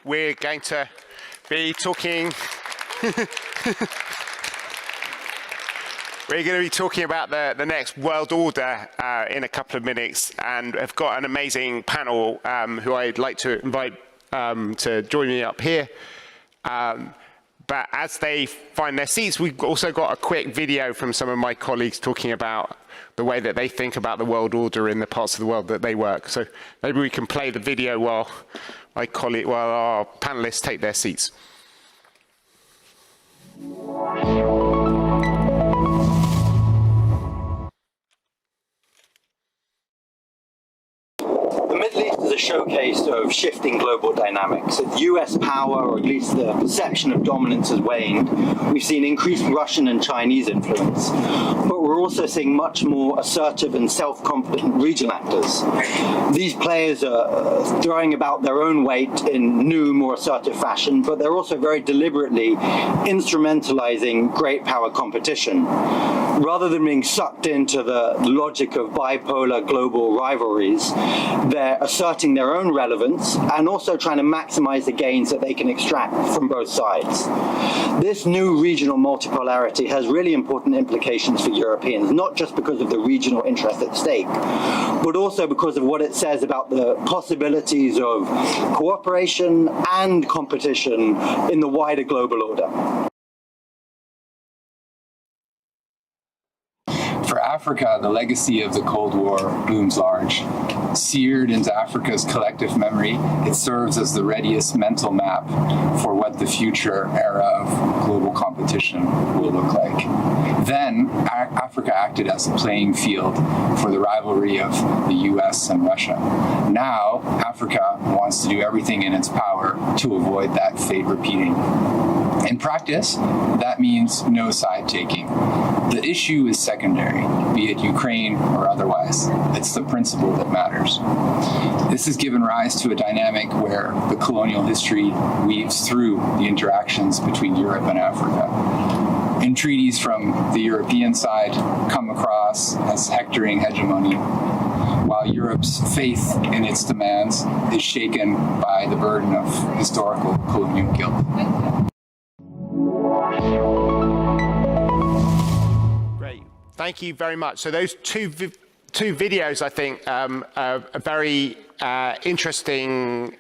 We're going to be talking we're going to be talking about the next world order in a couple of minutes, and I've got an amazing panel who I'd like to invite to join me up here. But as they find their seats, we've also got a quick video from some of my colleagues talking about the way that they think about the world order in the parts of the world that they work. So maybe we can play the video while our panelists take their seats. The Middle East is a showcase of shifting global dynamics. As US power, or at least the perception of dominance, has waned, we've seen increased Russian and Chinese influence. But we're also seeing much more assertive and self-confident regional actors. These players are throwing about their own weight in new, more assertive fashion, but they're also very deliberately instrumentalizing great power competition. Rather than being sucked into the logic of bipolar global rivalries, they're asserting their own relevance and also trying to maximize the gains that they can extract from both sides. This new regional multipolarity has really important implications for Europeans, not just because of the regional interest at stake, but also because of what it says about the possibilities of cooperation and competition in the wider global order. For Africa, the legacy of the Cold War looms large. Seared into Africa's collective memory, it serves as the readiest mental map for what the future era of global competition will look like. Then, Africa acted as a playing field for the rivalry of the US and Russia. Now, Africa wants to do everything in its power to avoid that fate repeating. In practice, that means no side taking. The issue is secondary, be it Ukraine or otherwise. It's the principle that matters. This has given rise to a dynamic where the colonial history weaves through the interactions between Europe and Africa. Entreaties from the European side come across as hectoring hegemony, while Europe's faith in its demands is shaken by the burden of historical colonial guilt. Great, thank you very much. So those two videos, I think, are a very interesting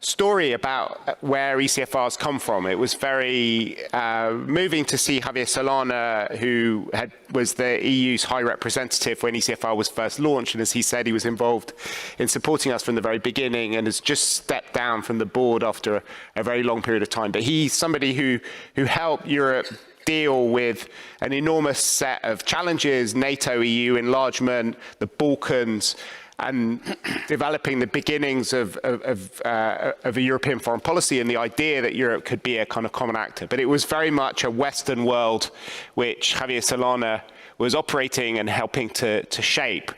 story about where ECFRs come from. It was very moving to see Javier Solana, who was the EU's High Representative when ECFR was first launched, and as he said, he was involved in supporting us from the very beginning and has just stepped down from the board after a very long period of time. But he's somebody who helped Europe deal with an enormous set of challenges: NATO, EU enlargement, the Balkans, and developing the beginnings of a European foreign policy and the idea that Europe could be a kind of common actor. But it was very much a Western world which Javier Solana was operating and helping to shape.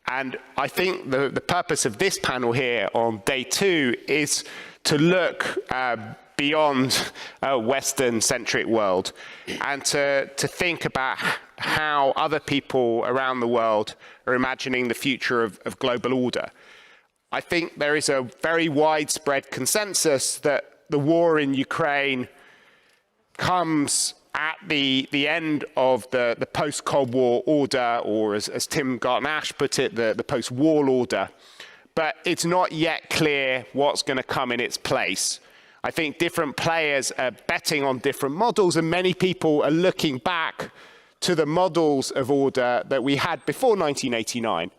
And I think the purpose of this panel here on day 2 is to look beyond a Western-centric world and to think about how other people around the world are imagining the future of global order. I think there is a very widespread consensus that the war in Ukraine comes at the end of the post-Cold War order, or as Tim Garton-Ash put it, the post-war order. But it's not yet clear what's going to come in its place. I think different players are betting on different models, and many people are looking back to the models of order that we had before 1989.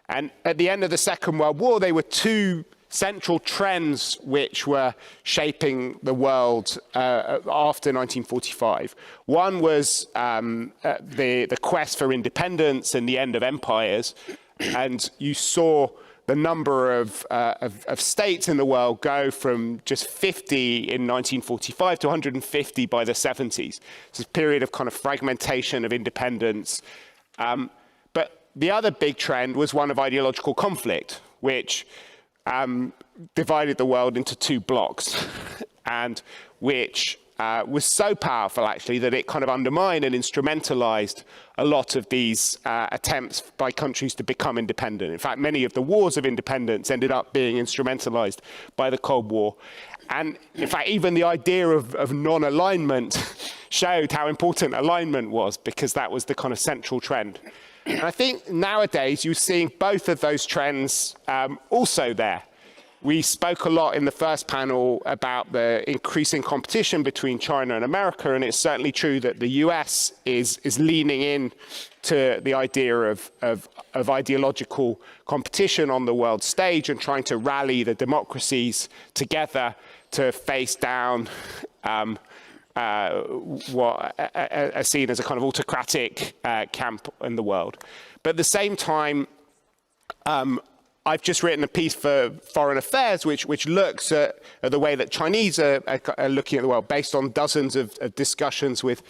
And at the end of the Second World War, there were two central trends which were shaping the world after 1945. One was the quest for independence and the end of empires, and you saw the number of states in the world go from just 50 in 1945 to 150 by the 70s. It's a period of kind of fragmentation of independence. But the other big trend was one of ideological conflict, which divided the world into two blocks, and which was so powerful, actually, that it kind of undermined and instrumentalized a lot of these attempts by countries to become independent. In fact, many of the wars of independence ended up being instrumentalized by the Cold War. And in fact, even the idea of non-alignment showed how important alignment was, because that was the kind of central trend. And I think nowadays you're seeing both of those trends also there. We spoke a lot in the first panel about the increasing competition between China and America, and it's certainly true that the US is leaning in to the idea of ideological competition on the world stage and trying to rally the democracies together to face down what are seen as a kind of autocratic camp in the world. But at the same time, I've just written a piece for Foreign Affairs which looks at the way that Chinese are looking at the world, based on dozens of discussions with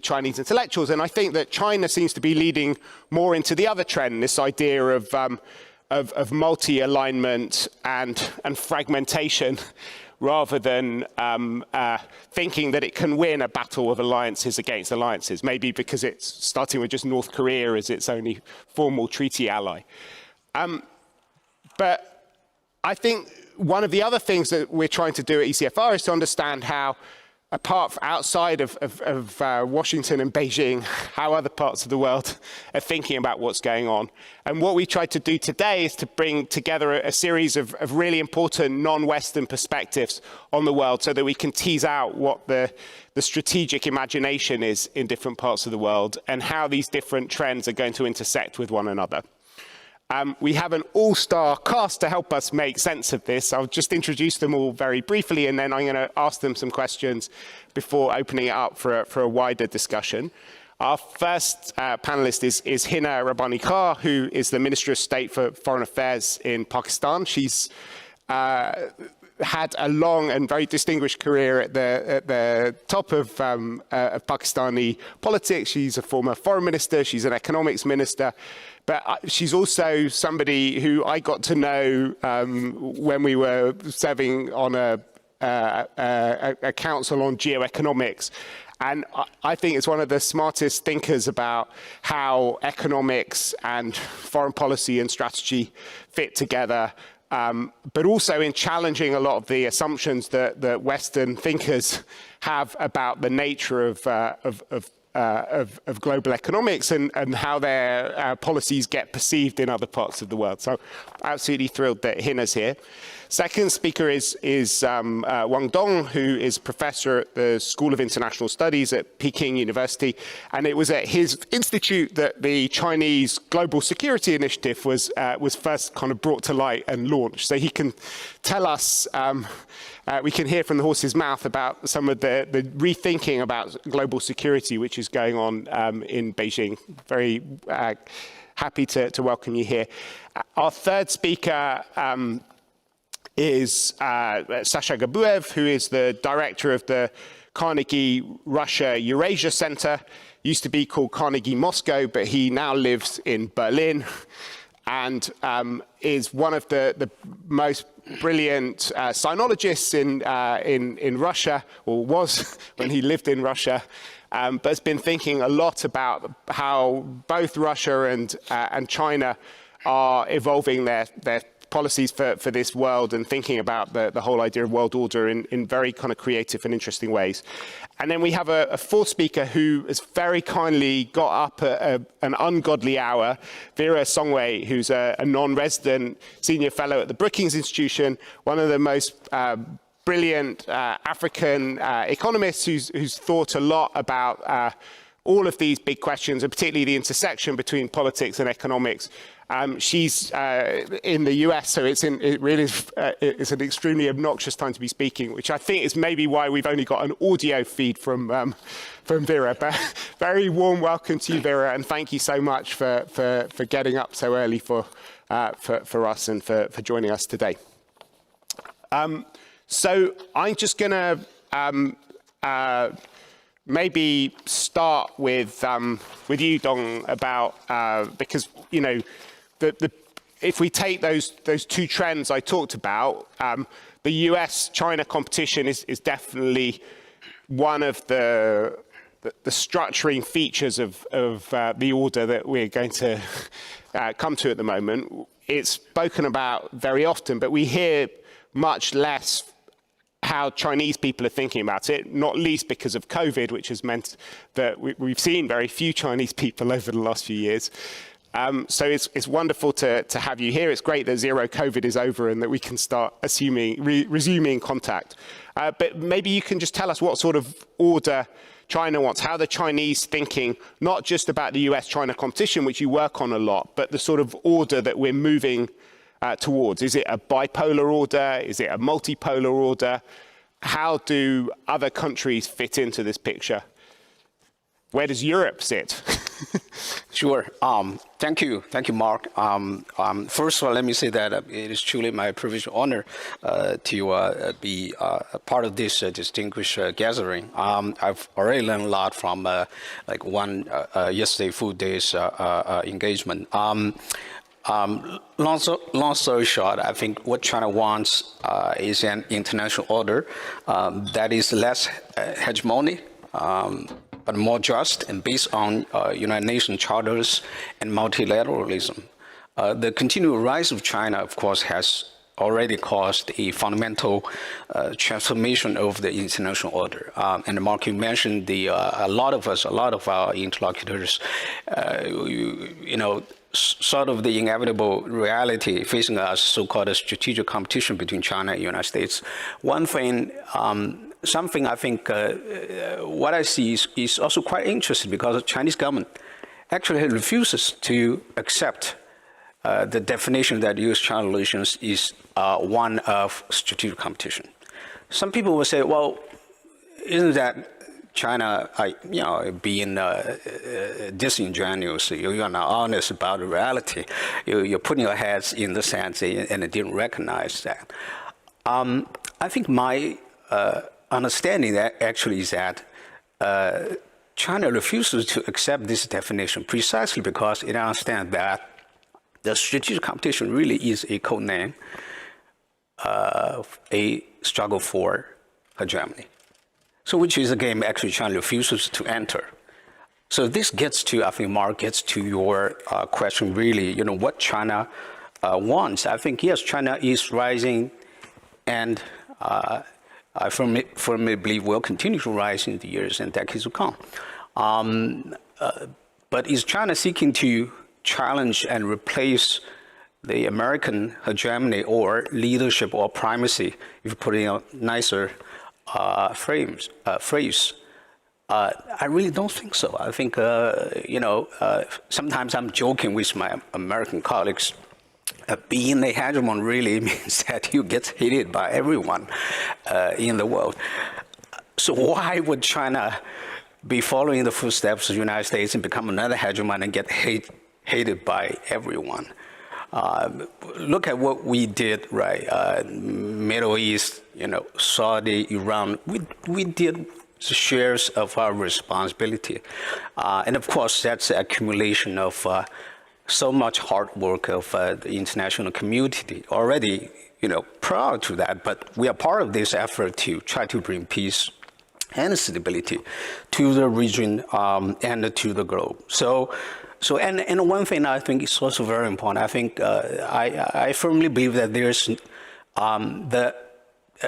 Chinese intellectuals. And I think that China seems to be leading more into the other trend, this idea of multi-alignment and fragmentation, rather than thinking that it can win a battle of alliances against alliances, maybe because it's starting with just North Korea as its only formal treaty ally. But I think one of the other things that we're trying to do at ECFR is to understand how, outside of Washington and Beijing, how other parts of the world are thinking about what's going on. And what we tried to do today is to bring together a series of really important non-Western perspectives on the world, so that we can tease out what the strategic imagination is in different parts of the world and how these different trends are going to intersect with one another. We have an all-star cast to help us make sense of this. I'll just introduce them all very briefly, and then I'm going to ask them some questions before opening it up for a wider discussion. Our first panelist is Hina Rabbani Khan, who is the Minister of State for Foreign Affairs in Pakistan. She's had a long and very distinguished career at the top of Pakistani politics. She's a former foreign minister. She's an economics minister. But she's also somebody who I got to know when we were serving on a council on geoeconomics. And I think it's one of the smartest thinkers about how economics and foreign policy and strategy fit together, but also in challenging a lot of the assumptions that Western thinkers have about the nature of global economics and how their policies get perceived in other parts of the world. So absolutely thrilled that Hina's here. Second speaker is Wang Dong, who is professor at the School of International Studies at Peking University. And it was at his institute that the Chinese Global Security Initiative was first kind of brought to light and launched. So he can tell us, we can hear from the horse's mouth about some of the rethinking about global security which is going on in Beijing. Very happy to welcome you here. Our third speaker is Sasha Gabuev, who is the director of the Carnegie Russia Eurasia Center. Used to be called Carnegie Moscow, but he now lives in Berlin, and is one of the most brilliant sinologists in Russia, or was when he lived in Russia, but has been thinking a lot about how both Russia and China are evolving their policies for this world and thinking about the whole idea of world order in very kind of creative and interesting ways. And then we have a fourth speaker who has very kindly got up at an ungodly hour, Vera Songwei, who's a non-resident senior fellow at the Brookings Institution, one of the most brilliant African economists who's thought a lot about all of these big questions, and particularly the intersection between politics and economics. She's in the US, so it's an extremely obnoxious time to be speaking, which I think is maybe why we've only got an audio feed from Vera. But very warm welcome to you, Vera, and thank you so much for getting up so early for us and for joining us today. So I'm just going to maybe start with you, Dong, about because if we take those two trends I talked about, the US-China competition is definitely one of the structuring features of the order that we're going to come to at the moment. It's spoken about very often, but we hear much less how Chinese people are thinking about it, not least because of COVID, which has meant that we've seen very few Chinese people over the last few years. So it's wonderful to have you here. It's great that zero COVID is over and that we can start resuming contact. But maybe you can just tell us what sort of order China wants, how the Chinese thinking, not just about the US-China competition, which you work on a lot, but the sort of order that we're moving towards. Is it a bipolar order? Is it a multipolar order? How do other countries fit into this picture? Where does Europe sit? Sure. Thank you, Mark. First of all, let me say that it is truly my privilege and honor to be a part of this distinguished gathering. I've already learned a lot from like one yesterday full day's engagement. Long story short, I think what China wants is an international order that is less hegemony, but more just and based on United Nations charters and multilateralism. The continued rise of China, of course, has already caused a fundamental transformation of the international order. And Mark, you mentioned a lot of our interlocutors, sort of the inevitable reality facing us, so-called a strategic competition between China and the United States. One thing, something I think what I see is also quite interesting because the Chinese government actually refuses to accept the definition that U.S.-China relations is one of strategic competition. Some people will say, well, isn't that China, being disingenuous, you're not honest about the reality. You're putting your heads in the sand and they didn't recognize that. I think my understanding that actually is that China refuses to accept this definition precisely because it understands that the strategic competition really is a code name of a struggle for hegemony. So which is a game actually China refuses to enter. So this gets to, I think, Mark, gets to your question really, what China wants. I think, yes, China is rising and I firmly believe will continue to rise in the years and decades to come. But is China seeking to challenge and replace the American hegemony or leadership or primacy, if you put it in a nicer phrase? I really don't think so. I think, sometimes I'm joking with my American colleagues. Being a hegemon really means that you get hated by everyone in the world. So why would China be following the footsteps of the United States and become another hegemon and get hated by everyone? Look at what we did, right? Middle East, Saudi, Iran. We did shares of our responsibility, and of course that's the accumulation of so much hard work of the international community already, prior to that. But we are part of this effort to try to bring peace and stability to the region and to the globe. So one thing I think is also very important. I think I firmly believe that there's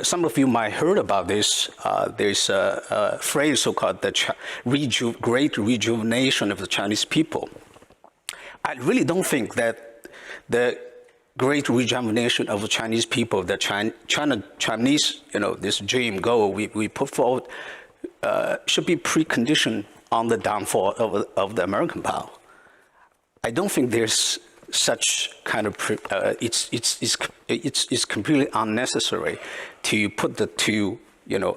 some of you might heard about this. There's a phrase so-called the great rejuvenation of the Chinese people. I really don't think that the great rejuvenation of the Chinese people, the Chinese, this dream goal we put forward, should be preconditioned on the downfall of the American power. I don't think there's such kind of it's completely unnecessary to put the two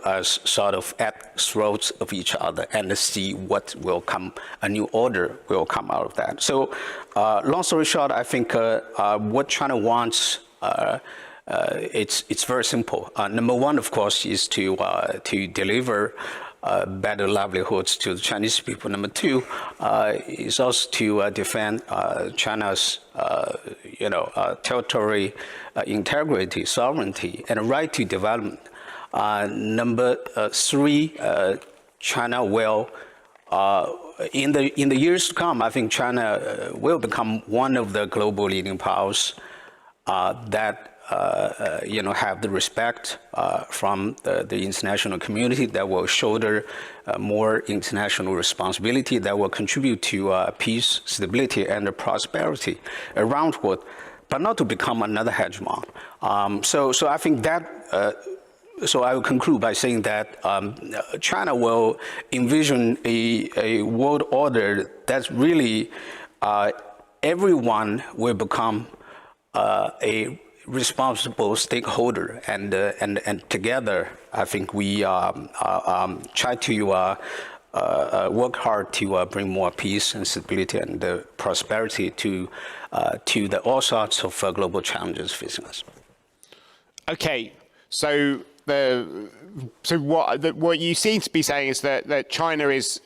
as sort of at throats of each other and see what will come, a new order will come out of that. So long story short, I think what China wants, it's very simple. Number one, of course, is to deliver better livelihoods to the Chinese people. Number two is also to defend China's, territory integrity, sovereignty, and right to development. Number three, China will, in the years to come, I think China will become one of the global leading powers that have the respect from the international community, that will shoulder more international responsibility, that will contribute to peace, stability, and prosperity around the world, but not to become another hegemon. So I think that. So I will conclude by saying that China will envision a world order that's really everyone will become a responsible stakeholder, and together, I think we try to work hard to bring more peace and stability and prosperity to all sorts of global challenges facing us. Okay, so what you seem to be saying is that China is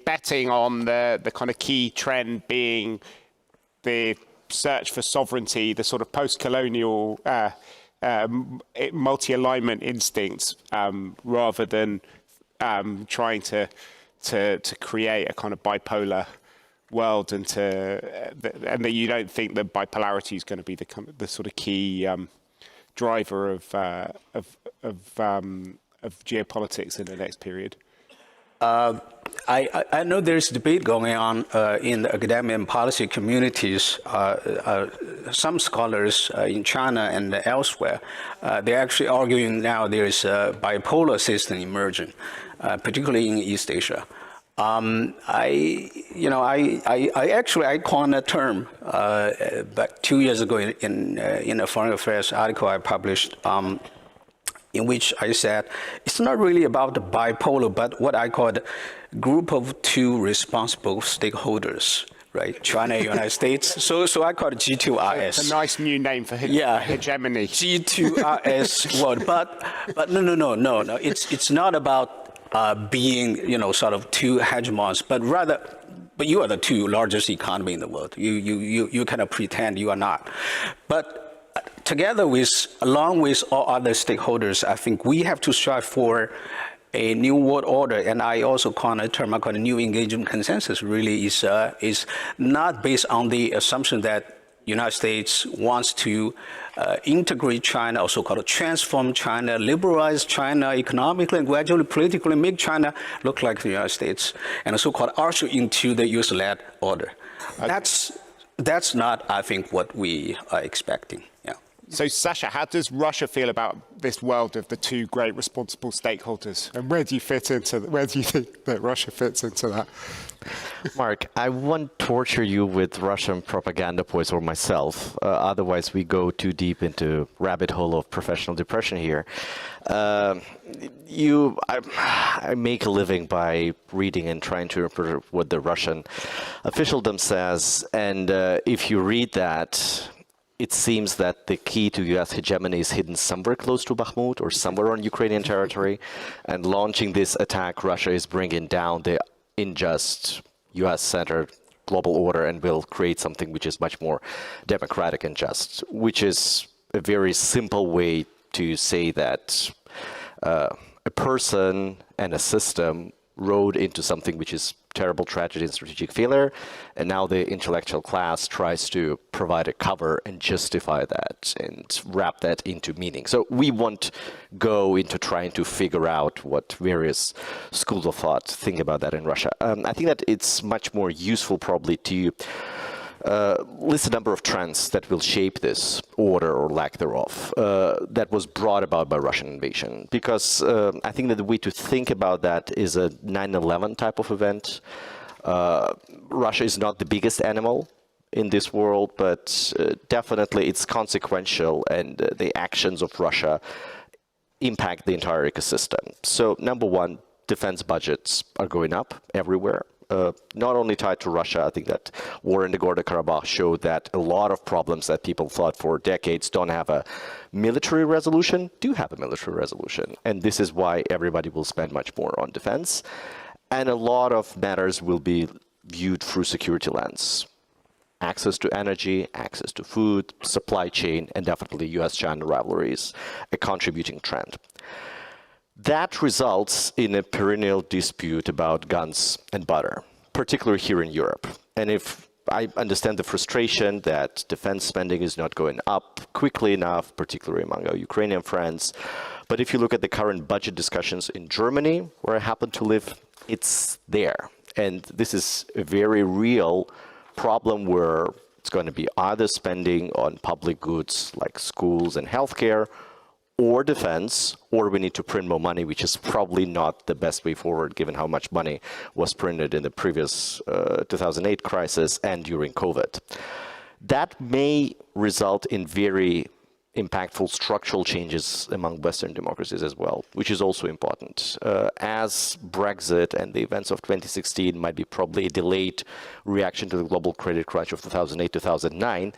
betting on the kind of key trend being the search for sovereignty, the sort of post-colonial multi-alignment instincts, rather than trying to create a kind of bipolar world, and that you don't think that bipolarity is going to be the sort of key driver of geopolitics in the next period. I know there's debate going on in the academic and policy communities. Some scholars in China and elsewhere, they're actually arguing now there is a bipolar system emerging, particularly in East Asia. I coined a term but 2 years ago in a foreign affairs article I published, in which I said it's not really about the bipolar, but what I call the group of two responsible stakeholders, right? China and United States. So I call it G2RS. It's a nice new name for hegemony. G2RS world, but no. It's not about being sort of two hegemons, but rather. But you are the two largest economy in the world. You cannot pretend you are not. But together along with all other stakeholders, I think we have to strive for a new world order. And I also coined a term I call a new engagement consensus. Really is not based on the assumption that United States wants to integrate China, also called transform China, liberalize China economically and gradually politically, make China look like the United States, and also called usher into the US-led order. That's not, I think, what we are expecting. Yeah. So, Sasha, how does Russia feel about this world of the two great responsible stakeholders, and where do you think that Russia fits into that? Mark, I won't torture you with Russian propaganda points or myself. Otherwise, we go too deep into rabbit hole of professional depression here. I make a living by reading and trying to interpret what the Russian officialdom says, and if you read that, it seems that the key to U.S. hegemony is hidden somewhere close to Bakhmut or somewhere on Ukrainian territory, and launching this attack, Russia is bringing down the unjust U.S.-centered global order and will create something which is much more democratic and just, which is a very simple way to say that a person and a system rode into something which is terrible tragedy and strategic failure, and now the intellectual class tries to provide a cover and justify that and wrap that into meaning. So we won't go into trying to figure out what various schools of thought think about that in Russia. I think that it's much more useful probably to list a number of trends that will shape this order or lack thereof that was brought about by Russian invasion. Because I think that the way to think about that is a 9/11 type of event. Russia is not the biggest animal in this world, but definitely it's consequential, and the actions of Russia impact the entire ecosystem. So number one, defense budgets are going up everywhere. Not only tied to Russia. I think that war in the Nagorno-Karabakh showed that a lot of problems that people thought for decades don't have a military resolution do have a military resolution. And this is why everybody will spend much more on defense. And a lot of matters will be viewed through security lens. Access to energy, access to food, supply chain, and definitely US-China rivalry is a contributing trend. That results in a perennial dispute about guns and butter, particularly here in Europe. And if I understand the frustration that defense spending is not going up quickly enough, particularly among our Ukrainian friends. But if you look at the current budget discussions in Germany, where I happen to live, it's there. And this is a very real problem where it's going to be either spending on public goods like schools and healthcare, or defense, or we need to print more money, which is probably not the best way forward, given how much money was printed in the previous 2008 crisis and during COVID. That may result in very impactful structural changes among Western democracies as well, which is also important. As Brexit and the events of 2016 might be probably a delayed reaction to the global credit crunch of 2008-2009,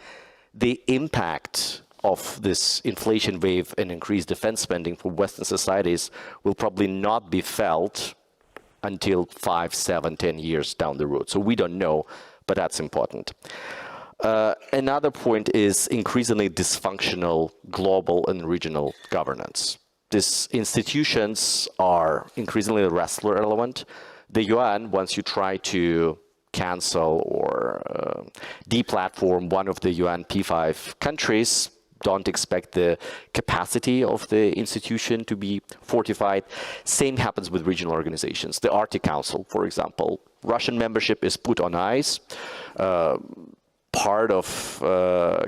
the impact of this inflation wave and increased defense spending for Western societies will probably not be felt until 5, 7, 10 years down the road. So we don't know, but that's important. Another point is increasingly dysfunctional global and regional governance. These institutions are increasingly less relevant. The UN, once you try to cancel or deplatform one of the UN P5 countries, don't expect the capacity of the institution to be fortified. Same happens with regional organizations. The Arctic Council, for example, Russian membership is put on ice. Part of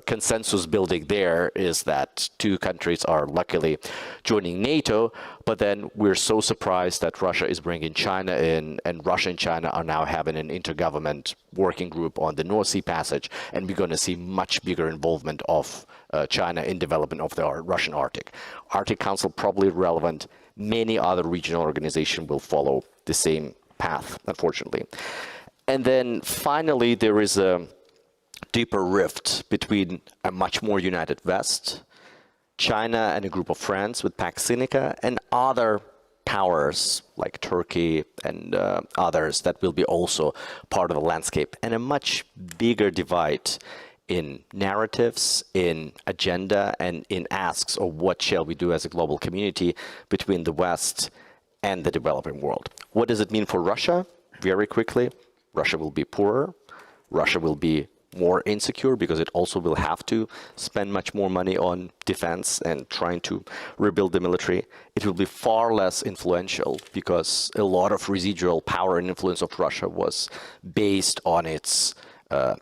consensus building there is that 2 countries are luckily joining NATO, but then we're so surprised that Russia is bringing China in, and Russia and China are now having an intergovernment working group on the North Sea Passage, and we're going to see much bigger involvement of China in development of the Russian Arctic. Arctic Council probably relevant. Many other regional organizations will follow the same path, unfortunately. And then finally, there is a deeper rift between a much more united West, China and a group of friends with Pax Sinica, and other powers like Turkey and others that will be also part of the landscape, and a much bigger divide in narratives, in agenda, and in asks of what shall we do as a global community between the West and the developing world. What does it mean for Russia? Very quickly, Russia will be poorer. Russia will be more insecure because it also will have to spend much more money on defense and trying to rebuild the military. It will be far less influential because a lot of residual power and influence of Russia was based on its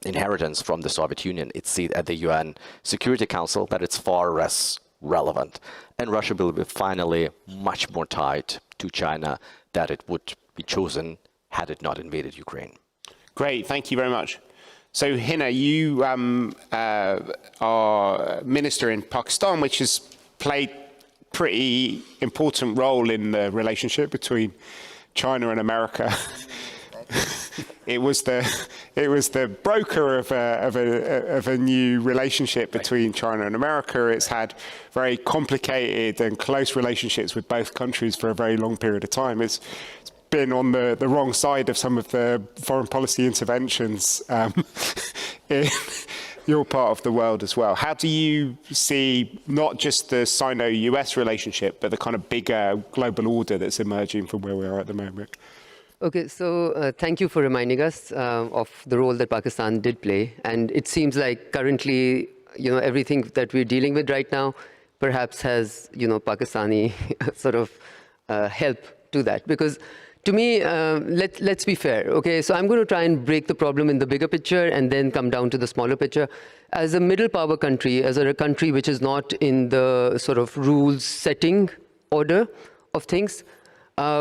inheritance from the Soviet Union. Its seat at the UN Security Council, but it's far less relevant. And Russia will be finally much more tied to China than it would be chosen had it not invaded Ukraine. Great, thank you very much. So, Hina, you are minister in Pakistan, which has played pretty important role in the relationship between China and America. It was the broker of a new relationship between China and America. It's had very complicated and close relationships with both countries for a very long period of time. It's been on the wrong side of some of the foreign policy interventions in your part of the world as well. How do you see not just the Sino-US relationship, but the kind of bigger global order that's emerging from where we are at the moment? Okay, so thank you for reminding us of the role that Pakistan did play. And it seems like currently, everything that we're dealing with right now perhaps has, Pakistani sort of help to that. Because to me, let's be fair, okay? So I'm going to try and break the problem in the bigger picture and then come down to the smaller picture. As a middle power country, as a country which is not in the sort of rules setting order of things,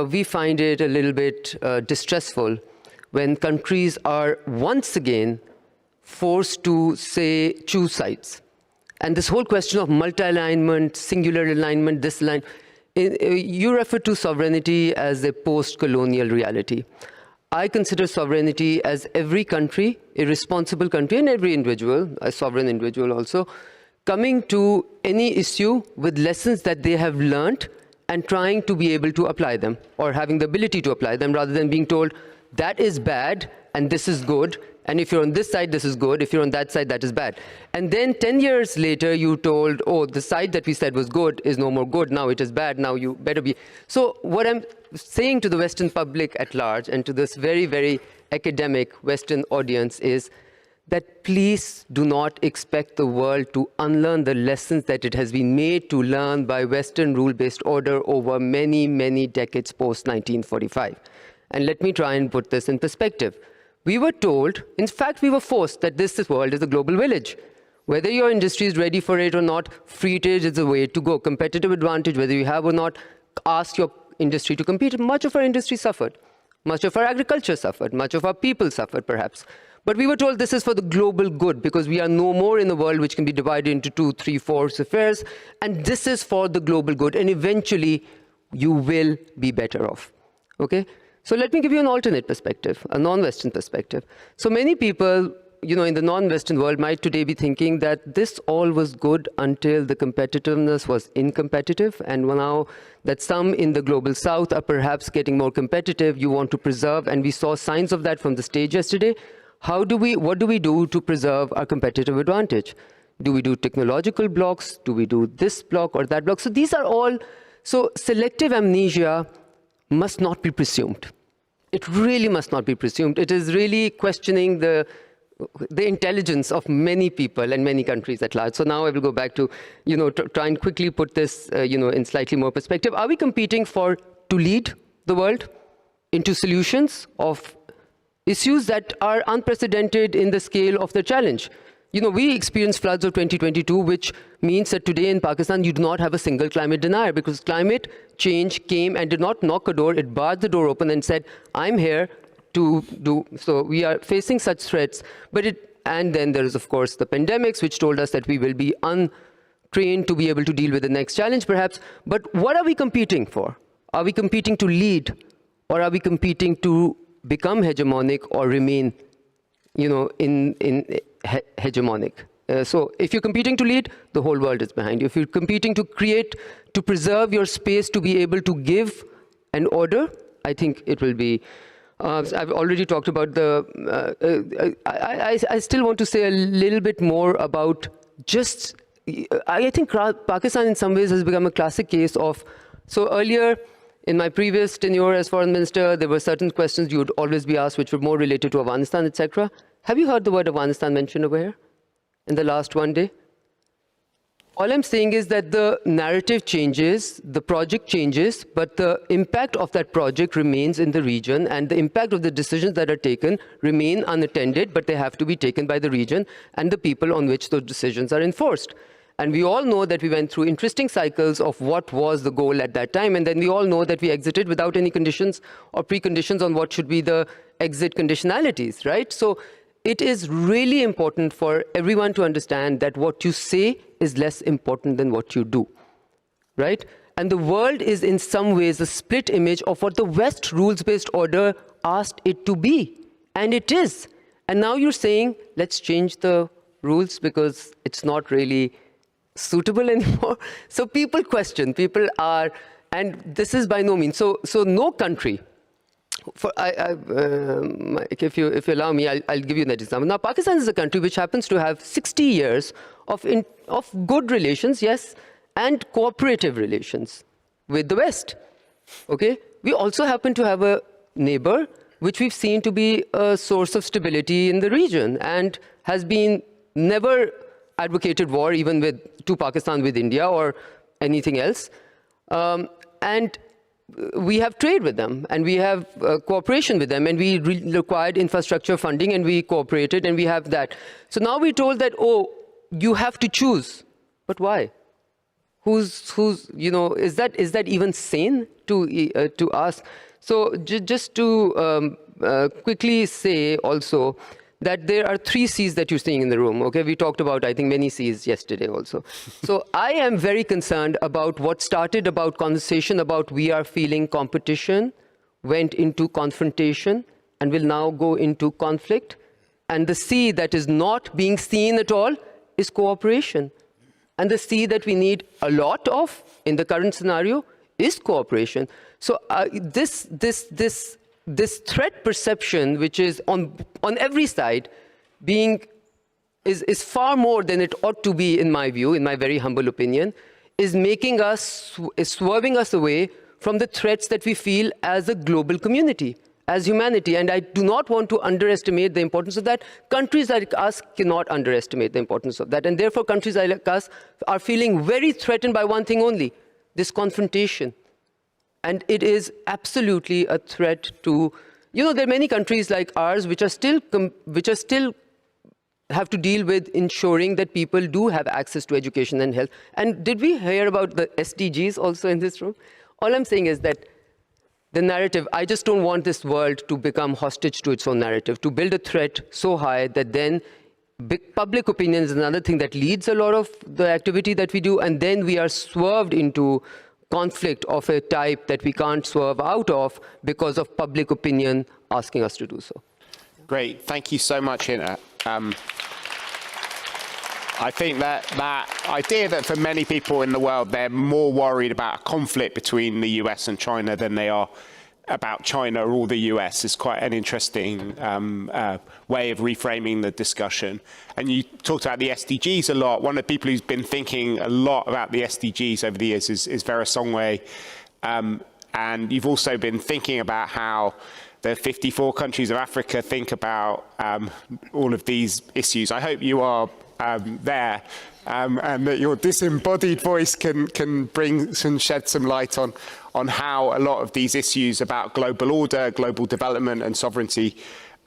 we find it a little bit distressful when countries are once again forced to, say, choose sides. And this whole question of multi-alignment, singular alignment, this line, you refer to sovereignty as a post-colonial reality. I consider sovereignty as every country, a responsible country, and every individual, a sovereign individual also, coming to any issue with lessons that they have learned and trying to be able to apply them, or having the ability to apply them, rather than being told that is bad and this is good, And if you're on this side, this is good. If you're on that side, that is bad. And then 10 years later, you told, oh, the side that we said was good is no more good. Now it is bad. Now you better be. So what I'm saying to the Western public at large and to this very, very academic Western audience is that please do not expect the world to unlearn the lessons that it has been made to learn by Western rule-based order over many, many decades post-1945. And let me try and put this in perspective. We were told, in fact, we were forced that this world is a global village. Whether your industry is ready for it or not, free trade is the way to go. Competitive advantage, whether you have or not, ask your industry to compete. Much of our industry suffered. Much of our agriculture suffered. Much of our people suffered, perhaps. But we were told this is for the global good because we are no more in a world which can be divided into 2, 3, 4 affairs. And this is for the global good. And eventually, you will be better off. Okay? So let me give you an alternate perspective, a non-Western perspective. So many people, in the non-Western world might today be thinking that this all was good until the competitiveness was incompetitive. And now that some in the global south are perhaps getting more competitive, you want to preserve. And we saw signs of that from the stage yesterday. What do we do to preserve our competitive advantage? Do we do technological blocks? Do we do this block or that block? So these are all, so selective amnesia must not be presumed. It really must not be presumed. It is really questioning the intelligence of many people and many countries at large. So now I will go back to, try and quickly put this, in slightly more perspective. Are we competing to lead the world into solutions of issues that are unprecedented in the scale of the challenge? We experienced floods of 2022, which means that today in Pakistan, you do not have a single climate denier because climate change came and did not knock a door. It barred the door open and said, I'm here to do. So we are facing such threats. And then there is, of course, the pandemics, which told us that we will be untrained to be able to deal with the next challenge, perhaps. But what are we competing for? Are we competing to lead? Or are we competing to become hegemonic or remain, hegemonic? So if you're competing to lead, the whole world is behind you. If you're competing to preserve your space to be able to give an order, I think it will be. I've already talked about I still want to say a little bit more about I think Pakistan in some ways has become a classic case of, so earlier, in my previous tenure as foreign minister, there were certain questions you would always be asked which were more related to Afghanistan, etc. Have you heard the word Afghanistan mentioned over here in the last one day? All I'm saying is that the narrative changes, the project changes, but the impact of that project remains in the region, and the impact of the decisions that are taken remain unattended, but they have to be taken by the region and the people on which those decisions are enforced. And we all know that we went through interesting cycles of what was the goal at that time. And then we all know that we exited without any conditions or preconditions on what should be the exit conditionalities, right? So it is really important for everyone to understand that what you say is less important than what you do, right? And the world is in some ways a split image of what the West rules-based order asked it to be. And it is. And now you're saying, let's change the rules because it's not really suitable anymore. So people question, people are, and this is by no means. So no country, if you allow me, I'll give you that example. Now, Pakistan is a country which happens to have 60 years of good relations, yes, and cooperative relations with the West. Okay, we also happen to have a neighbor which we've seen to be a source of stability in the region and has been never advocated war even to Pakistan with India or anything else. And we have trade with them and we have cooperation with them and we required infrastructure funding and we cooperated and we have that. So now we're told that, oh, you have to choose. But why? Is that even sane to ask? So just to quickly say also, that there are 3 C's that you're seeing in the room, okay? We talked about, I think, many C's yesterday also. So I am very concerned about what started about conversation about we are feeling competition, went into confrontation, and will now go into conflict. And the C that is not being seen at all is cooperation. And the C that we need a lot of in the current scenario is cooperation. So this this threat perception, which is on every side, is far more than it ought to be, in my view, in my very humble opinion, is swerving us away from the threats that we feel as a global community, as humanity. And I do not want to underestimate the importance of that. Countries like us cannot underestimate the importance of that. And therefore, countries like us are feeling very threatened by one thing only, this confrontation. And it is absolutely a threat to, there are many countries like ours which are still have to deal with ensuring that people do have access to education and health. And did we hear about the SDGs also in this room? All I'm saying is that the narrative, I just don't want this world to become hostage to its own narrative, to build a threat so high that then public opinion is another thing that leads a lot of the activity that we do, and then we are swerved into conflict of a type that we can't swerve out of because of public opinion asking us to do so. Great, thank you so much, Hina. I think that idea that for many people in the world, they're more worried about a conflict between the US and China than they are about China or the US is quite an interesting way of reframing the discussion. And you talked about the SDGs a lot. One of the people who's been thinking a lot about the SDGs over the years is Vera Songway. And you've also been thinking about how the 54 countries of Africa think about all of these issues. I hope you are there and that your disembodied voice can bring and shed some light on how a lot of these issues about global order, global development and sovereignty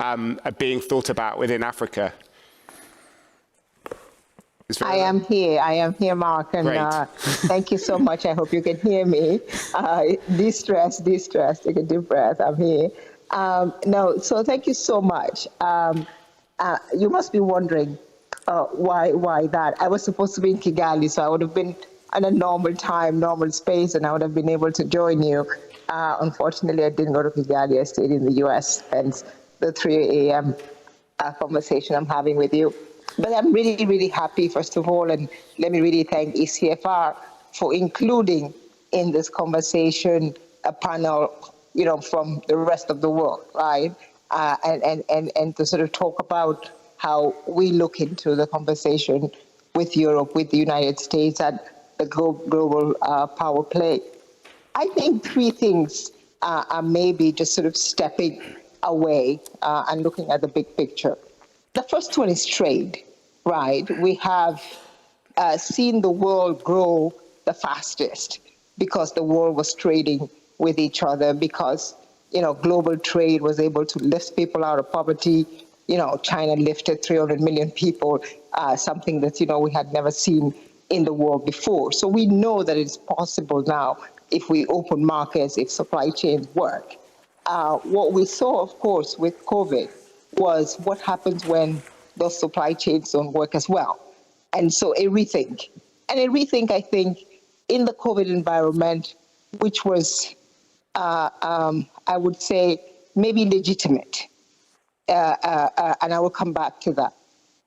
are being thought about within Africa. I am here, Mark, and thank you so much. I hope you can hear me. De-stress, take a deep breath, I'm here. So thank you so much. You must be wondering why that. I was supposed to be in Kigali, so I would have been at a normal time, normal space, and I would have been able to join you. Unfortunately, I didn't go to Kigali. I stayed in the US, hence the 3 a.m. Conversation I'm having with you. But I'm really, really happy, first of all, and let me really thank ECFR for including in this conversation a panel, from the rest of the world, right? And to sort of talk about how we look into the conversation with Europe, with the United States, and the global power play. I think three things are maybe just sort of stepping away and looking at the big picture. The first one is trade, right? We have seen the world grow the fastest because the world was trading with each other, because global trade was able to lift people out of poverty. China lifted 300 million people, something that we had never seen in the world before. So we know that it's possible now if we open markets, if supply chains work. What we saw, of course, with COVID was what happens when those supply chains don't work as well. And so a rethink. And a rethink, I think, in the COVID environment, which was, I would say, maybe legitimate. And I will come back to that.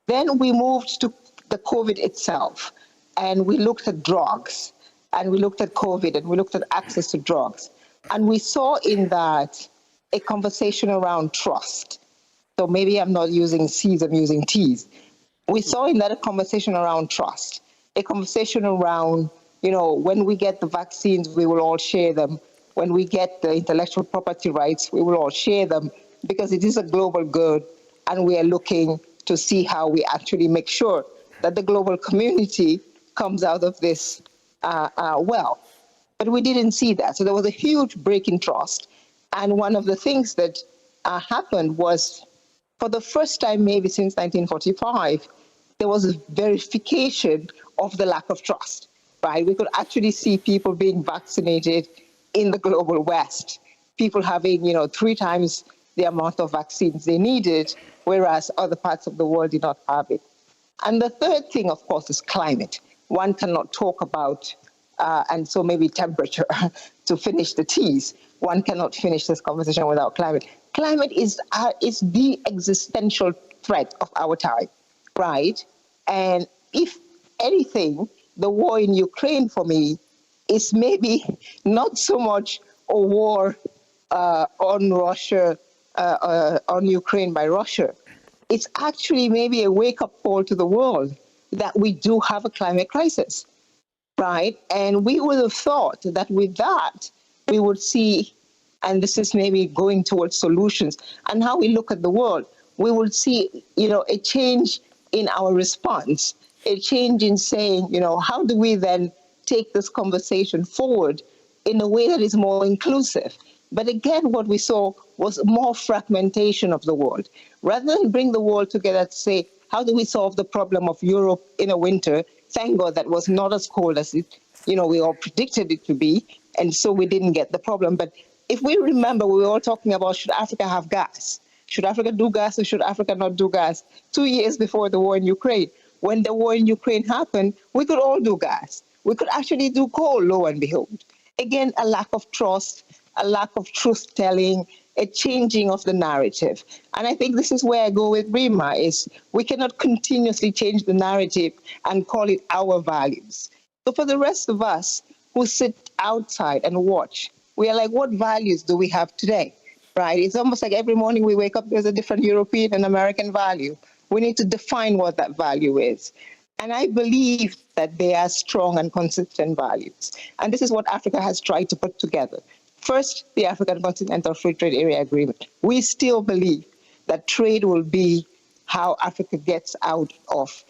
Then we moved to the COVID itself, and we looked at drugs, and we looked at COVID, and we looked at access to drugs. And we saw in that a conversation around trust. So maybe I'm not using C's, I'm using T's. We saw in that a conversation around trust, a conversation around, when we get the vaccines, we will all share them. When we get the intellectual property rights, we will all share them, because it is a global good, and we are looking to see how we actually make sure that the global community comes out of this well. But we didn't see that. So there was a huge break in trust. And one of the things that happened was, for the first time maybe since 1945, there was a verification of the lack of trust, right? We could actually see people being vaccinated in the global West, people having, 3 times the amount of vaccines they needed, whereas other parts of the world did not have it. And the third thing, of course, is climate. One cannot talk about, and so maybe temperature, to finish the T's. One cannot finish this conversation without climate. Climate is the existential threat of our time, right? And if anything, the war in Ukraine for me is maybe not so much a war on Russia, on Ukraine by Russia, it's actually maybe a wake-up call to the world that we do have a climate crisis, right? And we would have thought that with that, we would see, and this is maybe going towards solutions, and how we look at the world, we would see, a change in our response, a change in saying, how do we then take this conversation forward in a way that is more inclusive? But again, what we saw was more fragmentation of the world. Rather than bring the world together to say, how do we solve the problem of Europe in a winter? Thank God that was not as cold as it, we all predicted it to be, and so we didn't get the problem. But if we remember, we were all talking about, should Africa have gas? Should Africa do gas or should Africa not do gas? 2 years before the war in Ukraine. When the war in Ukraine happened, we could all do gas. We could actually do coal, lo and behold. Again, a lack of trust, a lack of truth-telling, a changing of the narrative. And I think this is where I go with Rima, is we cannot continuously change the narrative and call it our values. So for the rest of us who sit outside and watch, we are like, what values do we have today, right? It's almost like every morning we wake up, there's a different European and American value. We need to define what that value is. And I believe that they are strong and consistent values. And this is what Africa has tried to put together. First, the African Continental Free Trade Area Agreement. We still believe that trade will be how Africa gets out of,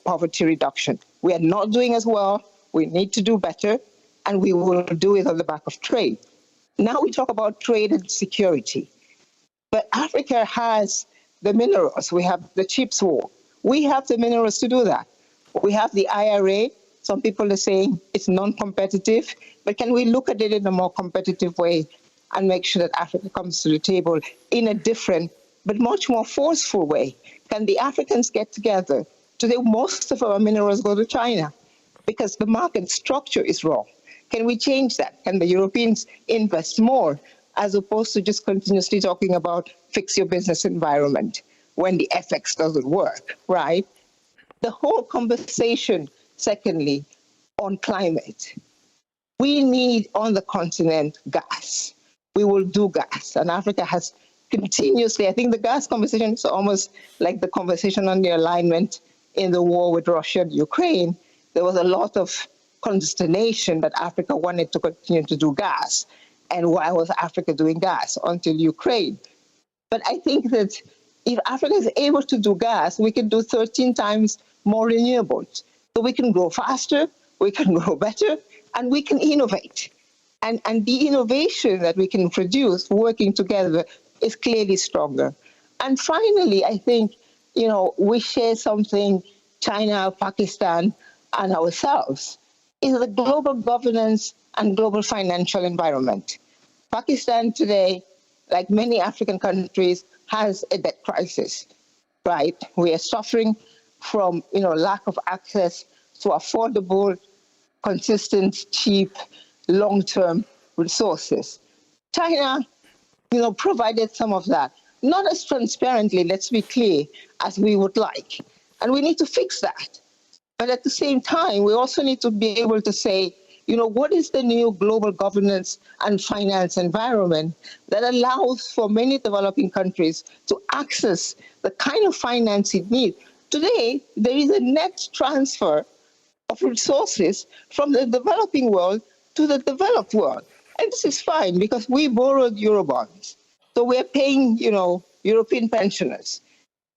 poverty reduction. We are not doing as well. We need to do better, and we will do it on the back of trade. Now we talk about trade and security. But Africa has the minerals. We have the chips war. We have the minerals to do that. We have the IRA. Some people are saying it's non-competitive, but can we look at it in a more competitive way and make sure that Africa comes to the table in a different, but much more forceful way? Can the Africans get together? Today, most of our minerals go to China because the market structure is wrong. Can we change that? Can the Europeans invest more as opposed to just continuously talking about fix your business environment when the FX doesn't work, right? The whole conversation, secondly, on climate. We need on the continent gas. We will do gas. And Africa has continuously, I think the gas conversation is almost like the conversation on the alignment in the war with Russia and Ukraine. There was a lot of consternation that Africa wanted to continue to do gas. And why was Africa doing gas until Ukraine? But I think that if Africa is able to do gas, we can do 13 times more renewables. So we can grow faster, we can grow better, and we can innovate. And the innovation that we can produce working together is clearly stronger. And finally, I think, we share something, China, Pakistan, and ourselves, is the global governance and global financial environment. Pakistan today, like many African countries, has a debt crisis, right? We are suffering from, lack of access to affordable, consistent, cheap, long-term resources. China, provided some of that, not as transparently, let's be clear, as we would like. And we need to fix that. But at the same time, we also need to be able to say, what is the new global governance and finance environment that allows for many developing countries to access the kind of finance it needs? Today, there is a net transfer of resources from the developing world to the developed world. And this is fine because we borrowed Eurobonds. So we're paying, European pensioners.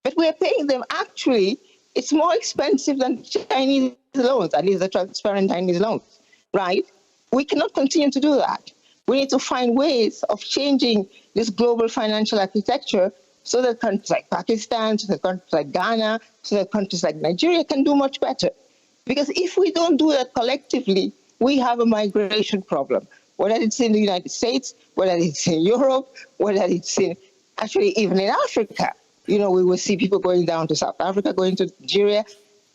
But we're paying them actually, it's more expensive than Chinese loans, at least the transparent Chinese loans, right? We cannot continue to do that. We need to find ways of changing this global financial architecture so that countries like Pakistan, so that countries like Ghana, so that countries like Nigeria can do much better. Because if we don't do that collectively, we have a migration problem, whether it's in the United States, whether it's in Europe, whether it's in, actually even in Africa. We will see people going down to South Africa, going to Nigeria.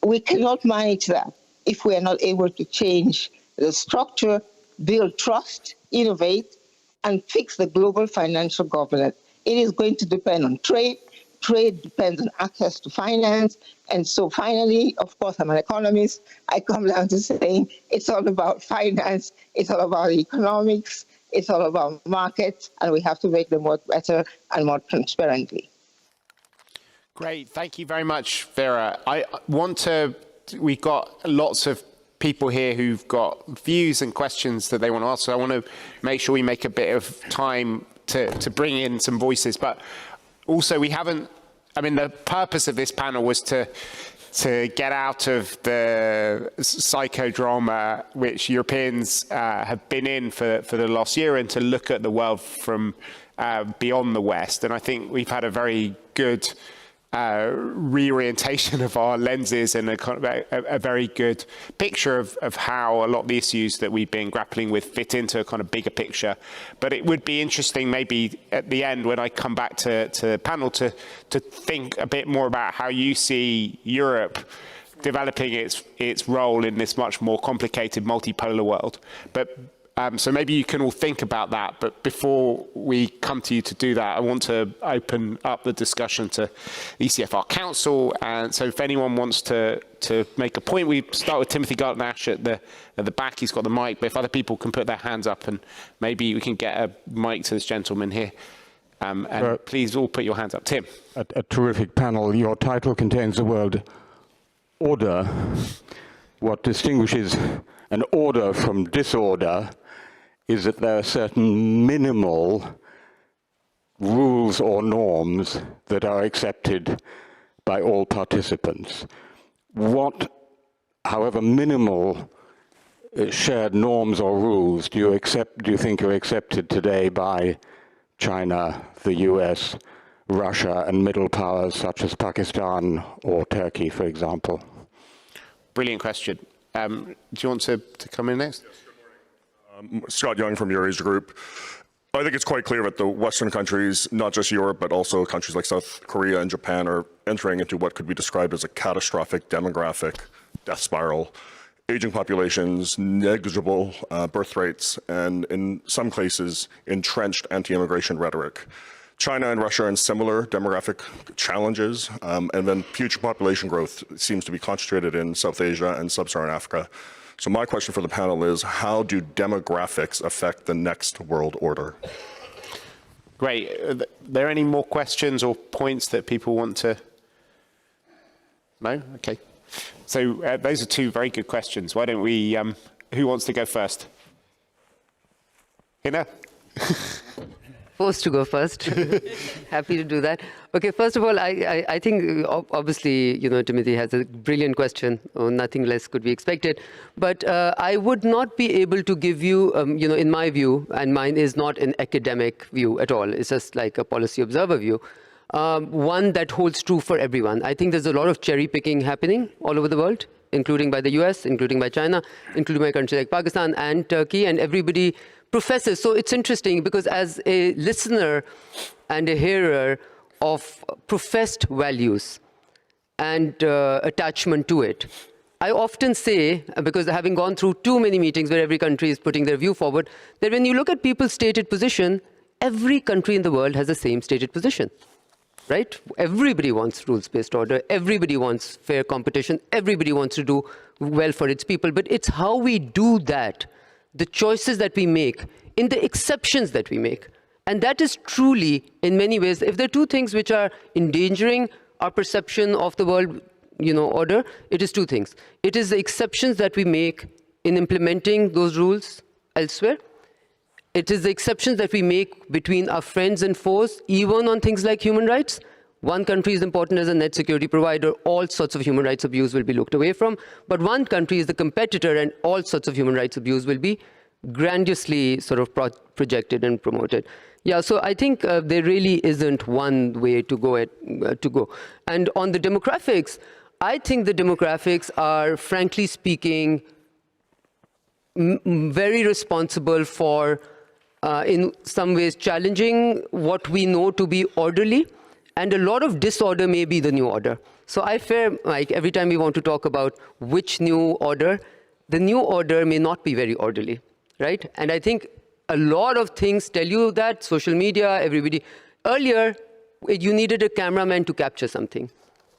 We cannot manage that if we are not able to change the structure, build trust, innovate, and fix the global financial governance. It is going to depend on trade. Trade depends on access to finance. And so finally, of course, I'm an economist. I come down to saying it's all about finance. It's all about economics. It's all about markets, and we have to make them work better and more transparently. Great. Thank you very much, Vera. We've got lots of people here who've got views and questions that they want to ask. So I want to make sure we make a bit of time to bring in some voices. But also the purpose of this panel was to get out of the psychodrama which Europeans have been in for the last year and to look at the world from beyond the West. And I think we've had a very good reorientation of our lenses and a very good picture of how a lot of the issues that we've been grappling with fit into a kind of bigger picture. But it would be interesting maybe at the end when I come back to the panel to think a bit more about how you see Europe developing its role in this much more complicated multipolar world. But so maybe you can all think about that, but before we come to you to do that, I want to open up the discussion to ECFR Council. And so if anyone wants to make a point, we start with Timothy Gartnash at the back. He's got the mic, but if other people can put their hands up and maybe we can get a mic to this gentleman here. And please all put your hands up. Tim. A terrific panel. Your title contains the word order. What distinguishes an order from disorder is that there are certain minimal rules or norms that are accepted by all participants. What, however minimal, shared norms or rules do you think are accepted today by China, the US, Russia, and middle powers such as Pakistan or Turkey, for example? Brilliant question. Do you want to come in next? Scott Young from your Asia Group. I think it's quite clear that the Western countries, not just Europe, but also countries like South Korea and Japan, are entering into what could be described as a catastrophic demographic death spiral. Aging populations, negligible birth rates, and in some cases, entrenched anti-immigration rhetoric. China and Russia are in similar demographic challenges, and then future population growth seems to be concentrated in South Asia and Sub-Saharan Africa. So my question for the panel is, how do demographics affect the next world order? Great. Are there any more questions or points that people want to? No? Okay. So those are two very good questions. Why don't we, who wants to go first? Hina? Forced to go first. Happy to do that. Okay, first of all, I think obviously, Timothy has a brilliant question. Nothing less could be expected. But I would not be able to give you, in my view, and mine is not an academic view at all. It's just like a policy observer view. One that holds true for everyone. I think there's a lot of cherry picking happening all over the world, including by the US, including by China, including by countries like Pakistan and Turkey, and everybody professors. So it's interesting because as a listener and a hearer of professed values and attachment to it, I often say, because having gone through too many meetings where every country is putting their view forward, that when you look at people's stated position, every country in the world has the same stated position, right? Everybody wants rules-based order. Everybody wants fair competition. Everybody wants to do well for its people. But it's how we do that, the choices that we make, in the exceptions that we make. And that is truly, in many ways, if there are two things which are endangering our perception of the world, order, it is two things. It is the exceptions that we make in implementing those rules elsewhere. It is the exceptions that we make between our friends and foes, even on things like human rights. One country is important as a net security provider, all sorts of human rights abuse will be looked away from. But one country is the competitor and all sorts of human rights abuse will be grandiosely sort of projected and promoted. Yeah, so I think there really isn't one way to go. And on the demographics, I think the demographics are, frankly speaking, very responsible for, in some ways, challenging what we know to be orderly. And a lot of disorder may be the new order. So I fear, like, every time we want to talk about which new order, the new order may not be very orderly, right? And I think a lot of things tell you that, social media, everybody. Earlier, you needed a cameraman to capture something.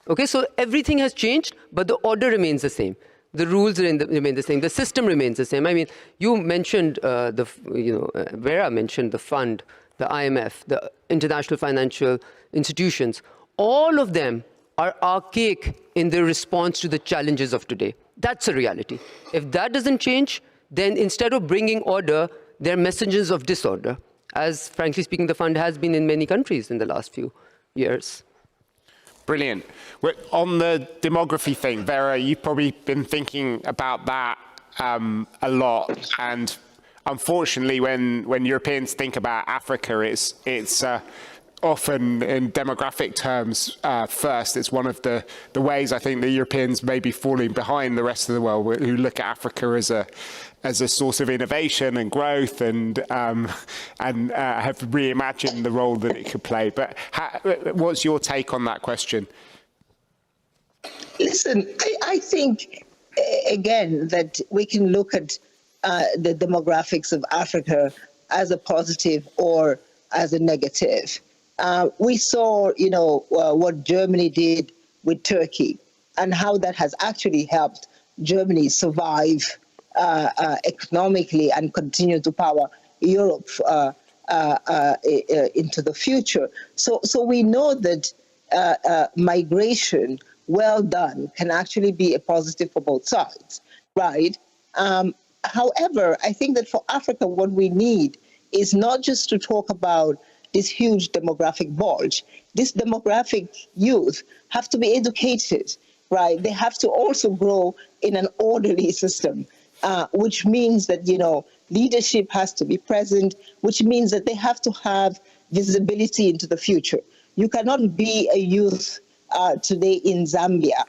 Okay, so everything has changed, but the order remains the same. the rules remain the same. The system remains the same. I mean, you mentioned Vera mentioned the fund, the IMF, the international financial institutions. All of them are archaic in their response to the challenges of today. That's a reality. If that doesn't change, then instead of bringing order, they're messengers of disorder, as, frankly speaking, the fund has been in many countries in the last few years. Brilliant. On the demography thing, Vera, you've probably been thinking about that a lot. And unfortunately, when Europeans think about Africa, it's often in demographic terms first. It's one of the ways I think the Europeans may be falling behind the rest of the world, who look at Africa as a source of innovation and growth, and have reimagined the role that it could play. But what's your take on that question? Listen, I think, again, that we can look at the demographics of Africa as a positive or as a negative. We saw, what Germany did with Turkey and how that has actually helped Germany survive economically and continue to power Europe into the future. So we know that migration, well done, can actually be a positive for both sides, right? However, I think that for Africa, what we need is not just to talk about this huge demographic bulge. This demographic youth have to be educated, right? They have to also grow in an orderly system, which means that, leadership has to be present, which means that they have to have visibility into the future. You cannot be a youth today in Zambia,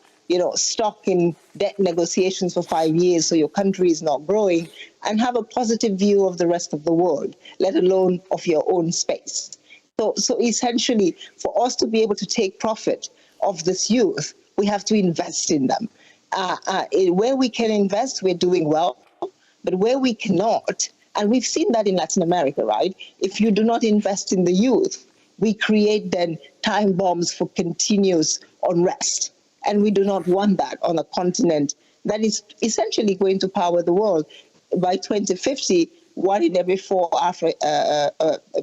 stuck in debt negotiations for 5 years so your country is not growing, and have a positive view of the rest of the world, let alone of your own space. So essentially, for us to be able to take profit of this youth, we have to invest in them. Where we can invest, we're doing well, but where we cannot, and we've seen that in Latin America, right? If you do not invest in the youth, we create then time bombs for continuous unrest. And we do not want that on a continent that is essentially going to power the world. By 2050, 1 in every 4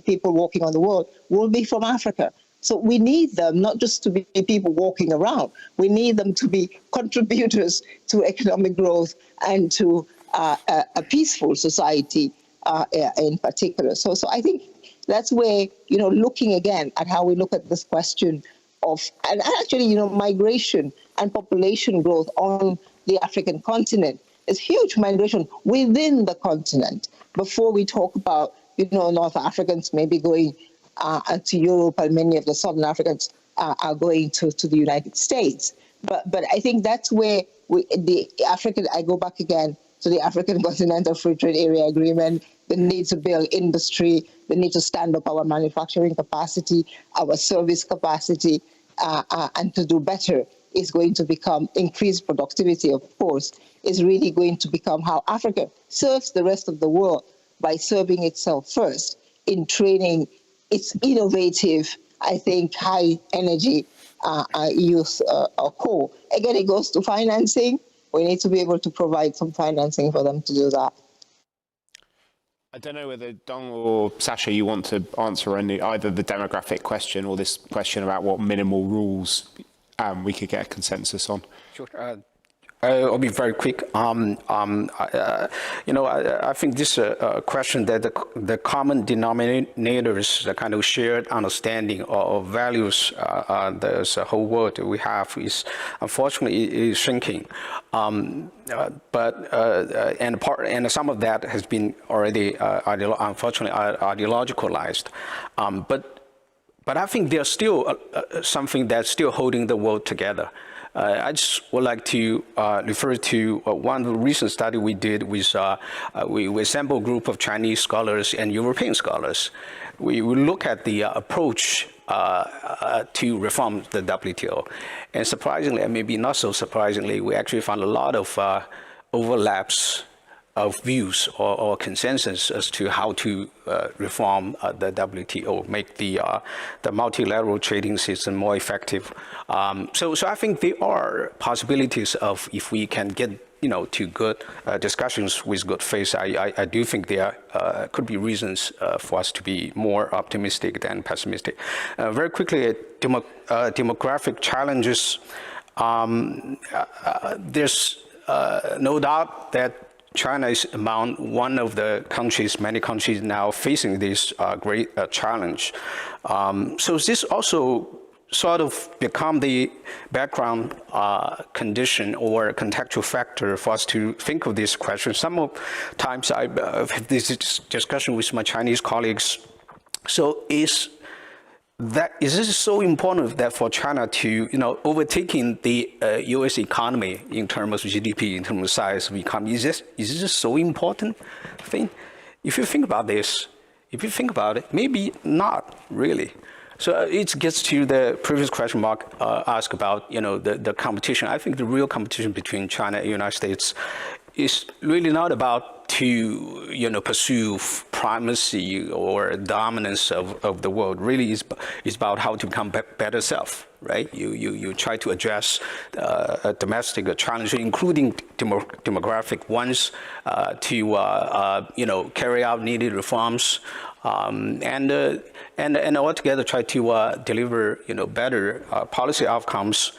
people walking on the world will be from Africa. So we need them not just to be people walking around. We need them to be contributors to economic growth and to a peaceful society in particular. So I think that's where, looking again at how we look at this question of, and actually, migration and population growth on the African continent. There's huge migration within the continent before we talk about, North Africans maybe going to Europe, and many of the Southern Africans are going to the United States. But I think that's where I go back again to the African Continental Free Trade Area Agreement, the need to build industry, the need to stand up our manufacturing capacity, our service capacity, and to do better is going to become increased productivity, of course, is really going to become how Africa serves the rest of the world by serving itself first in training its innovative, I think, high energy youth core. Again, it goes to financing. We need to be able to provide some financing for them to do that. I don't know whether Dong or Sasha, you want to answer either the demographic question or this question about what minimal rules we could get a consensus on. Sure. I'll be very quick. I think this question that the common denominators, the kind of shared understanding of values the whole world we have is unfortunately shrinking. But some of that has been already unfortunately ideologicalized. But I think there's still something that's still holding the world together. I just would like to refer to one recent study we did with we assembled a group of Chinese scholars and European scholars. We look at the approach to reform the WTO. And surprisingly, and maybe not so surprisingly, we actually found a lot of overlaps of views or consensus as to how to reform the WTO, make the multilateral trading system more effective. So I think there are possibilities of, if we can get to good discussions with good faith, I do think there could be reasons for us to be more optimistic than pessimistic. Very quickly, demographic challenges. There's no doubt that China is among one of the countries, many countries now facing this great challenge. So this also sort of become the background condition or contextual factor for us to think of this question. Sometimes I have this discussion with my Chinese colleagues. So is this so important that for China to, overtaking the U.S. economy in terms of GDP, in terms of size of economy, is this so important thing? If you think about this, maybe not really. So it gets to the previous question Mark asked about, the competition. I think the real competition between China and the United States is really not about to, pursue primacy or dominance of the world. Really is about how to become better self, right? You try to address a domestic challenge, including demographic ones, to, carry out needed reforms, and altogether try to deliver, better policy outcomes,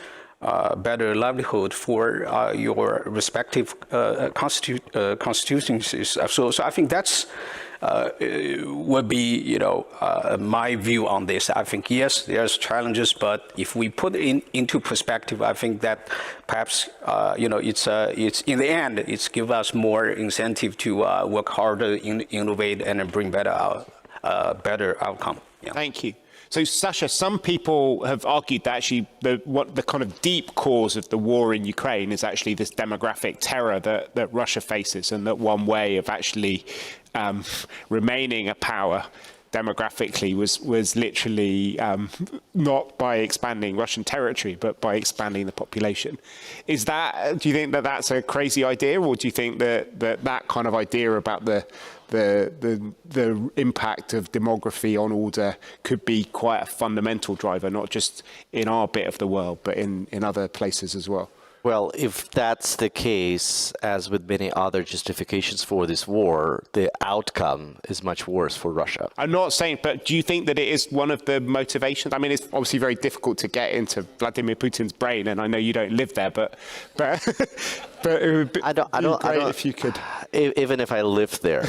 better livelihood for your respective constituencies. So I think that's would be, my view on this. I think yes, there's challenges, but if we put it into perspective, I think that perhaps it's in the end it's give us more incentive to work harder, innovate, and bring better outcome. Yeah. Thank you. So, Sasha, some people have argued that actually the kind of deep cause of the war in Ukraine is actually this demographic terror that Russia faces, and that one way of actually remaining a power demographically was literally not by expanding Russian territory, but by expanding the population. Do you think that that's a crazy idea, or do you think that kind of idea about the impact of demography on order could be quite a fundamental driver, not just in our bit of the world, but in other places as well? Well, if that's the case, as with many other justifications for this war, the outcome is much worse for Russia. I'm not saying, but do you think that it is one of the motivations? I mean, it's obviously very difficult to get into Vladimir Putin's brain, and I know you don't live there, but it would be great if you could. Even if I lived there,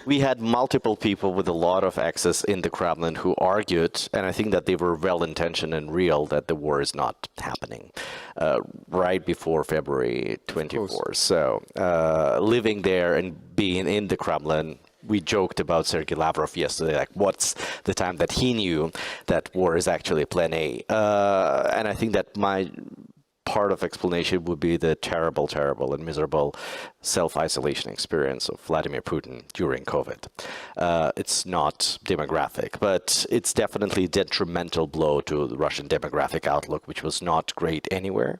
we had multiple people with a lot of access in the Kremlin who argued, and I think that they were well-intentioned and real, that the war is not happening right before February 24. So living there and being in the Kremlin, we joked about Sergei Lavrov yesterday, like what's the time that he knew that war is actually plan A. And I think that my part of explanation would be the terrible and miserable self-isolation experience of Vladimir Putin during COVID. It's not demographic, but it's definitely a detrimental blow to the Russian demographic outlook, which was not great anywhere.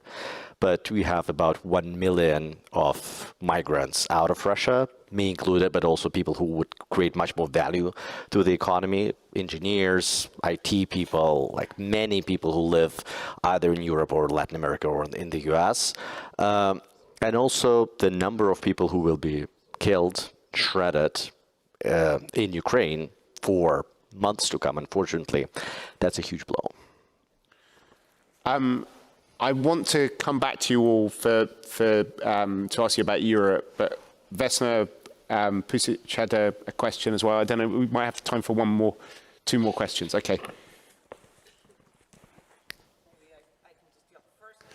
But we have about 1 million of migrants out of Russia, me included, but also people who would create much more value to the economy, engineers, IT people, like many people who live either in Europe or Latin America or in the US. And also the number of people who will be killed, shredded in Ukraine for months to come, unfortunately, that's a huge blow. I want to come back to you all to ask you about Europe, but Vesna Pusic had a question as well. I don't know, we might have time for two more questions. Okay.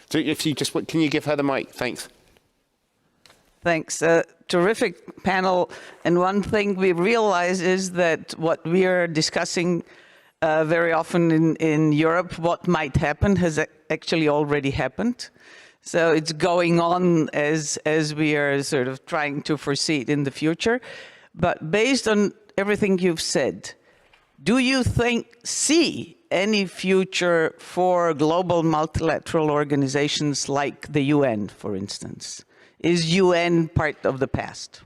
So if you can you give her the mic? Thanks. Thanks. Terrific panel. And one thing we realize is that what we are discussing very often in Europe, what might happen has actually already happened. So it's going on as we are sort of trying to foresee it in the future. But based on everything you've said, do you see any future for global multilateral organizations like the UN, for instance? Is UN part of the past?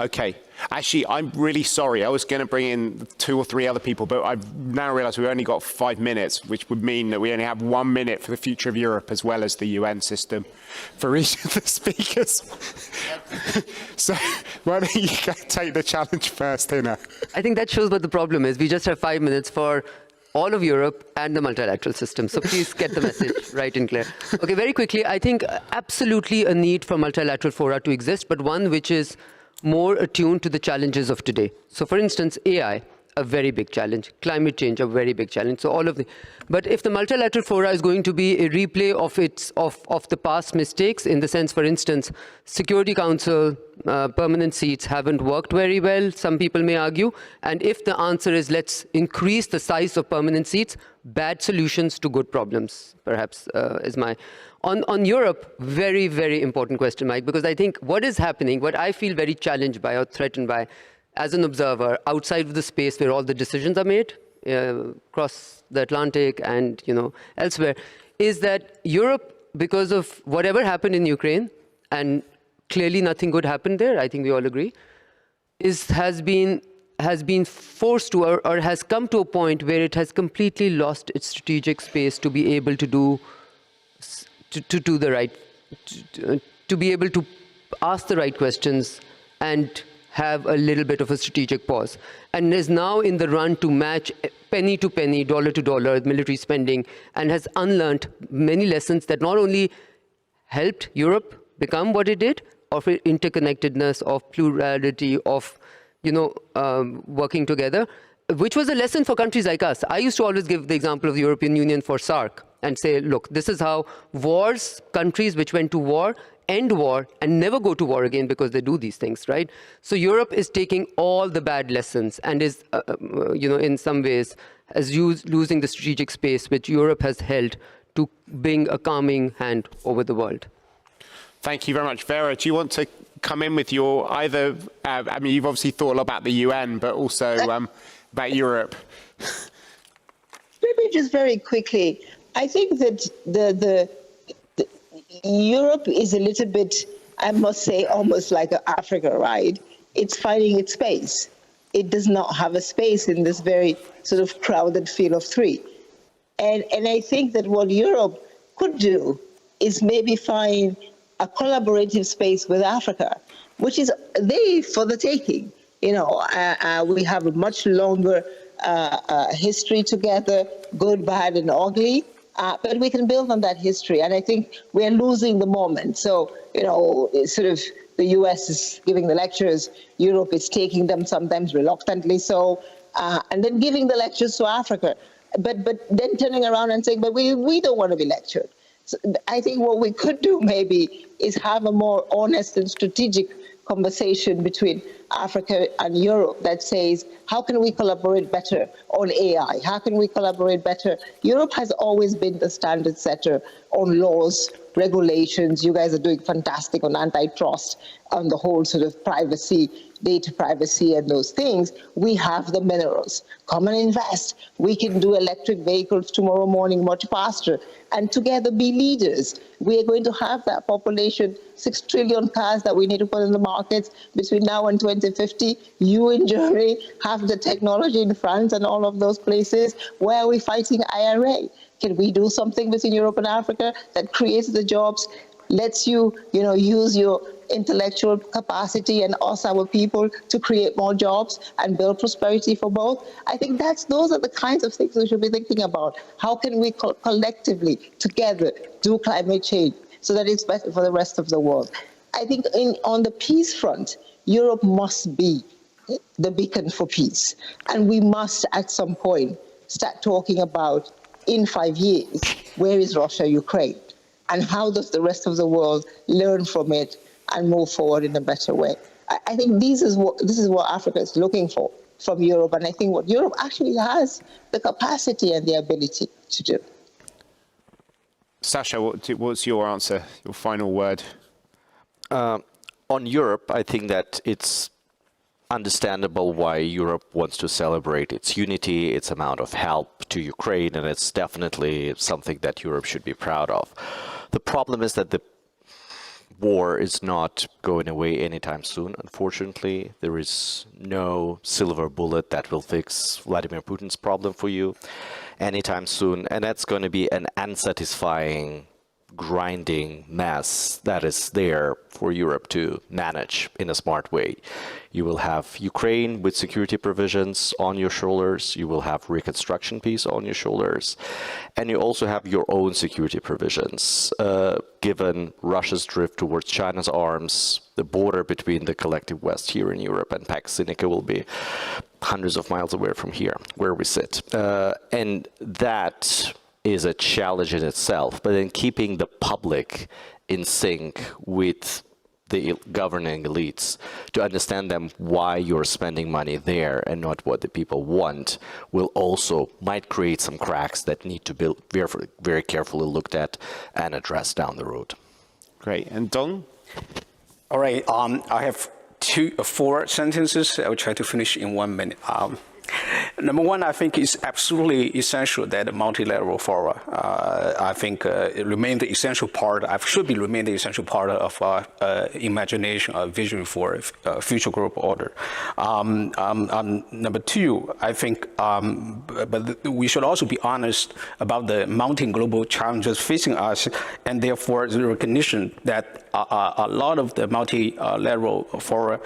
Okay. Actually, I'm really sorry. I was going to bring in 2 or 3 other people, but I've now realized we've only got 5 minutes, which would mean that we only have 1 minute for the future of Europe as well as the UN system for each of the speakers. So why don't you take the challenge first, Hina? I think that shows what the problem is. We just have 5 minutes for all of Europe and the multilateral system. So please get the message right and clear. Okay, very quickly, I think absolutely a need for multilateral fora to exist, but one which is more attuned to the challenges of today. So for instance, AI, a very big challenge. Climate change, a very big challenge. So all of the, but if the multilateral fora is going to be a replay of the past mistakes, in the sense, for instance, Security Council permanent seats haven't worked very well, some people may argue. And if the answer is let's increase the size of permanent seats, bad solutions to good problems, perhaps is my. On Europe, very, very important question, Mike, because I think what is happening, what I feel very challenged by or threatened by as an observer outside of the space where all the decisions are made, across the Atlantic and elsewhere, is that Europe, because of whatever happened in Ukraine, and clearly nothing good happened there, I think we all agree, has been forced to or has come to a point where it has completely lost its strategic space to be able to do the right, to be able to ask the right questions and have a little bit of a strategic pause, and is now in the run to match penny to penny, dollar to dollar military spending, and has unlearned many lessons that not only helped Europe become what it did, of interconnectedness, of plurality, of working together, which was a lesson for countries like us. I used to always give the example of the European Union for SARC and say, look, this is how wars, countries which went to war, end war and never go to war again because they do these things, right? So Europe is taking all the bad lessons and is, in some ways, losing the strategic space which Europe has held to bring a calming hand over the world. Thank you very much. Vera, do you want to come in with your either, I mean, you've obviously thought a lot about the UN, but also about Europe. Maybe just very quickly, I think that the Europe is a little bit, I must say, almost like Africa, right? It's finding its space. It does not have a space in this very sort of crowded field of three. And I think that what Europe could do is maybe find a collaborative space with Africa, which is there for the taking. We have a much longer history together, good, bad, and ugly. But we can build on that history, and I think we're losing the moment. So, sort of the US is giving the lectures, Europe is taking them sometimes reluctantly so, and then giving the lectures to Africa. But then turning around and saying, but we don't want to be lectured. So I think what we could do maybe is have a more honest and strategic conversation between Africa and Europe that says, how can we collaborate better on AI? How can we collaborate better? Europe has always been the standard setter on laws, regulations. You guys are doing fantastic on antitrust, on the whole sort of privacy, data privacy and those things. We have the minerals. Come and invest. We can do electric vehicles tomorrow morning much faster and together be leaders. We are going to have that population, 6 trillion cars that we need to put in the markets between now and 2050. You in Germany have the technology in France and all of those places. Where are we fighting IRA? Can we do something within Europe and Africa that creates the jobs, lets you, use your intellectual capacity and us, our people, to create more jobs and build prosperity for both? I think those are the kinds of things we should be thinking about. How can we collectively, together, do climate change so that it's better for the rest of the world? I think on the peace front, Europe must be the beacon for peace. And we must, at some point, start talking about, in 5 years, where is Russia, Ukraine? And how does the rest of the world learn from it and move forward in a better way? I think this is what Africa is looking for from Europe, and I think what Europe actually has the capacity and the ability to do. Sasha, what's your answer, your final word? On Europe, I think that it's understandable why Europe wants to celebrate its unity, its amount of help to Ukraine, and it's definitely something that Europe should be proud of. The problem is that war is not going away anytime soon, unfortunately. There is no silver bullet that will fix Vladimir Putin's problem for you anytime soon. And that's going to be an unsatisfying, grinding mess that is there for Europe to manage in a smart way. You will have Ukraine with security provisions on your shoulders. You will have reconstruction piece on your shoulders. And you also have your own security provisions. Given Russia's drift towards China's arms, the border between the collective West here in Europe and Pax Sinica will be hundreds of miles away from here, where we sit. And that is a challenge in itself, but then keeping the public in sync with the governing elites to understand them why you're spending money there and not what the people want will also might create some cracks that need to be very, very carefully looked at and addressed down the road. Great. And Dong? All right. I have 4 sentences. I will try to finish in 1 minute. Number one, I think it's absolutely essential that a multilateral forum, I think, remain the essential part, should be remain the essential part of our imagination, our vision for future global order. Number two, I think, but we should also be honest about the mounting global challenges facing us, and therefore the recognition that a lot of the multilateral forum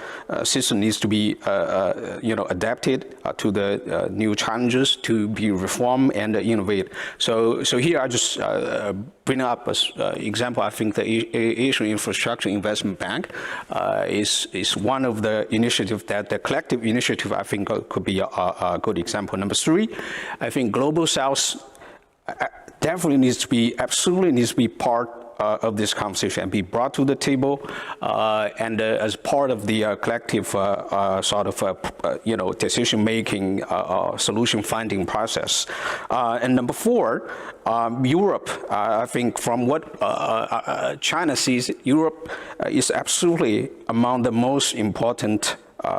system needs to be, adapted to the new challenges, to be reformed and innovate. So here I just bring up as example. I think the Asian Infrastructure Investment Bank is one of the initiatives that the collective initiative I think could be a good example. Number three, I think Global South definitely absolutely needs to be part of this conversation and be brought to the table and as part of the collective decision-making, solution-finding process. And number four, Europe, I think from what China sees, Europe is absolutely among the most important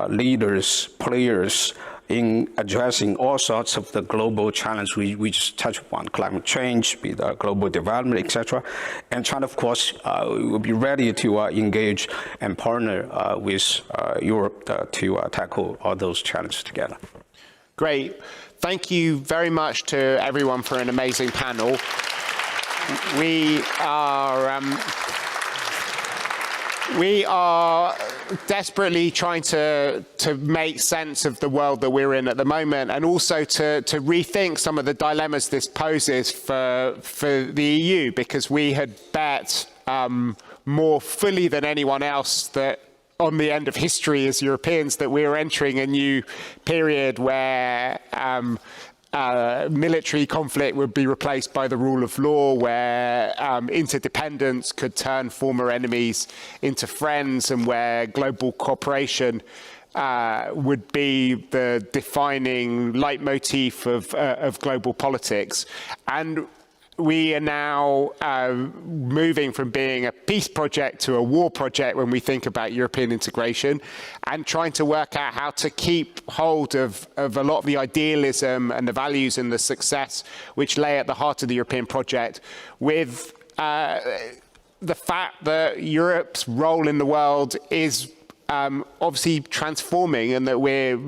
leaders, players in addressing all sorts of the global challenges we just touched upon, climate change, be the global development, etc. And China, of course, will be ready to engage and partner with Europe to tackle all those challenges together. Great. Thank you very much to everyone for an amazing panel. We are desperately trying to make sense of the world that we're in at the moment, and also to rethink some of the dilemmas this poses for the EU, because we had bet more fully than anyone else that on the end of history as Europeans that we were entering a new period where military conflict would be replaced by the rule of law, where interdependence could turn former enemies into friends, and where global cooperation would be the defining leitmotif of global politics. And we are now moving from being a peace project to a war project when we think about European integration, and trying to work out how to keep hold of a lot of the idealism and the values and the success which lay at the heart of the European project, with the fact that Europe's role in the world is obviously transforming, and that we're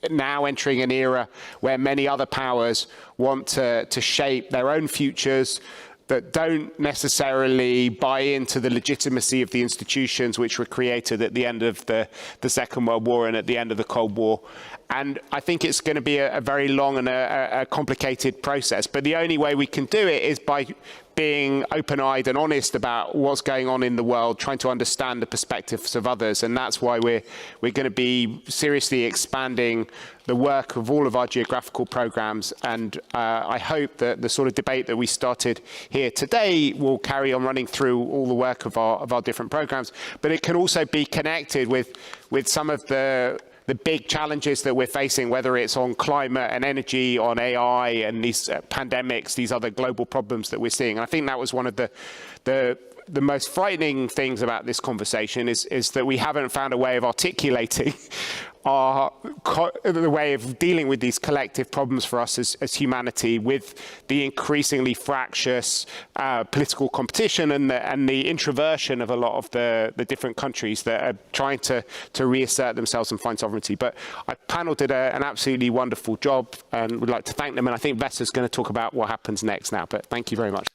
now entering an era where many other powers want to shape their own futures that don't necessarily buy into the legitimacy of the institutions which were created at the end of the Second World War and at the end of the Cold War. And I think it's going to be a very long and a complicated process. But the only way we can do it is by being open-eyed and honest about what's going on in the world, trying to understand the perspectives of others. And that's why we're going to be seriously expanding the work of all of our geographical programs. And I hope that the sort of debate that we started here today will carry on running through all the work of our different programs. But it can also be connected with some of the big challenges that we're facing, whether it's on climate and energy, on AI and these pandemics, these other global problems that we're seeing. And I think that was one of the the most frightening things about this conversation is that we haven't found a way of articulating the way of dealing with these collective problems for us as humanity, with the increasingly fractious political competition and the introversion of a lot of the different countries that are trying to reassert themselves and find sovereignty. But our panel did an absolutely wonderful job, and would like to thank them. And I think Vesta's going to talk about what happens next now. But thank you very much.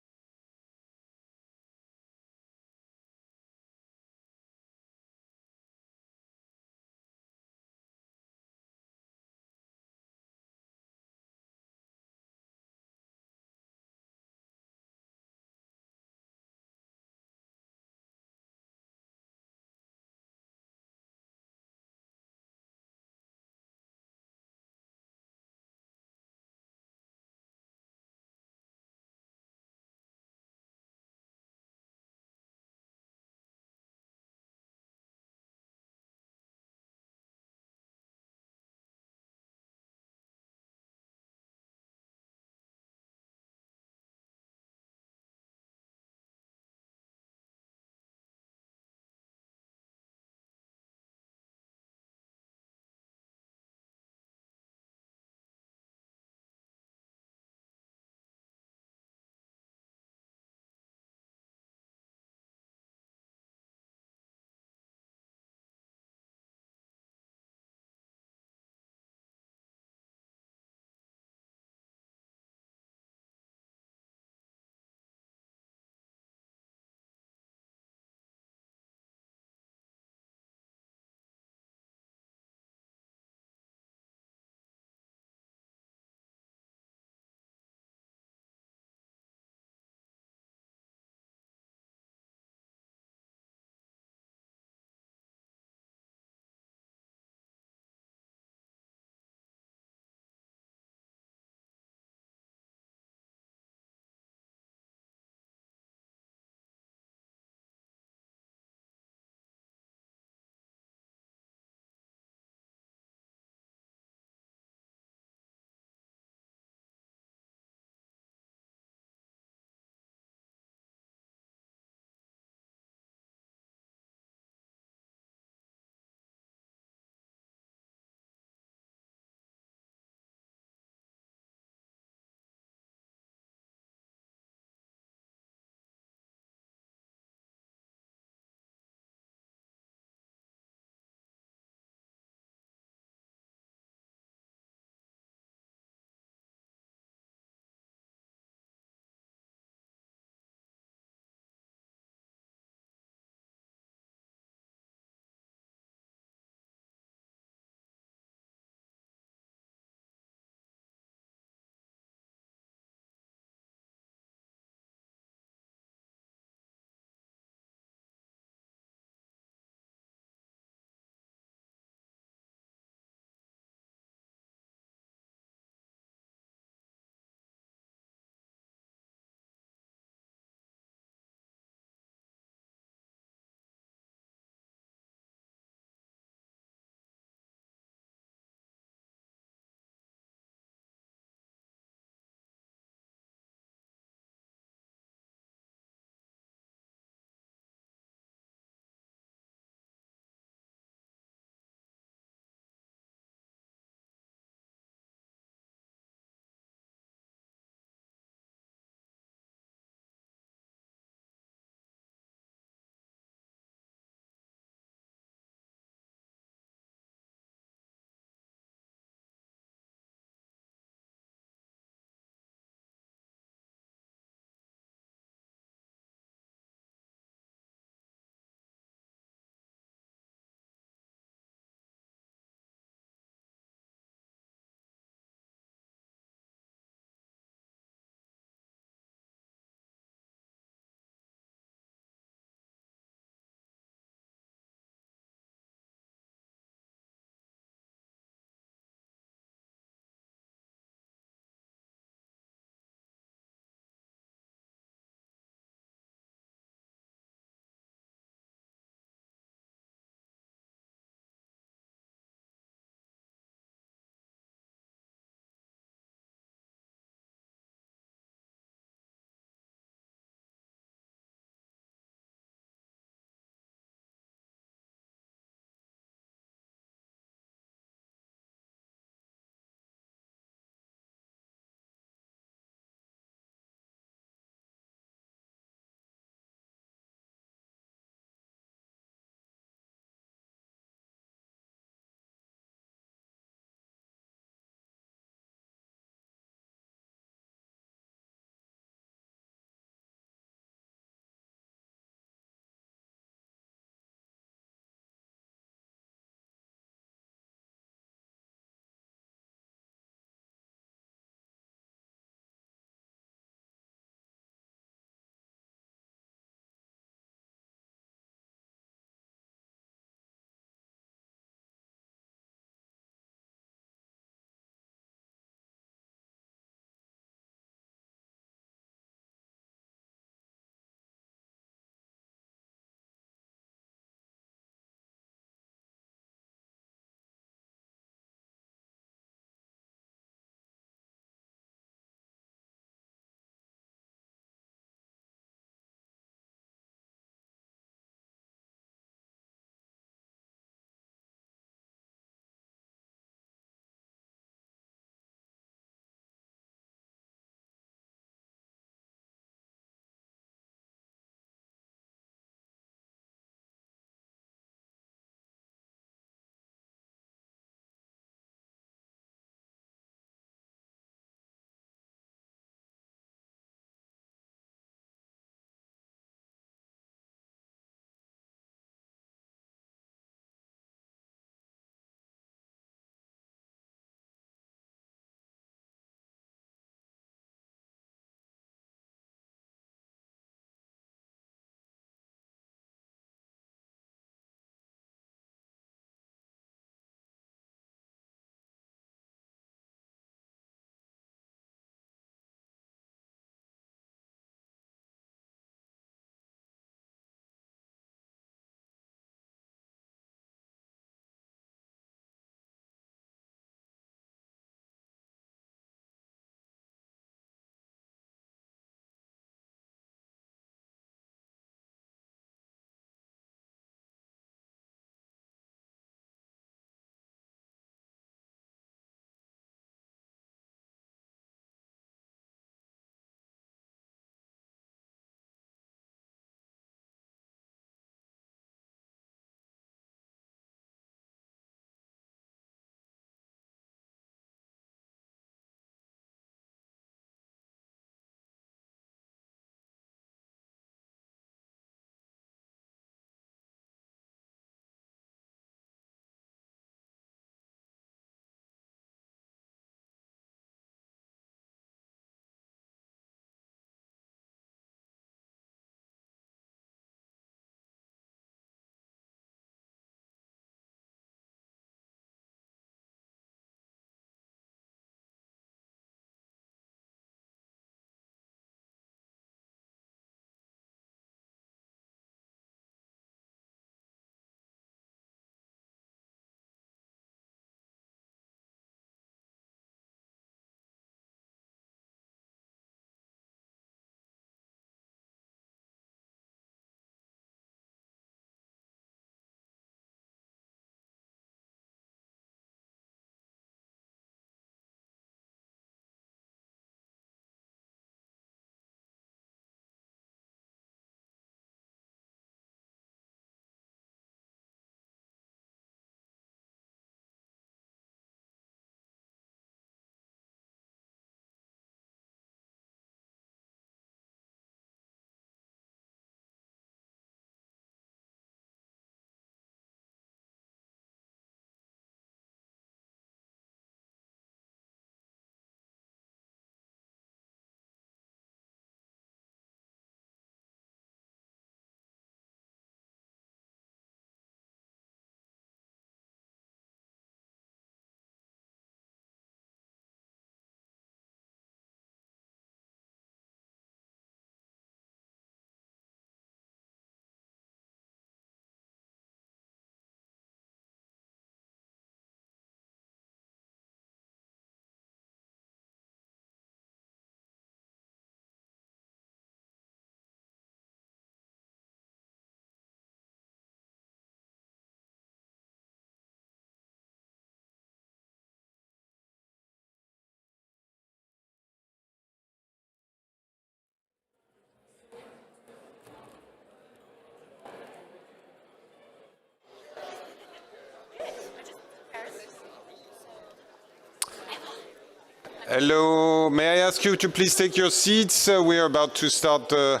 Hello, may I ask you to please take your seats? We are about to start the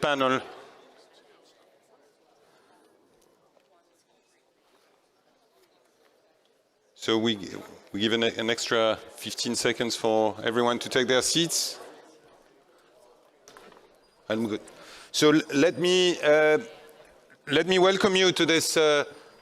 panel. So we give an extra 15 seconds for everyone to take their seats. I'm good. So let me welcome you to this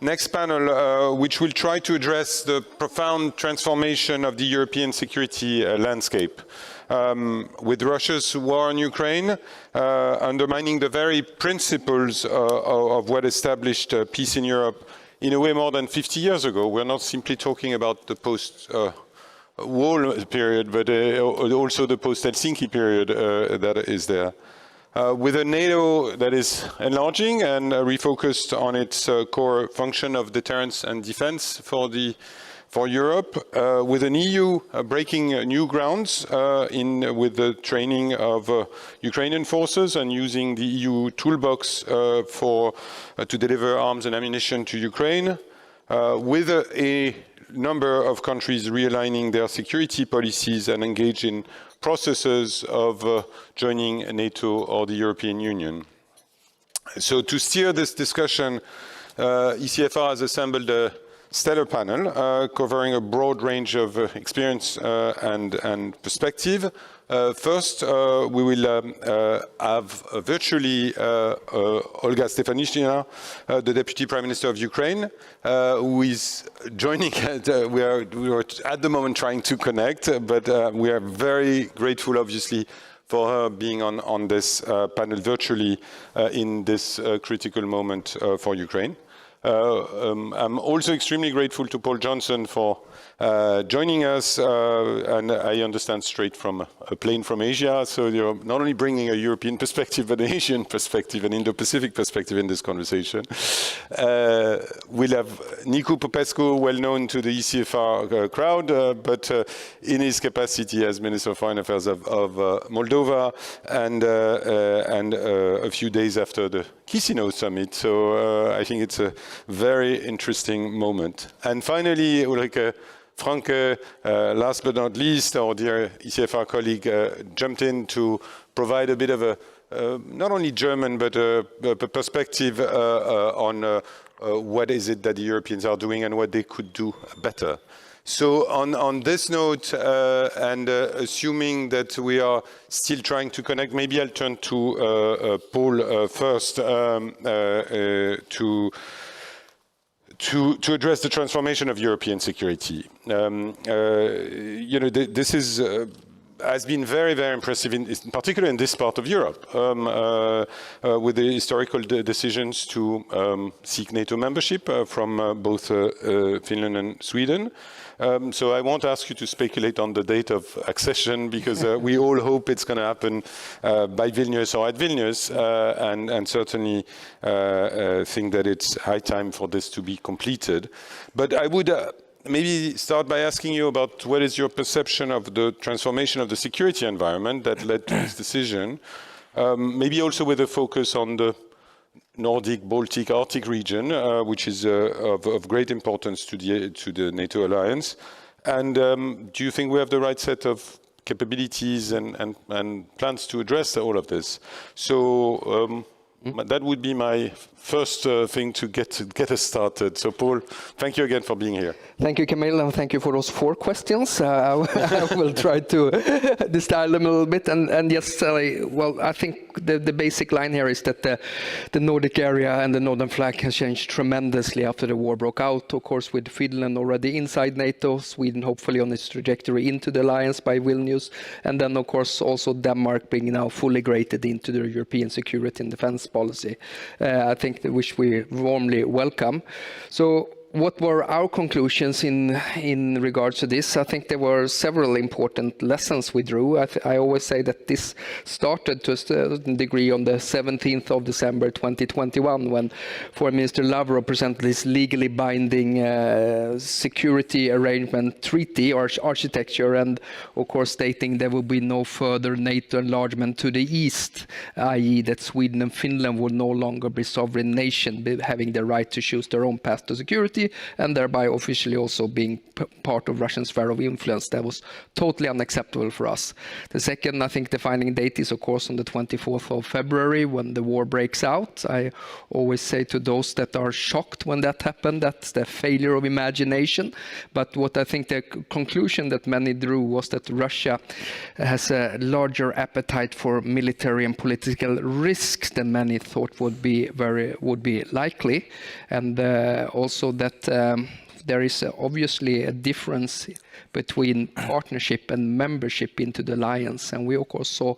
next panel, which will try to address the profound transformation of the European security landscape. With Russia's war on Ukraine, undermining the very principles of what established peace in Europe in a way more than 50 years ago. We're not simply talking about the post-wall period, but also the post-Helsinki period that is there. With a NATO that is enlarging and refocused on its core function of deterrence and defense for Europe, with an EU breaking new grounds with the training of Ukrainian forces and using the EU toolbox to deliver arms and ammunition to Ukraine, with a number of countries realigning their security policies and engage in processes of joining NATO or the European Union. So to steer this discussion, ECFR has assembled a stellar panel covering a broad range of experience and perspective. First, we will have virtually Olga Stefanishina, the Deputy Prime Minister of Ukraine, who is joining. We are at the moment trying to connect, but we are very grateful, obviously, for her being on this panel virtually in this critical moment for Ukraine. I'm also extremely grateful to Paul Johnson for joining us, and I understand straight from a plane from Asia, so you're not only bringing a European perspective, but an Asian perspective, an Indo-Pacific perspective in this conversation. We'll have Nicu Popescu, well known to the ECFR crowd, but in his capacity as Minister of Foreign Affairs of Moldova, and a few days after the Chisinau summit, so I think it's a very interesting moment. And finally, Ulrike Franke, last but not least, our dear ECFR colleague, jumped in to provide a bit of a not only German, but a perspective on what is it that the Europeans are doing and what they could do better. So on this note, and assuming that we are still trying to connect, maybe I'll turn to Paul first to address the transformation of European security. This is has been very, very impressive, in particular in this part of Europe, with the historical decisions to seek NATO membership from both Finland and Sweden. So I won't ask you to speculate on the date of accession, because we all hope it's going to happen by Vilnius or at Vilnius, and certainly think that it's high time for this to be completed. But I would maybe start by asking you about what is your perception of the transformation of the security environment that led to this decision, maybe also with a focus on the Nordic, Baltic, Arctic region, which is of great importance to the NATO alliance. And do you think we have the right set of capabilities and plans to address all of this? So that would be my first thing to get us started. So Paul, thank you again for being here. Thank you, Camille, and thank you for those 4 questions. I will try to distill them a little bit. And yes, well, I think the basic line here is that the Nordic area and the northern flank has changed tremendously after the war broke out. Of course, with Finland already inside NATO, Sweden hopefully on its trajectory into the alliance by Vilnius, and then of course also Denmark being now fully graded into the European security and defense policy. I think which we warmly welcome. So what were our conclusions in regards to this? I think there were several important lessons we drew. I always say that this started to a certain degree on the 17th of December 2021, when Foreign Minister Lavrov presented this legally binding security arrangement treaty or architecture, and of course stating there will be no further NATO enlargement to the east, i.e. that Sweden and Finland will no longer be sovereign nation, having the right to choose their own path to security, security, and thereby officially also being part of Russian sphere of influence. That was totally unacceptable for us. The second, I think, defining date is, of course, on the 24th of February when the war breaks out. I always say to those that are shocked when that happened, that's the failure of imagination. But what I think the conclusion that many drew was that Russia has a larger appetite for military and political risks than many thought would be likely, and also that there is obviously a difference between partnership and membership into the alliance. And we, of course, saw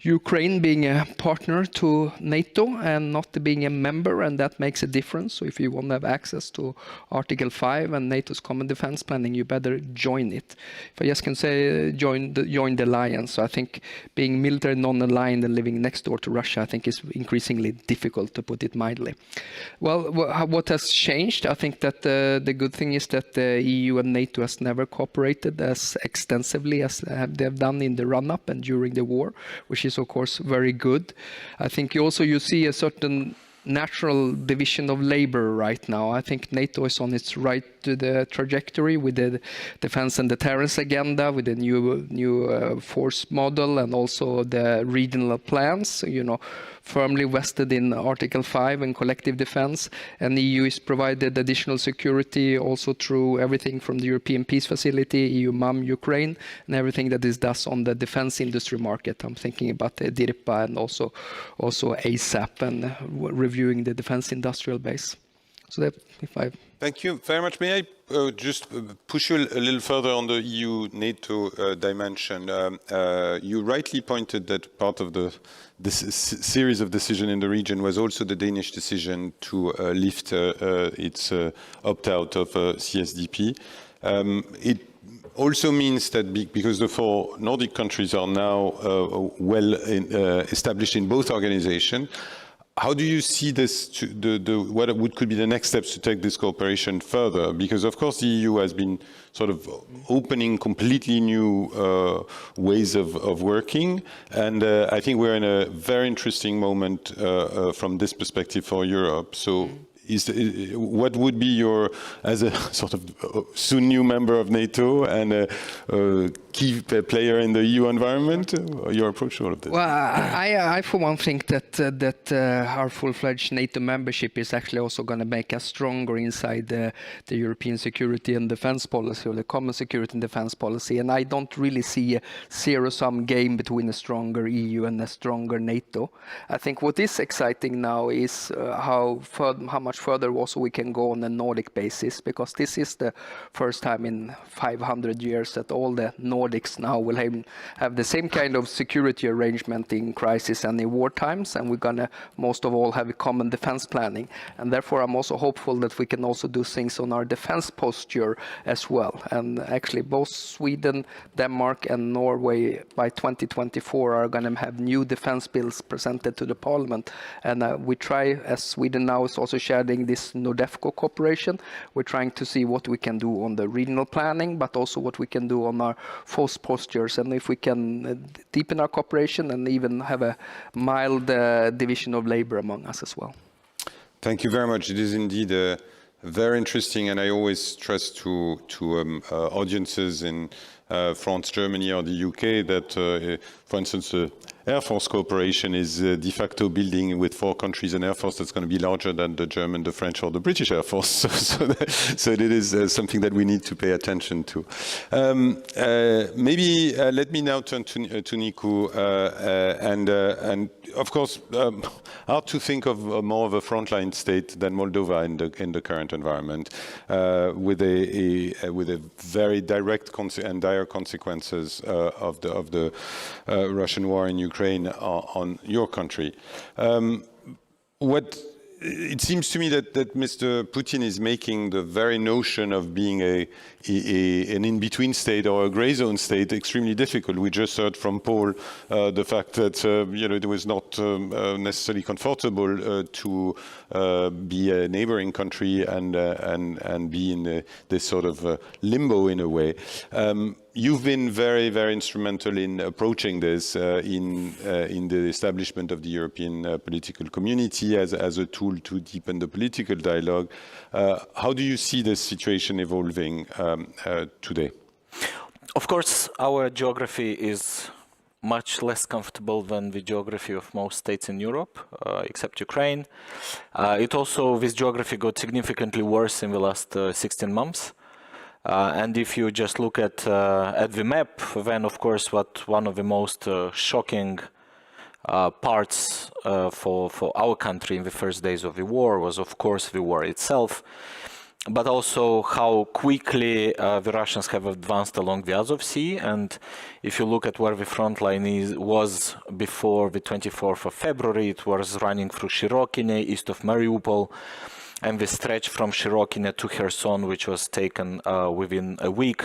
Ukraine being a partner to NATO and not being a member, and that makes a difference. So if you want to have access to Article 5 and NATO's common defense planning, you better join it. If I just can say join the alliance. So I think being military non-aligned and living next door to Russia, I think is increasingly difficult, to put it mildly. Well, what has changed? I think that the good thing is that the EU and NATO has never cooperated as extensively as they have done in the run-up and during the war, which is of course very good. I think you see a certain natural division of labor right now. I think NATO is on its right to the trajectory with the defense and deterrence agenda, with the new force model, and also the regional plans, firmly vested in Article 5 and collective defense. And the EU is provided additional security also through everything from the European Peace Facility, EU MAM Ukraine, and everything that is thus on the defense industry market. I'm thinking about the DIRPA and also ASAP and reviewing the defense industrial base. So that, if I... Thank you very much. May I just push you a little further on the EU-NATO dimension? You rightly pointed that part of this series of decisions in the region was also the Danish decision to lift its opt-out of CSDP. It also means that because the 4 Nordic countries are now well established in both organizations, how do you see this, what could be the next steps to take this cooperation further? Because, of course, the EU has been sort of opening completely new ways of working. And I think we're in a very interesting moment from this perspective for Europe. So what would be your, as a sort of soon new member of NATO and a key player in the EU environment, your approach to all of this? Well, I for one think that our full-fledged NATO membership is actually also going to make us stronger inside the European security and defense policy, or the common security and defense policy. And I don't really see a zero-sum game between a stronger EU and a stronger NATO. I think what is exciting now is how much further also we can go on a Nordic basis, because this is the first time in 500 years that all the Nordics now will have the same kind of security arrangement in crisis and in war times, and we're going to most of all have a common defense planning. And therefore I'm also hopeful that we can also do things on our defense posture as well. And actually both Sweden, Denmark and Norway by 2024 are going to have new defense bills presented to the parliament. And we try, as Sweden now is also sharing this NORDEFCO cooperation, we're trying to see what we can do on the regional planning, but also what we can do on our force postures, and if we can deepen our cooperation and even have a mild division of labor among us as well. Thank you very much. It is indeed very interesting, and I always stress to audiences in France, Germany or the UK that, for instance, Air Force cooperation is de facto building with 4 countries an Air Force that's going to be larger than the German, the French or the British Air Force. So it is something that we need to pay attention to. Maybe let me now turn to Niku and of course, hard to think of more of a frontline state than Moldova in the current environment, with a very direct and dire consequences of the Russian war in Ukraine on your country. It seems to me that Mr. Putin is making the very notion of being an in-between state or a gray zone state extremely difficult. We just heard from Paul the fact that it was not necessarily comfortable to be a neighboring country and be in this sort of limbo in a way. You've been very, very instrumental in approaching this in the establishment of the European political community as a tool to deepen the political dialogue. How do you see this situation evolving today? Of course, our geography is much less comfortable than the geography of most states in Europe, except Ukraine. This geography got significantly worse in the last 16 months. And if you just look at the map, then of course one of the most shocking parts for our country in the first days of the war was of course the war itself, but also how quickly the Russians have advanced along the Azov Sea. And if you look at where the front line was before the 24th of February, it was running through Shirokine, east of Mariupol, and the stretch from Shirokine to Kherson, which was taken within a week,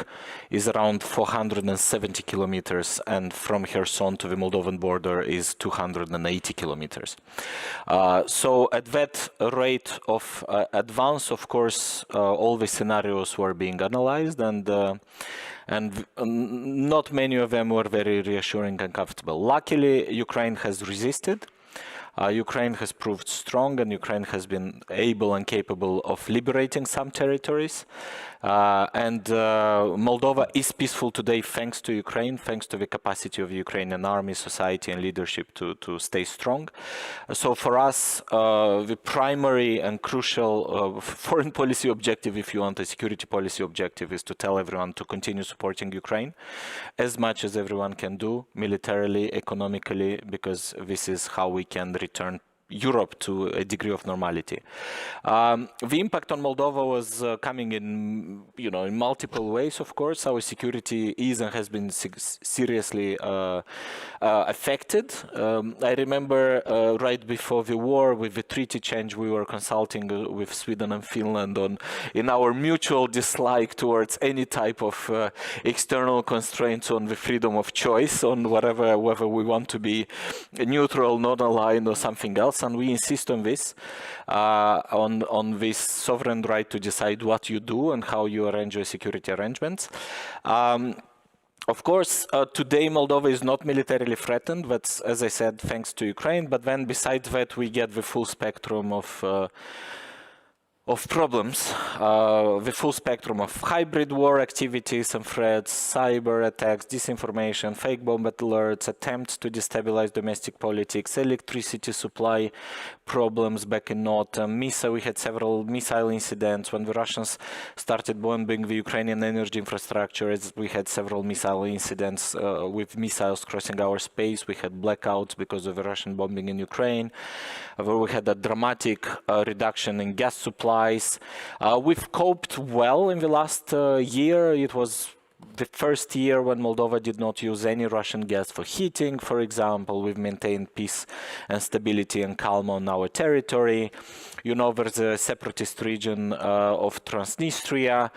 is around 470 kilometers, and from Kherson to the Moldovan border is 280 kilometers. So at that rate of advance, of course, all the scenarios were being analyzed, and not many of them were very reassuring and comfortable. Luckily, Ukraine has resisted. Ukraine has proved strong, and Ukraine has been able and capable of liberating some territories. And Moldova is peaceful today thanks to Ukraine, thanks to the capacity of the Ukrainian army, society and leadership to stay strong. So for us, the primary and crucial foreign policy objective, if you want a security policy objective, is to tell everyone to continue supporting Ukraine as much as everyone can do, militarily, economically, because this is how we can return Europe to a degree of normality. The impact on Moldova was coming in, in multiple ways. Of course, our security is and has been seriously affected. I remember right before the war, with the treaty change, we were consulting with Sweden and Finland in our mutual dislike towards any type of external constraints on the freedom of choice, on whether we want to be neutral, non-aligned, or something else. And we insist on this, on this sovereign right to decide what you do and how you arrange your security arrangements. Of course, today Moldova is not militarily threatened, but as I said, thanks to Ukraine. But then besides that, we get the full spectrum of problems, the full spectrum of hybrid war activities and threats, cyber attacks, disinformation, fake bomb alerts, attempts to destabilize domestic politics, electricity supply problems back in autumn, we had several missile incidents when the Russians started bombing the Ukrainian energy infrastructure. We had several missile incidents with missiles crossing our space. We had blackouts because of the Russian bombing in Ukraine, where we had a dramatic reduction in gas supplies. We've coped well in the last year. It was the first year when Moldova did not use any Russian gas for heating, for example. We've maintained peace and stability and calm on our territory. There's a separatist region of Transnistria.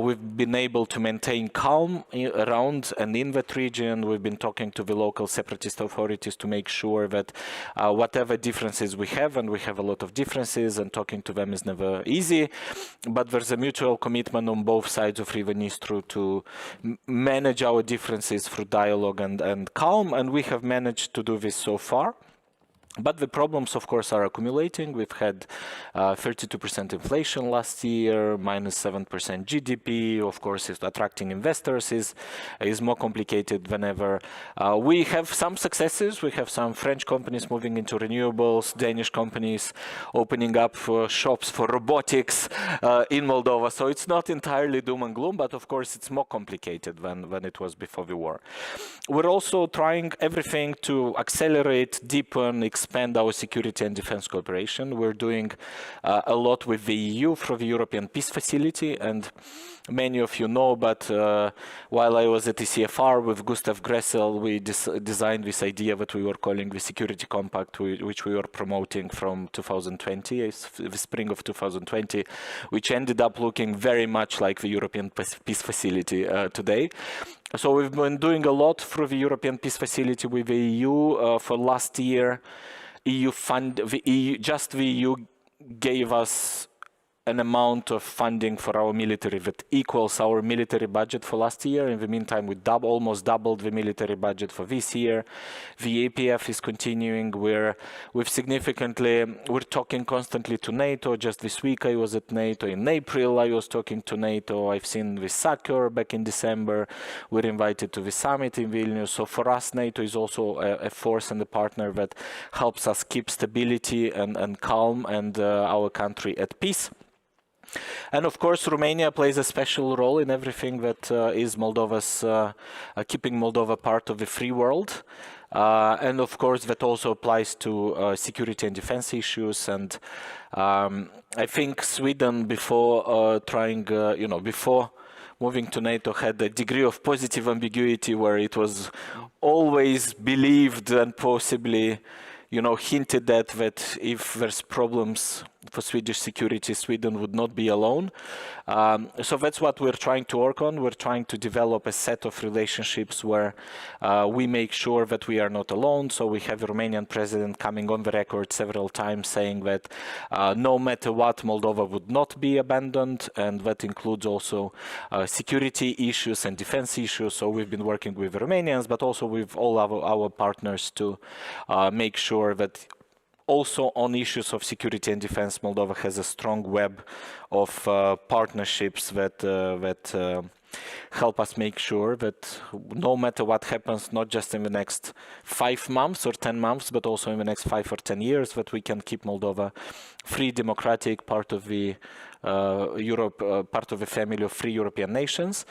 We've been able to maintain calm around and in that region. We've been talking to the local separatist authorities to make sure that whatever differences we have, and we have a lot of differences, and talking to them is never easy, but there's a mutual commitment on both sides of River Dnistru to manage our differences through dialogue and calm, and we have managed to do this so far. But the problems, of course, are accumulating. We've had 32% inflation last year, minus 7% GDP. Of course, attracting investors is more complicated than ever. We have some successes. We have some French companies moving into renewables, Danish companies opening up shops for robotics in Moldova. So it's not entirely doom and gloom, but of course, it's more complicated than it was before the war. We're also trying everything to accelerate, deepen, expand our security and defense cooperation. We're doing a lot with the EU through the European Peace Facility, and many of you know, but while I was at ECFR with Gustav Gressel, we designed this idea that we were calling the Security Compact, which we were promoting from 2020, the spring of 2020, which ended up looking very much like the European Peace Facility today. So we've been doing a lot through the European Peace Facility with the EU. For last year, the EU gave us an amount of funding for our military that equals our military budget for last year. In the meantime, we almost doubled the military budget for this year. The APF is continuing. We're talking constantly to NATO. Just this week I was at NATO. In April I was talking to NATO. I've seen the SACEUR back in December. We're invited to the summit in Vilnius. So for us, NATO is also a force and a partner that helps us keep stability and calm and our country at peace. And of course, Romania plays a special role in everything that is Moldova's, keeping Moldova part of the free world. And of course, that also applies to security and defense issues. And I think Sweden, before before moving to NATO, had a degree of positive ambiguity where it was always believed and possibly hinted at that if there's problems for Swedish security, Sweden would not be alone. So that's what we're trying to work on. We're trying to develop a set of relationships where we make sure that we are not alone. So we have the Romanian president coming on the record several times saying that no matter what, Moldova would not be abandoned, and that includes also security issues and defense issues. So we've been working with the Romanians, but also with all our partners to make sure that also on issues of security and defense, Moldova has a strong web of partnerships that help us make sure that no matter what happens, not just in the next 5 months or 10 months, but also in the next 5 or 10 years, that we can keep Moldova free, democratic, part of the part of the family of free European nations.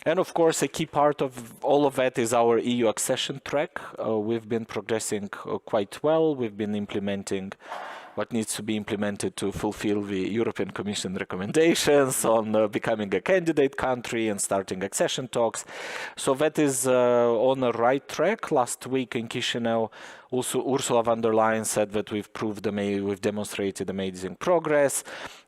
And of course, a key part of all of that is our EU accession track. We've been progressing quite well. We've been implementing what needs to be implemented to fulfill the European Commission recommendations on becoming a candidate country and starting accession talks. So that is on the right track. Last week in Chisinau, also Ursula von der Leyen said that we've demonstrated amazing progress.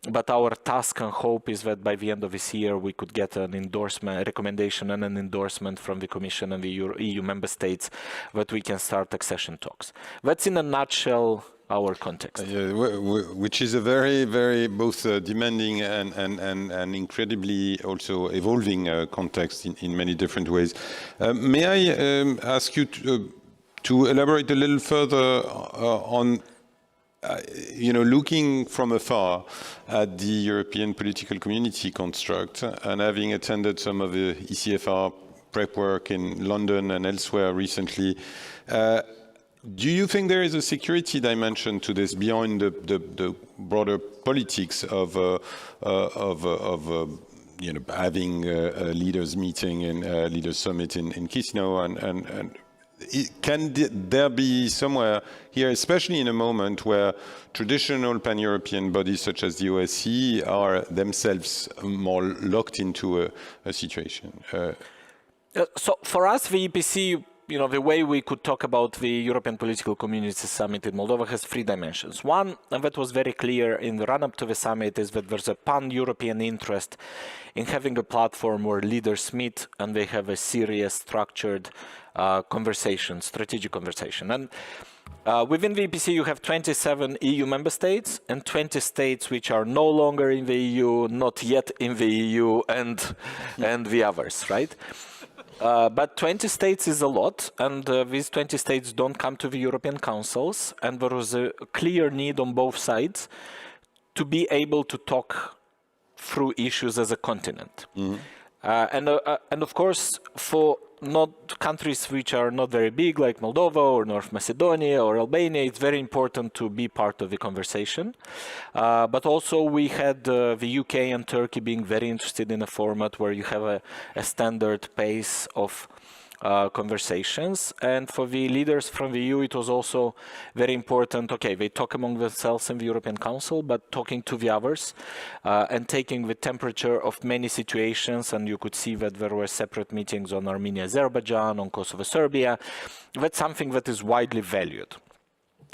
But our task and hope is that by the end of this year, we could get an endorsement, a recommendation and an endorsement from the Commission and the EU member states that we can start accession talks. That's in a nutshell our context. Which is a very, very both demanding and incredibly also evolving context in many different ways. May I ask you to elaborate a little further on looking from afar at the European political community construct and having attended some of the ECFR prep work in London and elsewhere recently, do you think there is a security dimension to this beyond the broader politics of having a leaders meeting and a leaders summit in Chisinau and can there be somewhere here, especially in a moment where traditional pan-European bodies such as the OSCE are themselves more locked into a situation? So for us, the EPC, the way we could talk about the European Political Community Summit in Moldova has 3 dimensions. One, and that was very clear in the run-up to the summit, is that there's a pan-European interest in having a platform where leaders meet and they have a serious, structured strategic conversation. And within the EPC, you have 27 EU member states and 20 states which are no longer in the EU, not yet in the EU, and the others, right? But 20 states is a lot, and these 20 states don't come to the European councils, and there was a clear need on both sides to be able to talk through issues as a continent. Mm-hmm. And of course, for not countries which are not very big, like Moldova or North Macedonia or Albania, it's very important to be part of the conversation. But also we had the UK and Turkey being very interested in a format where you have a standard pace of conversations. And for the leaders from the EU, it was also very important. Okay, they talk among themselves in the European Council, but talking to the others and taking the temperature of many situations. And you could see that there were separate meetings on Armenia, Azerbaijan, on Kosovo, Serbia. That's something that is widely valued.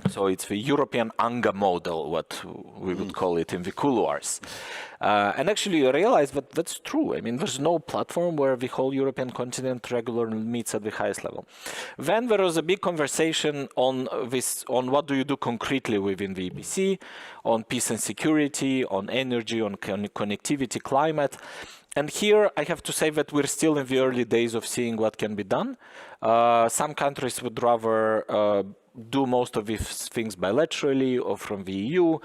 So it's the European ANGA model, what we would call it in the couloirs. And actually I realized that that's true. I mean, there's no platform where the whole European continent regularly meets at the highest level. Then there was a big conversation on this, on what do you do concretely within the EPC, on peace and security, on energy, on connectivity, climate. And here I have to say that we're still in the early days of seeing what can be done. Some countries would rather do most of these things bilaterally or from the EU.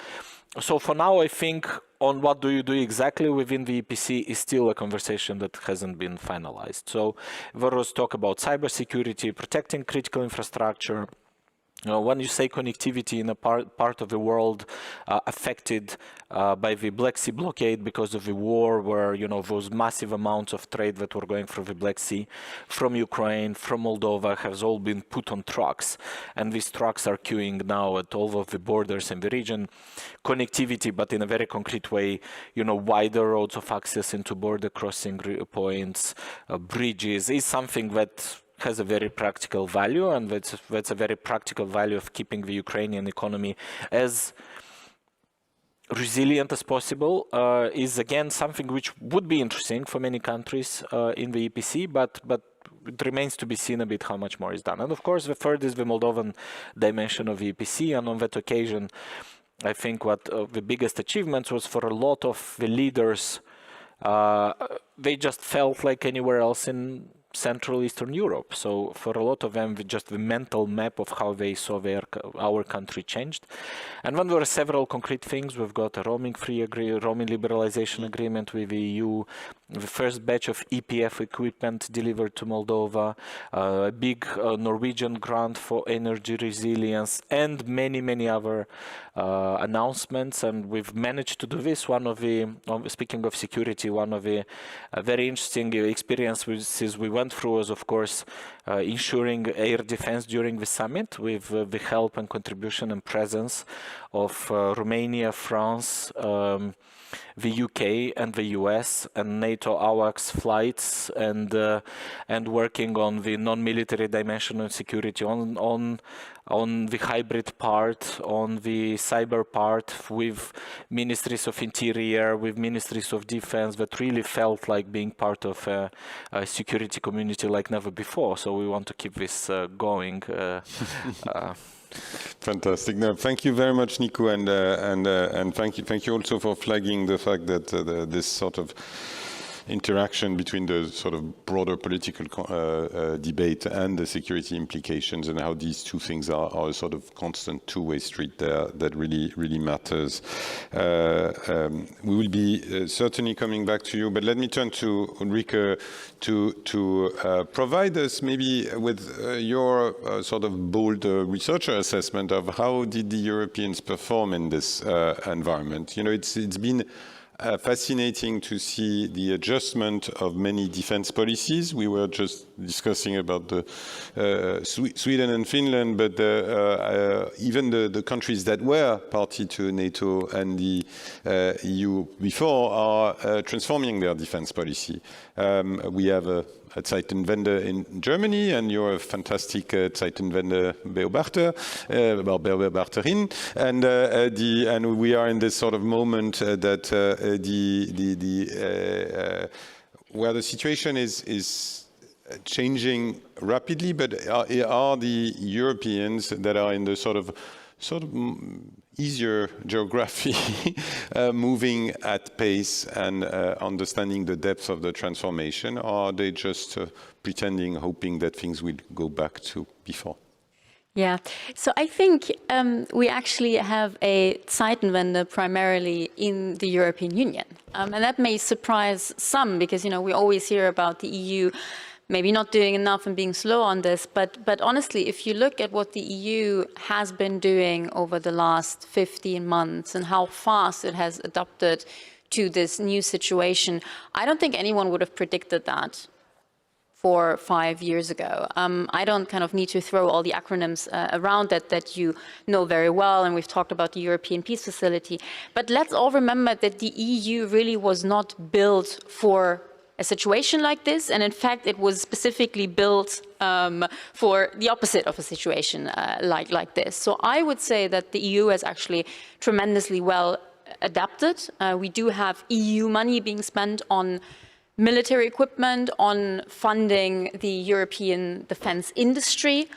So for now, I think on what do you do exactly within the EPC is still a conversation that hasn't been finalized. So there was talk about cybersecurity, protecting critical infrastructure. When you say connectivity in a part of the world affected by the Black Sea blockade because of the war, where those massive amounts of trade that were going through the Black Sea from Ukraine, from Moldova, has all been put on trucks, and these trucks are queuing now at all of the borders in the region. Connectivity, but in a very concrete way, wider roads of access into border crossing points, bridges, is something that has a very practical value, and that's a very practical value of keeping the Ukrainian economy as resilient as possible, is again something which would be interesting for many countries in the EPC, but it remains to be seen a bit how much more is done. And of course, the third is the Moldovan dimension of the EPC, and on that occasion, I think what the biggest achievements was for a lot of the leaders, they just felt like anywhere else in Central Eastern Europe. So for a lot of them, just the mental map of how they saw our country changed. And when there were several concrete things, we've got a roaming liberalization agreement with the EU, the first batch of EPF equipment delivered to Moldova, a big Norwegian grant for energy resilience, and many, many other announcements. And we've managed to do this. One of the, speaking of security, one of the very interesting experiences we went through was, of course, ensuring air defense during the summit with the help and contribution and presence of Romania, France, the UK and the US, and NATO AWACS flights, and working on the non-military dimension of security, on the hybrid part, on the cyber part, with ministries of interior, with ministries of defense, that really felt like being part of a security community like never before. So we want to keep this going. Fantastic. No, thank you very much, Nico, and thank you also for flagging the fact that this sort of interaction between the sort of broader political debate and the security implications, and how these two things are a sort of constant two-way street there that really matters. We will be certainly coming back to you, but let me turn to Ulrike to provide us maybe with your sort of bold researcher assessment of how did the Europeans perform in this environment. It's been fascinating to see the adjustment of many defense policies. We were just discussing about the Sweden and Finland, but even the countries that were party to NATO and the EU before are transforming their defense policy. We have a Zeitenwende in Germany, and you're a fantastic Zeitenwende Beobachterin, and we are in this sort of moment that where the situation is changing rapidly, but are the Europeans that are in the sort of easier geography moving at pace and understanding the depth of the transformation, or are they just pretending, hoping that things will go back to before? Yeah, so I think we actually have a Zeitenwende primarily in the European Union. And that may surprise some, because, we always hear about the EU maybe not doing enough and being slow on this. But honestly, if you look at what the EU has been doing over the last 15 months and how fast it has adapted to this new situation, I don't think anyone would have predicted that 4 or 5 years ago. I don't kind of need to throw all the acronyms around that you know very well, and we've talked about the European Peace Facility. But let's all remember that the EU really was not built for a situation like this, and in fact it was specifically built for the opposite of a situation like this. So I would say that the EU is actually tremendously well adapted. We do have EU money being spent on military equipment, on funding the European defense industry.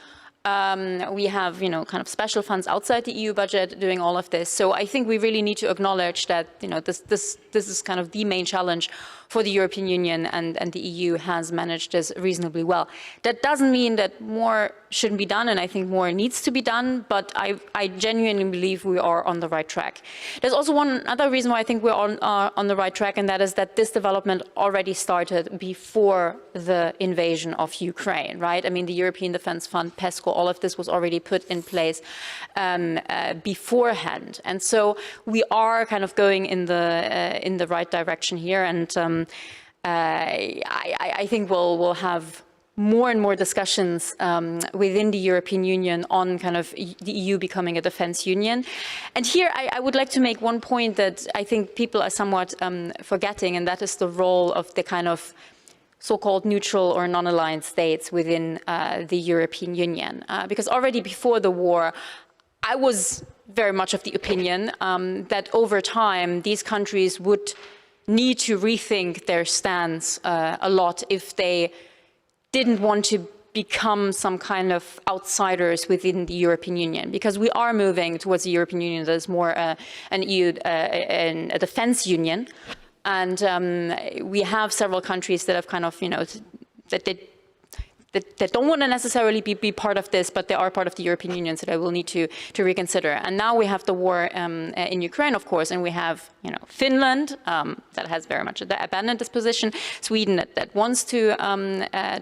We have, kind of special funds outside the EU budget doing all of this. So I think we really need to acknowledge that, this is kind of the main challenge for the European Union, and the EU has managed this reasonably well. That doesn't mean that more shouldn't be done, and I think more needs to be done, but I genuinely believe we are on the right track. There's also one other reason why I think we're on the right track, and that is that this development already started before the invasion of Ukraine, right? I mean, the European Defence Fund, PESCO, all of this was already put in place beforehand. And so we are kind of going in the right direction here, and I think we'll have more and more discussions within the European Union on kind of the EU becoming a defense union. And here I would like to make one point that I think people are somewhat forgetting, and that is the role of the kind of so-called neutral or non-aligned states within the European Union. Because already before the war, I was very much of the opinion that over time these countries would need to rethink their stance a lot if they didn't want to become some kind of outsiders within the European Union, because we are moving towards a European Union that is more an EU, a defense union, and we have several countries that have kind of, that don't want to necessarily be part of this, but they are part of the European Union, so they will need to reconsider. And now we have the war in Ukraine, of course, and we have Finland that has very much abandoned this position, Sweden that wants to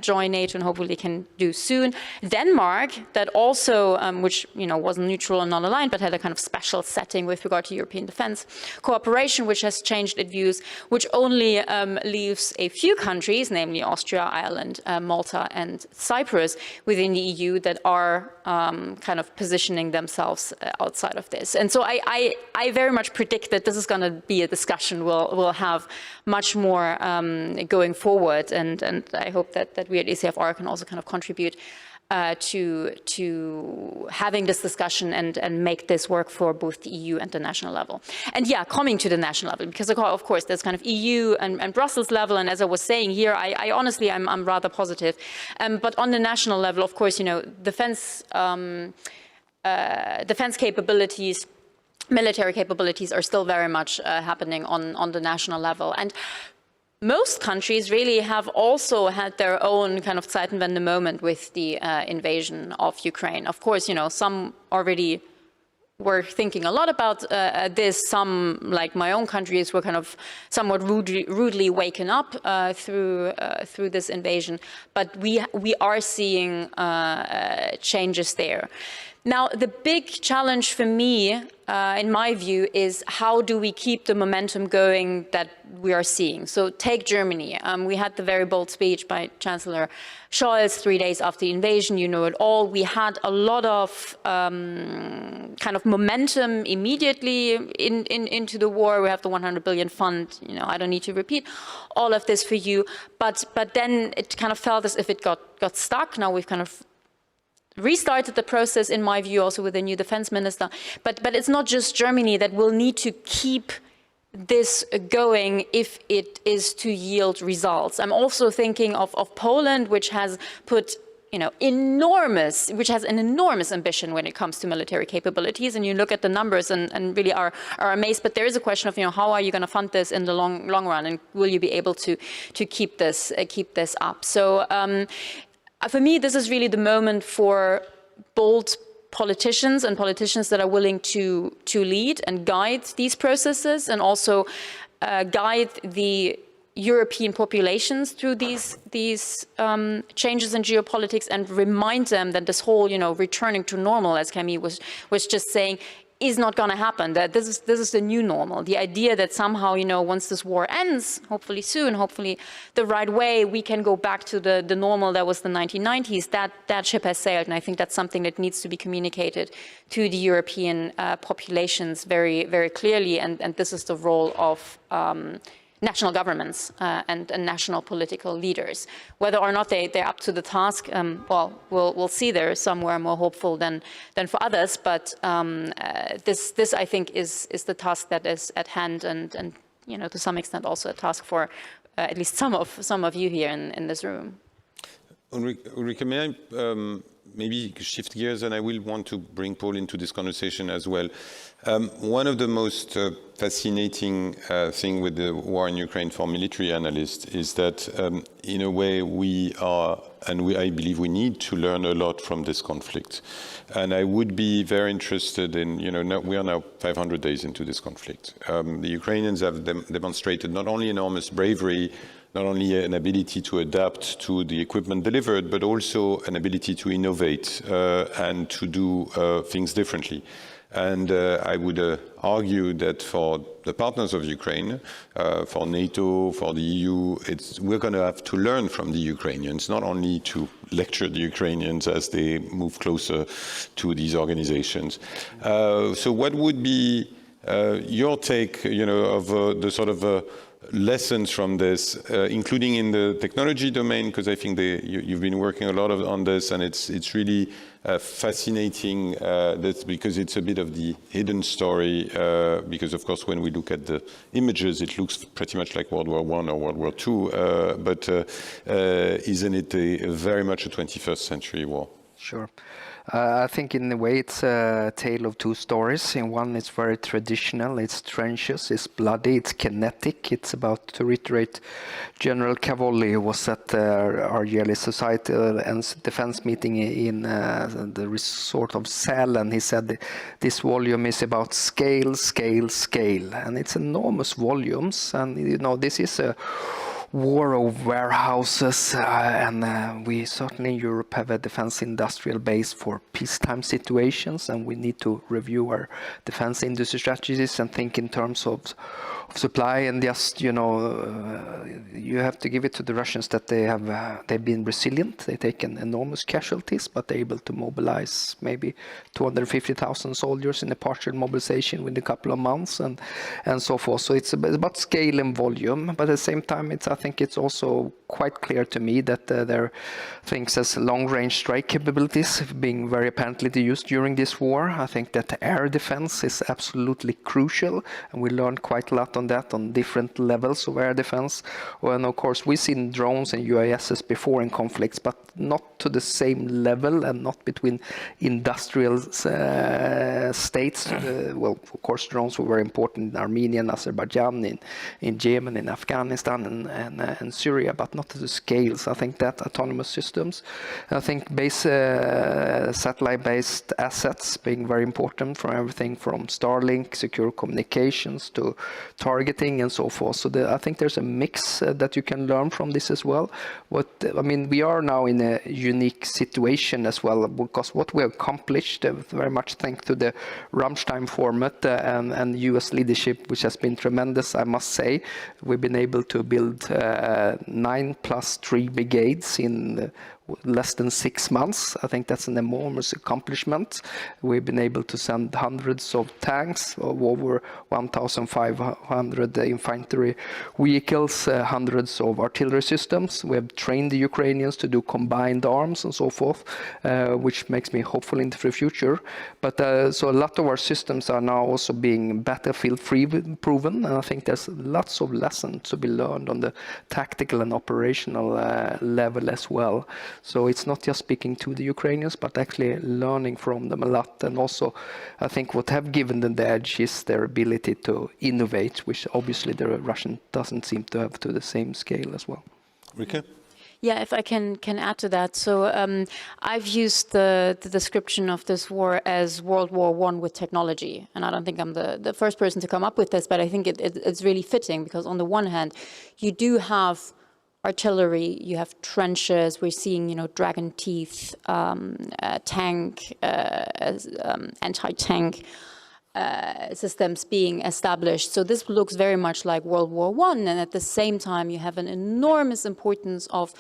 join NATO and hopefully can do soon, Denmark that also, which wasn't neutral and non-aligned, but had a kind of special setting with regard to European defense cooperation, which has changed its views, which only leaves a few countries, namely Austria, Ireland, Malta, and Cyprus within the EU that are kind of positioning themselves outside of this. And so I very much predict that this is going to be a discussion we'll have much more going forward, and I hope that we at ECFR can also kind of contribute to having this discussion and make this work for both the EU and the national level. And yeah, coming to the national level, because of course there's kind of EU and Brussels level, and as I was saying here, I honestly, I'm rather positive. But on the national level, of course, defense capabilities, military capabilities are still very much happening on the national level. And most countries really have also had their own kind of Zeitenwende moment with the invasion of Ukraine. Of course, some already were thinking a lot about this. Some, like my own countries, were kind of somewhat rudely waken up through this invasion. But we are seeing changes there. Now, the big challenge for me, in my view, is how do we keep the momentum going that we are seeing? So take Germany. We had the very bold speech by Chancellor Scholz 3 days after the invasion, you know it all. We had a lot of kind of momentum immediately into the war. We have the 100 billion fund. I don't need to repeat all of this for you. But then it kind of felt as if it got stuck. Now we've kind of restarted the process, in my view, also with a new defense minister. But it's not just Germany that will need to keep this going if it is to yield results. I'm also thinking of Poland, which has put which has an enormous ambition when it comes to military capabilities, and you look at the numbers and really are amazed. But there is a question of how are you going to fund this in the long run, and will you be able to keep this up? So for me, this is really the moment for bold politicians and politicians that are willing to lead and guide these processes, and also guide the European populations through these changes in geopolitics, and remind them that this whole returning to normal, as Camille was just saying, is not going to happen. That this is the new normal. The idea that somehow, once this war ends, hopefully soon, hopefully the right way, we can go back to the normal that was the 1990s, that ship has sailed. And I think that's something that needs to be communicated to the European populations very, very clearly. And this is the role of national governments and national political leaders. Whether or not they're up to the task, well, we'll see. There are some who are more hopeful than for others, but this I think is the task that is at hand, and you know, to some extent also a task for at least some of you here in this room. Ulrike, may I maybe shift gears, and I will want to bring Paul into this conversation as well. One of the most fascinating thing with the war in Ukraine for military analysts is that in a way we are, and I believe we need to learn a lot from this conflict. And I would be very interested in, you know, we are now 500 days into this conflict. The Ukrainians have demonstrated not only enormous bravery, not only an ability to adapt to the equipment delivered, but also an ability to innovate and to do things differently. And I would argue that for the partners of Ukraine, for NATO, for the EU, we're going to have to learn from the Ukrainians, not only to lecture the Ukrainians as they move closer to these organizations. So what would be your take, you know, of the sort of lessons from this, including in the technology domain, because I think you've been working a lot on this, and it's really fascinating that's because it's a bit of the hidden story, because of course when we look at the images it looks pretty much like World War I or World War II, but isn't it very much a 21st century war? Sure. I think in a way it's a tale of two stories. In one, it's very traditional, it's trenches, it's bloody, it's kinetic. It's about, to reiterate, General Cavalli, who was at our yearly societal and defense meeting in the resort of Sälen. He said this volume is about scale, scale, scale. And it's enormous volumes. And, you know, this is a war of warehouses, and we certainly in Europe have a defense industrial base for peacetime situations, and we need to review our defense industry strategies and think in terms of supply. And just, you know, you have to give it to the Russians that they've been resilient. They've taken enormous casualties, but they're able to mobilize maybe 250,000 soldiers in a partial mobilization within a couple of months, and so forth. So it's about scale and volume, but at the same time, I think it's also quite clear to me that there are things as long-range strike capabilities being very apparently used during this war. I think that air defense is absolutely crucial, and we learned quite a lot on that on different levels of air defense. Well, and of course, we've seen drones and UASs before in conflicts, but not to the same level and not between industrial states. Well, of course, drones were very important in Armenia and Azerbaijan, in Yemen, in Afghanistan, and Syria, but not to the scales. I think that autonomous systems, I think satellite-based assets being very important for everything from Starlink, secure communications to targeting and so forth. So I think there's a mix that you can learn from this as well. I mean, we are now in a unique situation as well, because what we accomplished, very much thanks to the Ramstein format and US leadership, which has been tremendous, I must say. We've been able to build 9+3 brigades in less than 6 months. I think that's an enormous accomplishment. We've been able to send hundreds of tanks, of over 1,500 infantry vehicles, hundreds of artillery systems. We have trained the Ukrainians to do combined arms and so forth, which makes me hopeful into the future. But so a lot of our systems are now also being battlefield proven, and I think there's lots of lessons to be learned on the tactical and operational level as well. So it's not just speaking to the Ukrainians, but actually learning from them a lot. And also, I think what have given them the edge is their ability to innovate, which obviously the Russian doesn't seem to have to the same scale as well. Rika? Yeah, if I can add to that. So I've used the description of this war as World War I with technology. And I don't think I'm the first person to come up with this, but I think it's really fitting, because on the one hand, you do have artillery, you have trenches, we're seeing, you know, dragon teeth, tank, anti-tank systems being established. So this looks very much like World War I, and at the same time you have an enormous importance of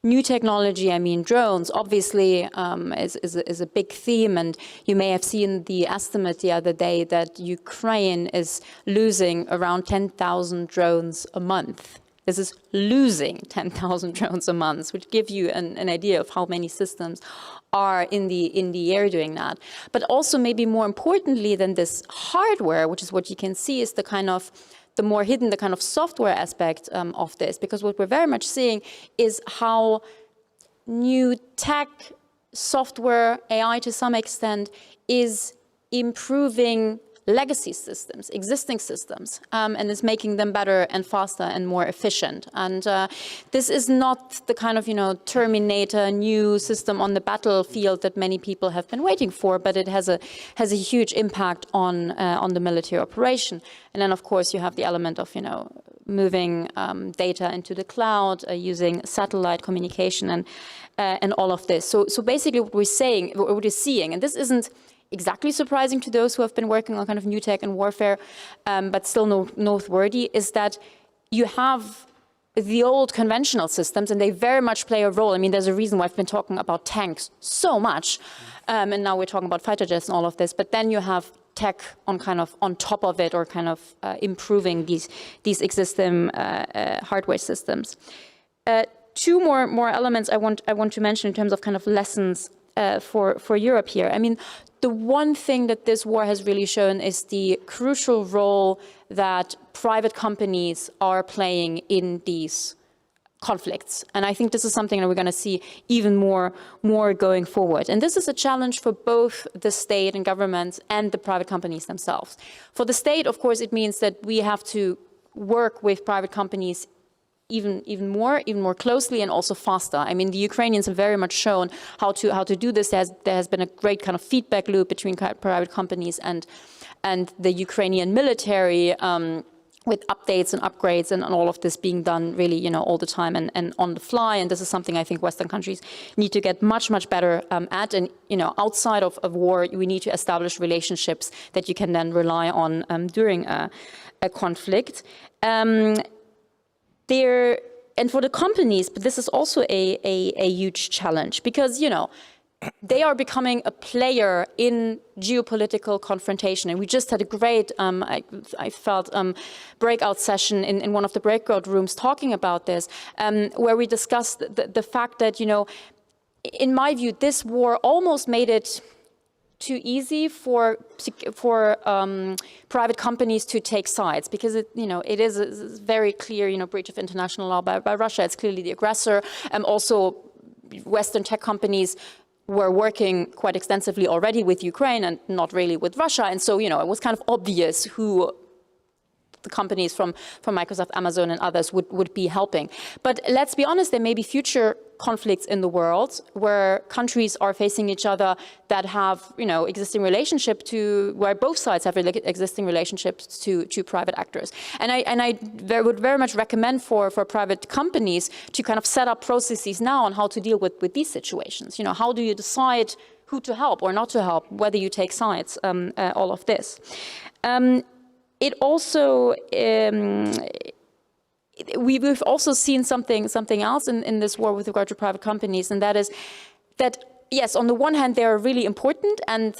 new technology, I mean drones, obviously is a big theme, and you may have seen the estimate the other day that Ukraine is losing around 10,000 drones a month. This is losing 10,000 drones a month, which give you an idea of how many systems are in the air doing that. But also maybe more importantly than this hardware, which is what you can see, is the kind of the more hidden, the kind of software aspect of this. Because what we're very much seeing is how new tech, software, AI to some extent, is improving legacy systems, existing systems, and is making them better and faster and more efficient. And this is not the kind of, Terminator new system on the battlefield that many people have been waiting for, but it has a huge impact on the military operation. And then, of course, you have the element of, moving data into the cloud, using satellite communication, and all of this. So basically, what we're seeing, and this isn't exactly surprising to those who have been working on kind of new tech and warfare, but still noteworthy, is that you have the old conventional systems, and they very much play a role. I mean, there's a reason why I've been talking about tanks so much, and now we're talking about fighter jets and all of this. But then you have tech on top of it, or kind of improving these existing hardware systems. Two more elements I want to mention in terms of kind of lessons for Europe here. I mean, the one thing that this war has really shown is the crucial role that private companies are playing in these conflicts. And I think this is something that we're going to see even more going forward. And this is a challenge for both the state and governments and the private companies themselves. For the state, of course, it means that we have to work with private companies even more closely and also faster. I mean, the Ukrainians have very much shown how to do this. There has been a great kind of feedback loop between private companies and the Ukrainian military, with updates and upgrades and all of this being done really, all the time and on the fly. And this is something I think Western countries need to get much better at. And, outside of war, we need to establish relationships that you can then rely on during a conflict. And for the companies, but this is also a huge challenge, because, they are becoming a player in geopolitical confrontation. And we just had a great, I felt, breakout session in one of the breakout rooms talking about this, where we discussed the fact that, in my view, this war almost made it too easy for private companies to take sides, because it is a very clear breach of international law by Russia. It's clearly the aggressor. Also, Western tech companies were working quite extensively already with Ukraine and not really with Russia, and so it was kind of obvious who the companies from Microsoft, Amazon, and others would be helping. But let's be honest, there may be future conflicts in the world where countries are facing each other that have, existing relationship to, where both sides have existing relationships to private actors. And I would very much recommend for private companies to kind of set up processes now on how to deal with these situations. How do you decide who to help or not to help, whether you take sides, all of this. It also, we've also seen something else in this war with regard to private companies, and that is that, yes, on the one hand, they're really important, and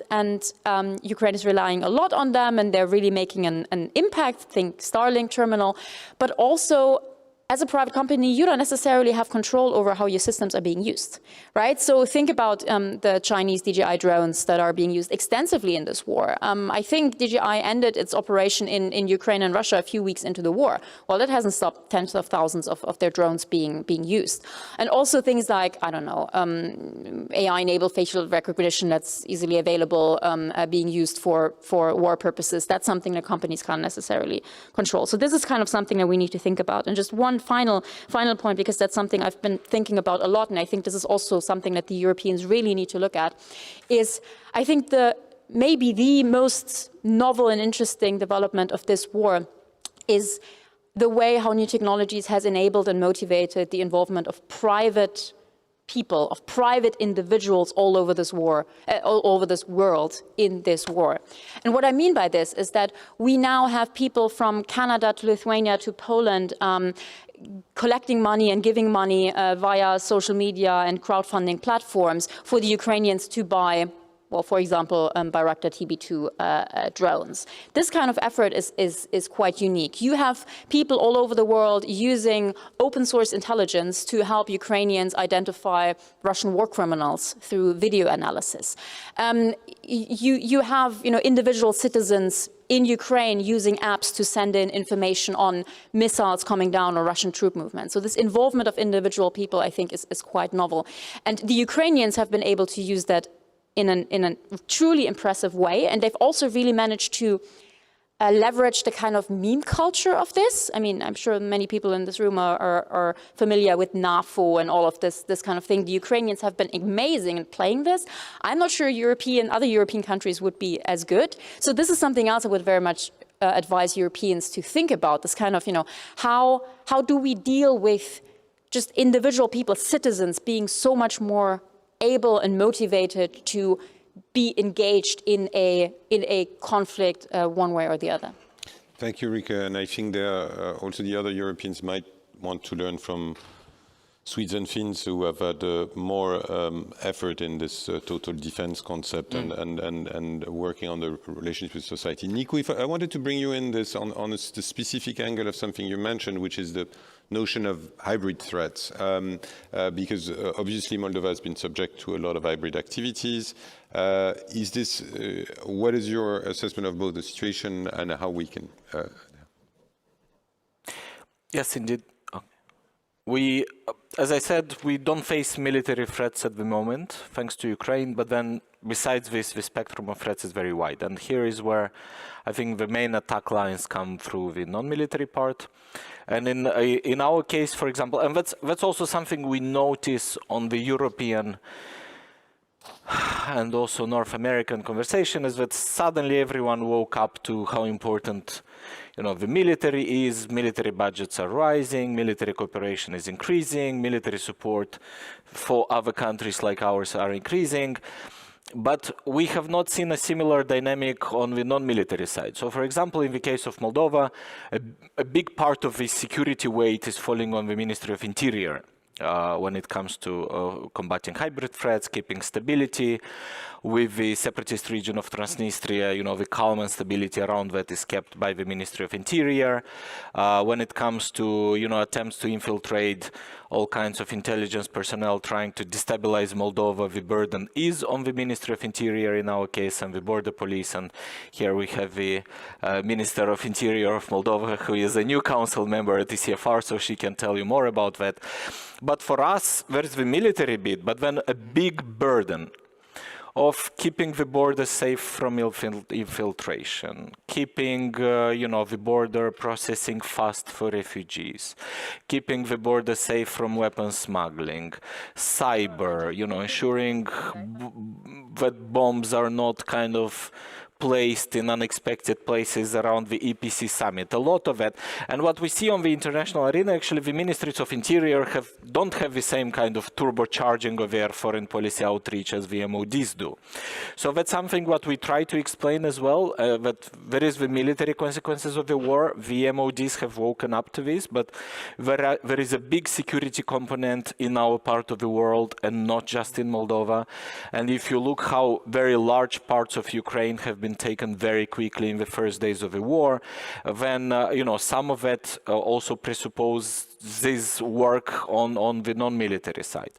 Ukraine is relying a lot on them, and they're really making an impact, think Starlink terminal, but also, as a private company, you don't necessarily have control over how your systems are being used, right? So think about the Chinese DJI drones that are being used extensively in this war. I think DJI ended its operation in Ukraine and Russia a few weeks into the war. Well, that hasn't stopped tens of thousands of their drones being used. And also things like, I don't know, AI-enabled facial recognition that's easily available, being used for war purposes. That's something that companies can't necessarily control. So this is kind of something that we need to think about. And just one final point, because that's something I've been thinking about a lot, and I think this is also something that the Europeans really need to look at, is I think maybe the most novel and interesting development of this war is the way how new technologies has enabled and motivated the involvement of private people, of private individuals all over this war, all over this world in this war. And what I mean by this is that we now have people from Canada to Lithuania to Poland collecting money and giving money via social media and crowdfunding platforms for the Ukrainians to buy, well, for example, Bayraktar TB2 drones. This kind of effort is quite unique. You have people all over the world using open source intelligence to help Ukrainians identify Russian war criminals through video analysis. You have individual citizens in Ukraine using apps to send in information on missiles coming down or Russian troop movements. So this involvement of individual people, I think, is quite novel. And the Ukrainians have been able to use that in a truly impressive way. And they've also really managed to leverage the kind of meme culture of this. I mean, I'm sure many people in this room are familiar with NAFO and all of this kind of thing. The Ukrainians have been amazing in playing this. I'm not sure other European countries would be as good. So this is something else I would very much advise Europeans to think about, this kind of, how do we deal with just individual people, citizens, being so much more able and motivated to be engaged in a conflict one way or the other. Thank you, Rika. And I think there also the other Europeans might want to learn from Swedes and Finns who have had more effort in this total defense concept and working on the relationship with society. Nico, I wanted to bring you in this on the specific angle of something you mentioned, which is the notion of hybrid threats, because obviously Moldova has been subject to a lot of hybrid activities. What is your assessment of both the situation and how we can? Yes, indeed. We, as I said, we don't face military threats at the moment, thanks to Ukraine, but then besides this, the spectrum of threats is very wide. And here is where I think the main attack lines come through the non-military part. And in our case, for example, and that's also something we notice on the European and also North American conversation, is that suddenly everyone woke up to how important the military is. Military budgets are rising, military cooperation is increasing, military support for other countries like ours are increasing. But we have not seen a similar dynamic on the non-military side. So, for example, in the case of Moldova, a big part of the security weight is falling on the Ministry of Interior when it comes to combating hybrid threats, keeping stability. With the separatist region of Transnistria, the calm and stability around that is kept by the Ministry of Interior. When it comes to, attempts to infiltrate all kinds of intelligence personnel trying to destabilize Moldova, the burden is on the Ministry of Interior in our case and the border police. And here we have the Minister of Interior of Moldova, who is a new council member at ECFR, so she can tell you more about that. But for us, there's the military bit, but then a big burden of keeping the border safe from infiltration, keeping, the border processing fast for refugees, keeping the border safe from weapons smuggling, cyber, ensuring that bombs are not kind of placed in unexpected places around the EPC summit, a lot of it. And what we see on the international arena, actually, the ministries of interior don't have the same kind of turbocharging of their foreign policy outreach as the MODs do. So that's something what we try to explain as well, that there is the military consequences of the war. The MODs have woken up to this, but there is a big security component in our part of the world and not just in Moldova. And if you look how very large parts of Ukraine have been taken very quickly in the first days of the war, then some of it also presupposes this work on the non-military side.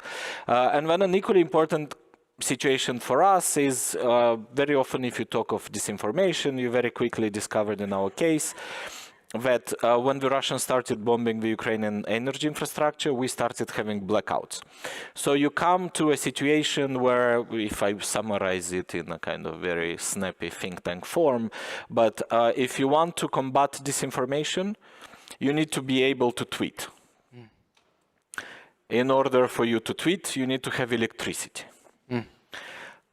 And then an equally important situation for us is very often if you talk of disinformation, you very quickly discovered in our case that when the Russians started bombing the Ukrainian energy infrastructure, we started having blackouts. So you come to a situation where, if I summarize it in a kind of very snappy think tank form, but if you want to combat disinformation, you need to be able to tweet. In order for you to tweet, you need to have electricity.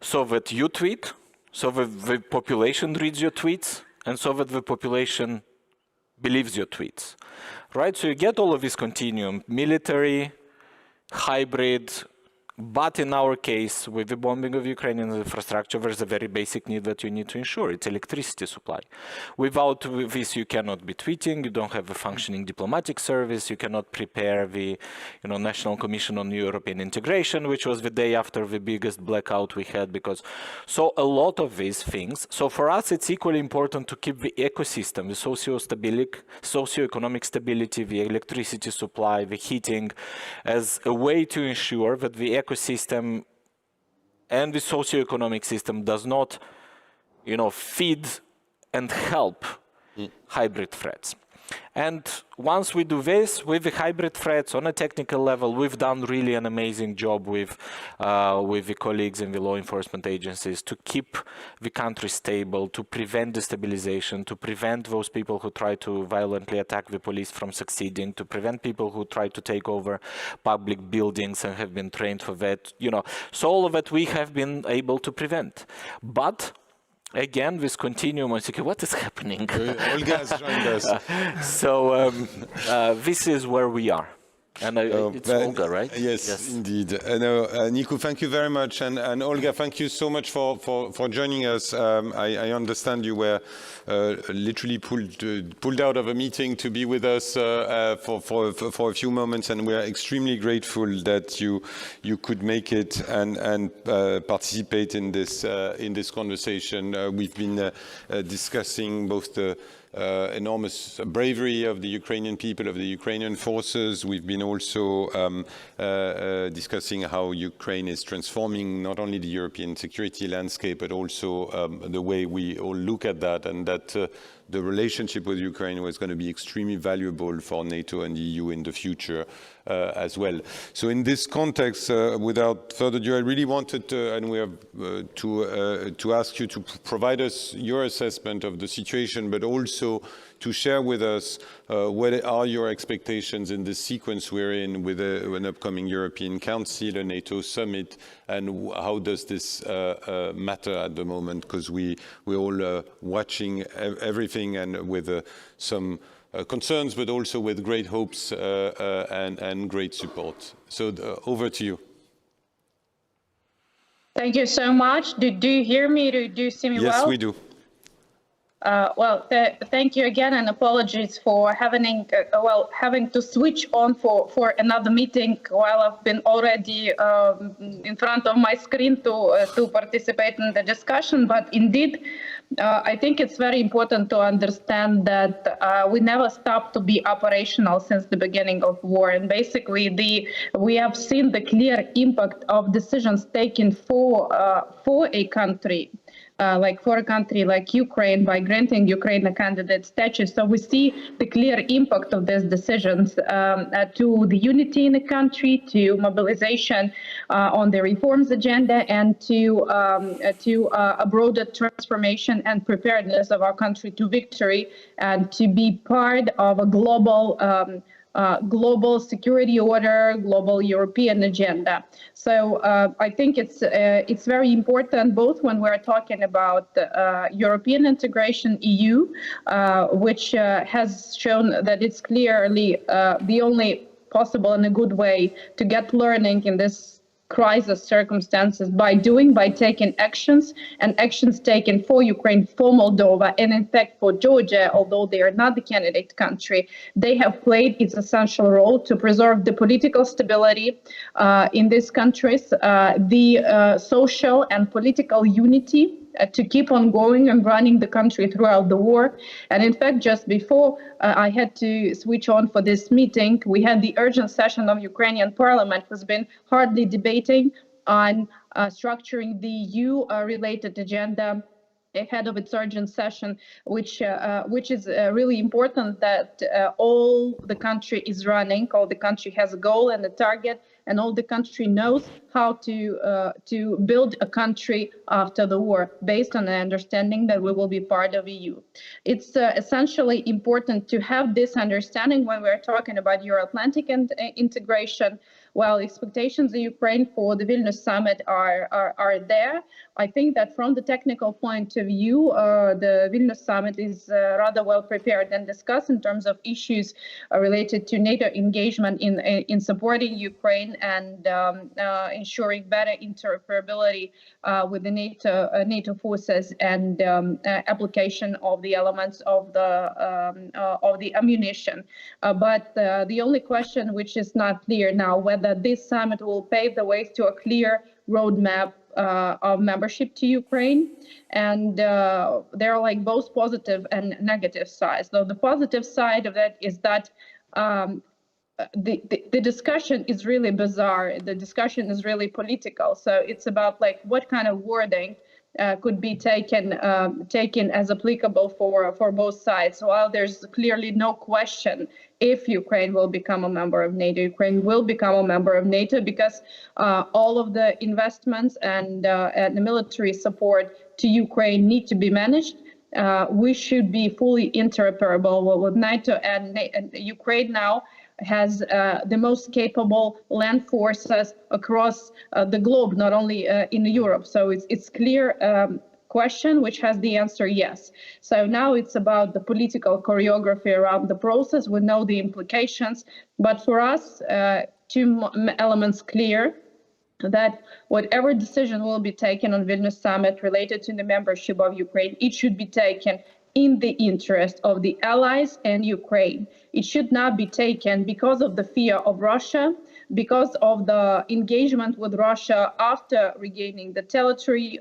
So that you tweet, so that the population reads your tweets, and so that the population believes your tweets, right? So you get all of this continuum, military, hybrid, But in our case, with the bombing of Ukrainian infrastructure, there's a very basic need that you need to ensure. It's electricity supply. Without this, you cannot be tweeting. You don't have a functioning diplomatic service. You cannot prepare the National Commission on European Integration, which was the day after the biggest blackout we had. So a lot of these things. So for us, it's equally important to keep the ecosystem, the socio-economic stability, the electricity supply, the heating, as a way to ensure that the ecosystem and the socio-economic system does not, feed and help hybrid threats. And once we do this with the hybrid threats on a technical level, we've done really an amazing job with the colleagues in the law enforcement agencies to keep the country stable, to prevent destabilization, to prevent those people who try to violently attack the police from succeeding, to prevent people who try to take over public buildings and have been trained for that. So all of that we have been able to prevent. But again, this continuum, what is happening? Olga has joined us. So this is where we are. And it's Olga, right? Yes, indeed. Nico, thank you very much. And Olga, thank you so much for joining us. I understand you were literally pulled out of a meeting to be with us for a few moments, and we are extremely grateful that you could make it and participate in this conversation. We've been discussing both the enormous bravery of the Ukrainian people, of the Ukrainian forces. We've been also discussing how Ukraine is transforming not only the European security landscape, but also the way we all look at that, and that the relationship with Ukraine was going to be extremely valuable for NATO and the EU in the future as well. So in this context, without further ado, I really wanted to ask you to provide us your assessment of the situation, but also to share with us what are your expectations in the sequence we're in with an upcoming European Council, a NATO summit, and how does this matter at the moment? Because we're all watching everything and with some concerns, but also with great hopes and great support. So over to you. Thank you so much. Do you hear me? Do you see me well? Yes, we do. Thank you again, and apologies for having to switch on for another meeting while I've been already in front of my screen to participate in the discussion. But indeed, I think it's very important to understand that we never stopped to be operational since the beginning of war, and basically we have seen the clear impact of decisions taken for a country. For a country like Ukraine, by granting Ukraine a candidate status. So we see the clear impact of these decisions to the unity in the country, to mobilization on the reforms agenda, and to a broader transformation and preparedness of our country to victory, and to be part of a global security order, global European agenda. So I think it's very important, both when we're talking about European integration, EU, which has shown that it's clearly the only possible and a good way to get learning in this crisis circumstances by taking actions, and actions taken for Ukraine, for Moldova, and in fact for Georgia, although they are not the candidate country. They have played its essential role to preserve the political stability in these countries, the social and political unity to keep on going and running the country throughout the war. And in fact, just before I had to switch on for this meeting, we had the urgent session of Ukrainian parliament, who's been hardly debating on structuring the EU-related agenda ahead of its urgent session, which is really important that all the country is running, all the country has a goal and a target, and all the country knows how to build a country after the war, based on the understanding that we will be part of EU. It's essentially important to have this understanding when we're talking about Euro-Atlantic integration, while expectations in Ukraine for the Vilnius summit are there, I think that from the technical point of view, the Vilnius summit is rather well prepared and discussed in terms of issues related to NATO engagement in supporting Ukraine and ensuring better interoperability with the NATO forces and application of the elements of the ammunition. But the only question which is not clear now whether this summit will pave the way to a clear roadmap of membership to Ukraine, and there are like both positive and negative sides. So the positive side of that is that the discussion is really bizarre. The discussion is really political. So it's about like what kind of wording could be taken as applicable for both sides. While there's clearly no question if Ukraine will become a member of NATO, Ukraine will become a member of NATO because all of the investments and the military support to Ukraine need to be managed. We should be fully interoperable with NATO, and Ukraine now has the most capable land forces across the globe, not only in Europe. So it's clear question which has the answer yes. So now it's about the political choreography around the process. We know the implications, but for us, two elements clear: that whatever decision will be taken on Vilnius summit related to the membership of Ukraine, it should be taken in the interest of the allies and Ukraine. It should not be taken because of the fear of Russia, because of the engagement with Russia after regaining the territory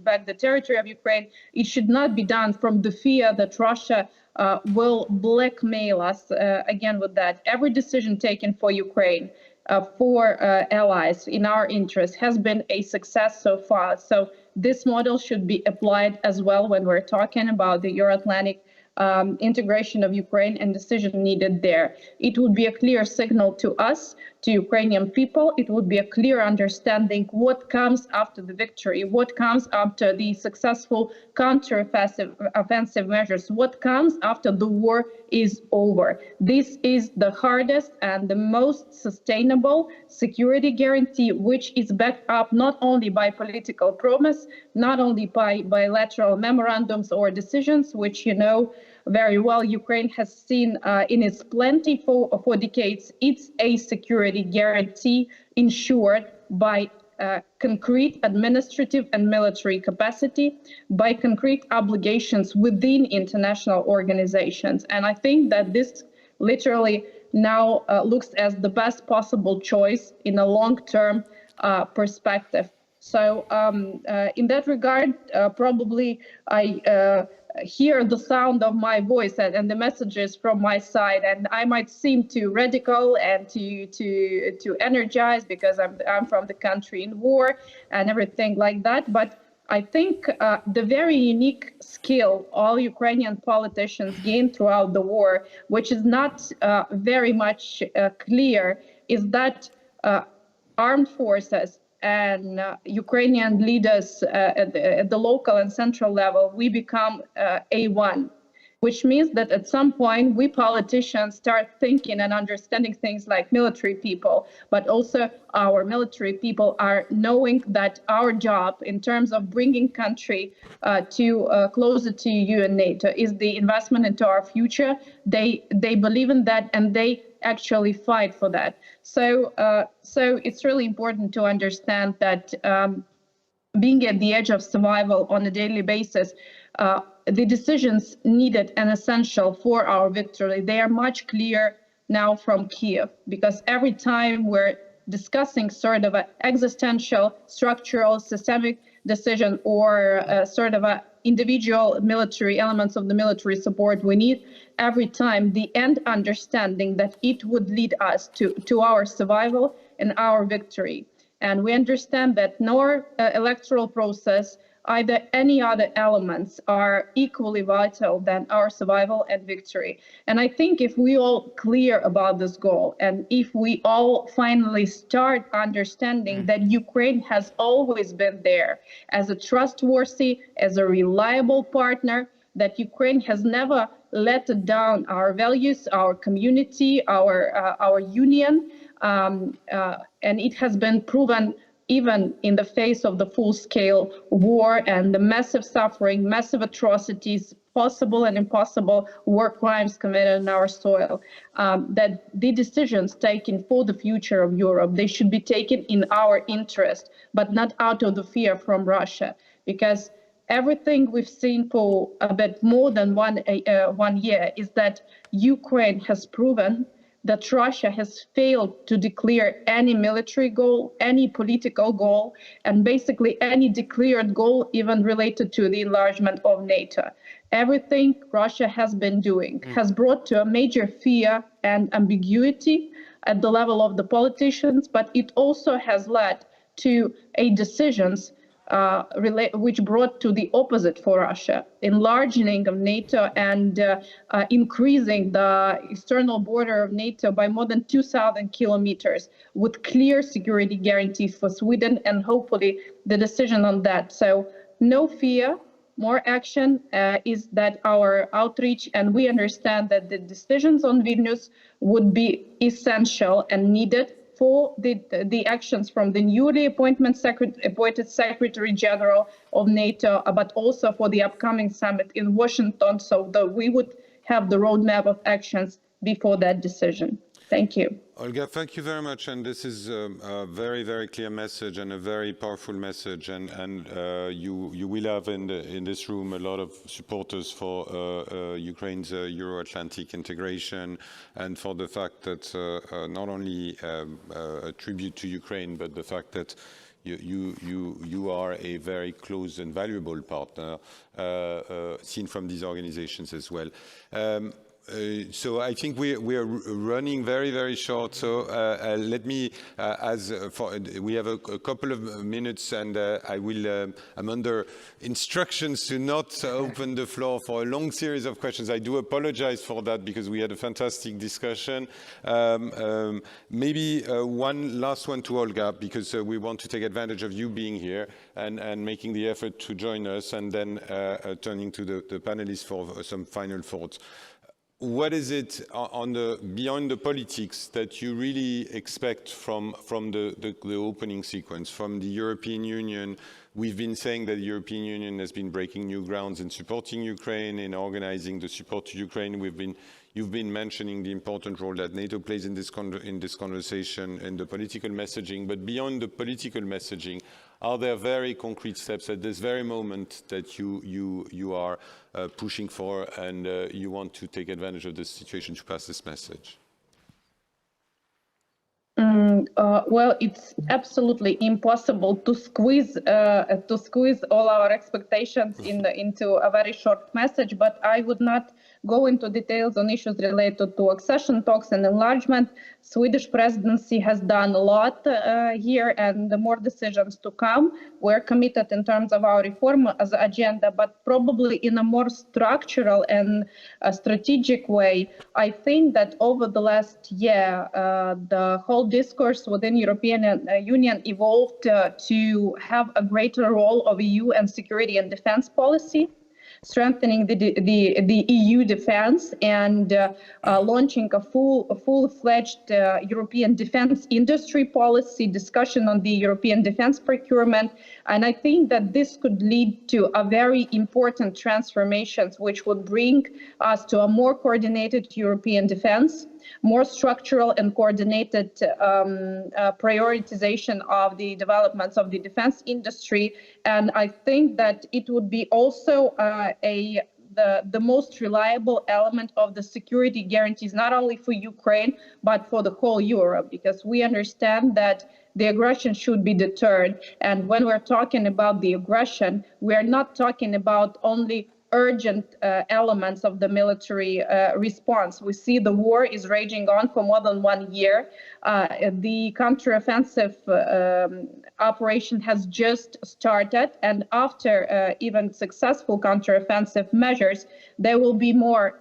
back the territory of Ukraine. It should not be done from the fear that Russia will blackmail us again with that. Every decision taken for Ukraine, for allies in our interest, has been a success so far. So this model should be applied as well when we're talking about the Euro-Atlantic integration of Ukraine and decision needed there. It would be a clear signal to us, to Ukrainian people. It would be a clear understanding what comes after the victory, what comes after the successful counter-offensive measures, what comes after the war is over. This is the hardest and the most sustainable security guarantee, which is backed up not only by political promise, not only by bilateral memorandums or decisions, which you know very well Ukraine has seen in its plenty for decades. It's a security guarantee ensured by concrete administrative and military capacity, by concrete obligations within international organizations. And I think that this literally now looks as the best possible choice in a long-term perspective. So in that regard, probably I hear the sound of my voice and the messages from my side, and I might seem too radical and to energize because I'm from the country in war and everything like that. But I think the very unique skill all Ukrainian politicians gained throughout the war, which is not very much clear, is that armed forces and Ukrainian leaders at the local and central level, we become A1, which means that at some point we politicians start thinking and understanding things like military people, but also our military people are knowing that our job in terms of bringing country to closer to EU and NATO is the investment into our future. They believe in that and they actually fight for that. So it's really important to understand that being at the edge of survival on a daily basis, the decisions needed and essential for our victory, they are much clearer now from Kiev, because every time we're discussing sort of an existential, structural, systemic decision or sort of a individual military elements of the military support we need, every time the end understanding that it would lead us to our survival and our victory. And we understand that no electoral process, either any other elements are equally vital than our survival and victory. And I think if we all clear about this goal, and if we all finally start understanding that Ukraine has always been there as a trustworthy, as a reliable partner, that Ukraine has never let down our values, our community, our union, and it has been proven even in the face of the full-scale war and the massive suffering, massive atrocities, possible and impossible war crimes committed on our soil, that the decisions taken for the future of Europe, they should be taken in our interest, but not out of the fear from Russia. Because everything we've seen for a bit more than 1 year is that Ukraine has proven that Russia has failed to declare any military goal, any political goal, and basically any declared goal even related to the enlargement of NATO. Everything Russia has been doing has brought to a major fear and ambiguity at the level of the politicians, but it also has led to decisions which brought to the opposite for Russia, enlarging of NATO and increasing the external border of NATO by more than 2,000 kilometers with clear security guarantees for Sweden and hopefully the decision on that. So no fear, more action is that our outreach, and we understand that the decisions on Vilnius would be essential and needed for the actions from the newly appointed Secretary General of NATO, but also for the upcoming summit in Washington, so that we would have the roadmap of actions before that decision. Thank you. Olga, thank you very much. And this is a very, very clear message and a very powerful message. And you will have in this room a lot of supporters for Ukraine's Euro-Atlantic integration and for the fact that not only a tribute to Ukraine, but the fact that you are a very close and valuable partner seen from these organizations as well. So I think we are running very, very short. So let me, we have a couple of minutes, and I'm under instructions to not open the floor for a long series of questions. I do apologize for that because we had a fantastic discussion. Maybe one last one to Olga, because we want to take advantage of you being here and making the effort to join us, and then turning to the panelists for some final thoughts. What is it beyond the politics that you really expect from the opening sequence, from the European Union? We've been saying that the European Union has been breaking new grounds in supporting Ukraine, in organizing the support to Ukraine. You've been mentioning the important role that NATO plays in this conversation and the political messaging. But beyond the political messaging, are there very concrete steps at this very moment that you are pushing for, and you want to take advantage of this situation to pass this message? Well, it's absolutely impossible to squeeze all our expectations into a very short message. But I would not go into details on issues related to accession talks and enlargement. Swedish presidency has done a lot here, and more decisions to come. We're committed in terms of our reform as agenda, but probably in a more structural and strategic way. I think that over the last year, the whole discourse within European Union evolved to have a greater role of EU and security and defense policy, strengthening the EU defense and launching a full-fledged European defense industry policy, discussion on the European defense procurement. And I think that this could lead to a very important transformations, which would bring us to a more coordinated European defense, more structural and coordinated prioritization of the developments of the defense industry. And I think that it would be also the most reliable element of the security guarantees, not only for Ukraine, but for the whole Europe, because we understand that the aggression should be deterred. And when we're talking about the aggression, we are not talking about only urgent elements of the military response. We see the war is raging on for more than 1 year. The counteroffensive operation has just started, and after even successful counteroffensive measures, there will be more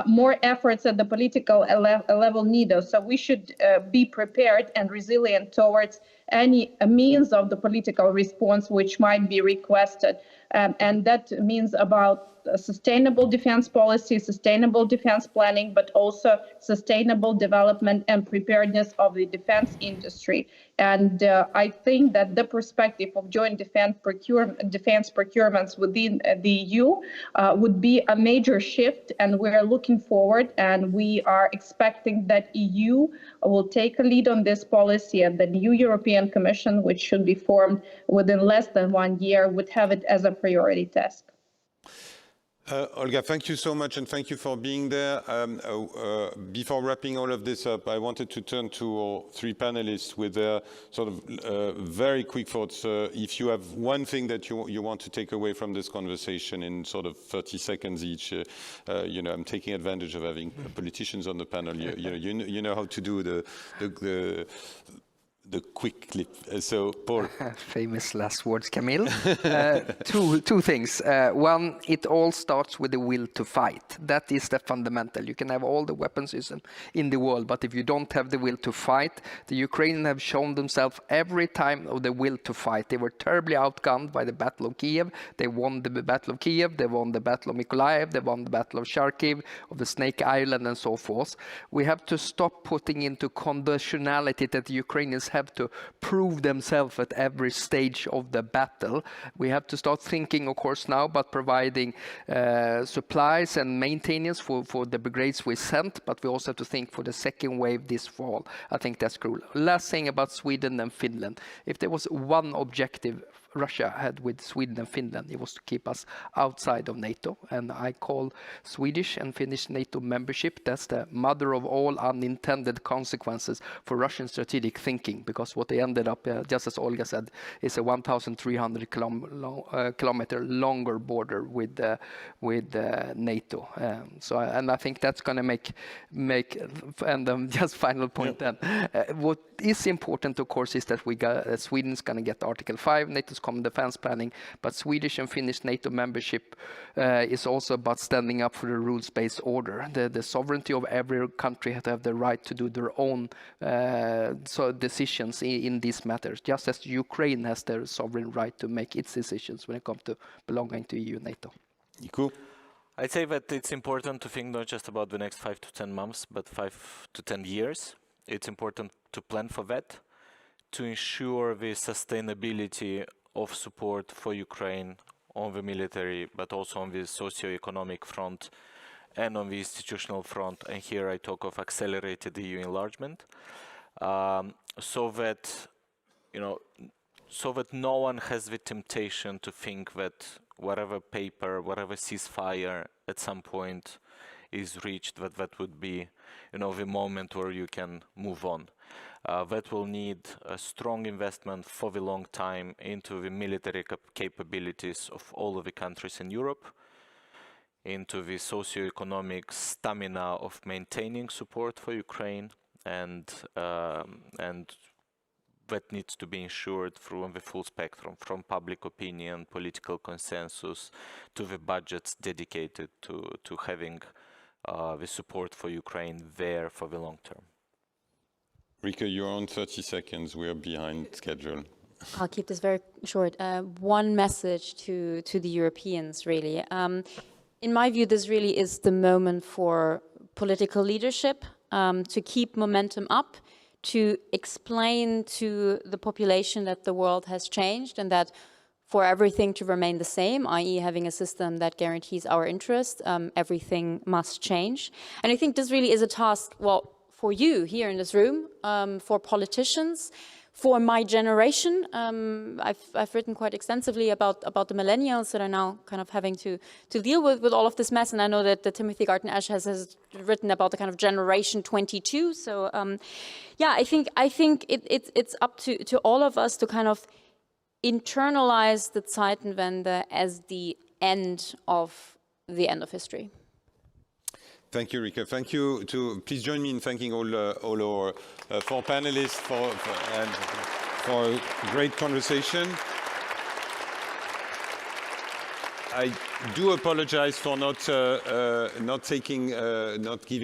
more efforts at the political level needed. So we should be prepared and resilient towards any means of the political response which might be requested. And that means about sustainable defense policy, sustainable defense planning, but also sustainable development and preparedness of the defense industry. And I think that the perspective of joint defense procurements within the EU would be a major shift, and we're looking forward, and we are expecting that EU will take a lead on this policy, and the new European Commission, which should be formed within less than 1 year, would have it as a priority task. Olga, thank you so much, and thank you for being there. Before wrapping all of this up, I wanted to turn to our three panelists with their sort of very quick thoughts. If you have one thing that you want to take away from this conversation in sort of 30 seconds each, you know, I'm taking advantage of having politicians on the panel. You know how to do the quick clip. So, Paul. Famous last words, Camille. Two things. One, it all starts with the will to fight. That is the fundamental. You can have all the weapon system in the world, but if you don't have the will to fight, the Ukrainians have shown themselves every time of the will to fight. They were terribly outgunned by the Battle of Kiev. They won the Battle of Kiev. They won the Battle of Mykolaiv. They won the Battle of Kharkiv, of the Snake Island, and so forth. We have to stop putting into conditionality that the Ukrainians have to prove themselves at every stage of the battle. We have to start thinking, of course, now about providing supplies and maintenance for the brigades we sent, but we also have to think for the second wave this fall. I think that's crucial. Last thing about Sweden and Finland. If there was one objective Russia had with Sweden and Finland, it was to keep us outside of NATO. And I call Swedish and Finnish NATO membership, that's the mother of all unintended consequences for Russian strategic thinking, because what they ended up, just as Olga said, is a 1,300 kilometer longer border with NATO. And I think that's going to make and just final point then. What is important, of course, is that we got Sweden's going to get Article 5, NATO's common defense planning, but Swedish and Finnish NATO membership is also about standing up for the rules-based order. The sovereignty of every country has to have the right to do their own decisions in these matters, just as Ukraine has their sovereign right to make its decisions when it comes to belonging to EU and NATO. Cool. I'd say that it's important to think not just about the next 5 to 10 months, but 5 to 10 years. It's important to plan for that, to ensure the sustainability of support for Ukraine on the military, but also on the socio-economic front and on the institutional front. And here I talk of accelerated EU enlargement, so that no one has the temptation to think that whatever ceasefire at some point is reached, that would be, the moment where you can move on. That will need a strong investment for the long time into the military capabilities of all of the countries in Europe, into the socio-economic stamina of maintaining support for Ukraine, and that needs to be ensured through the full spectrum, from public opinion, political consensus, to the budgets dedicated to having the support for Ukraine there for the long term. Rika, you're on 30 seconds. We are behind schedule. I'll keep this very short. One message to the Europeans, really. In my view, this really is the moment for political leadership to keep momentum up, to explain to the population that the world has changed and that for everything to remain the same, i.e. having a system that guarantees our interest, everything must change. And I think this really is a task, well, for you here in this room, for politicians, for my generation. I've written quite extensively about the millennials that are now kind of having to deal with all of this mess. And I know that Timothy Garton-Ash has written about the kind of generation 22. So yeah, I think it's up to all of us to kind of internalize the Zeitenwende as the end of history. Thank you, Rika. Thank you please join me in thanking all our four panelists for a great conversation. I do apologize for not giving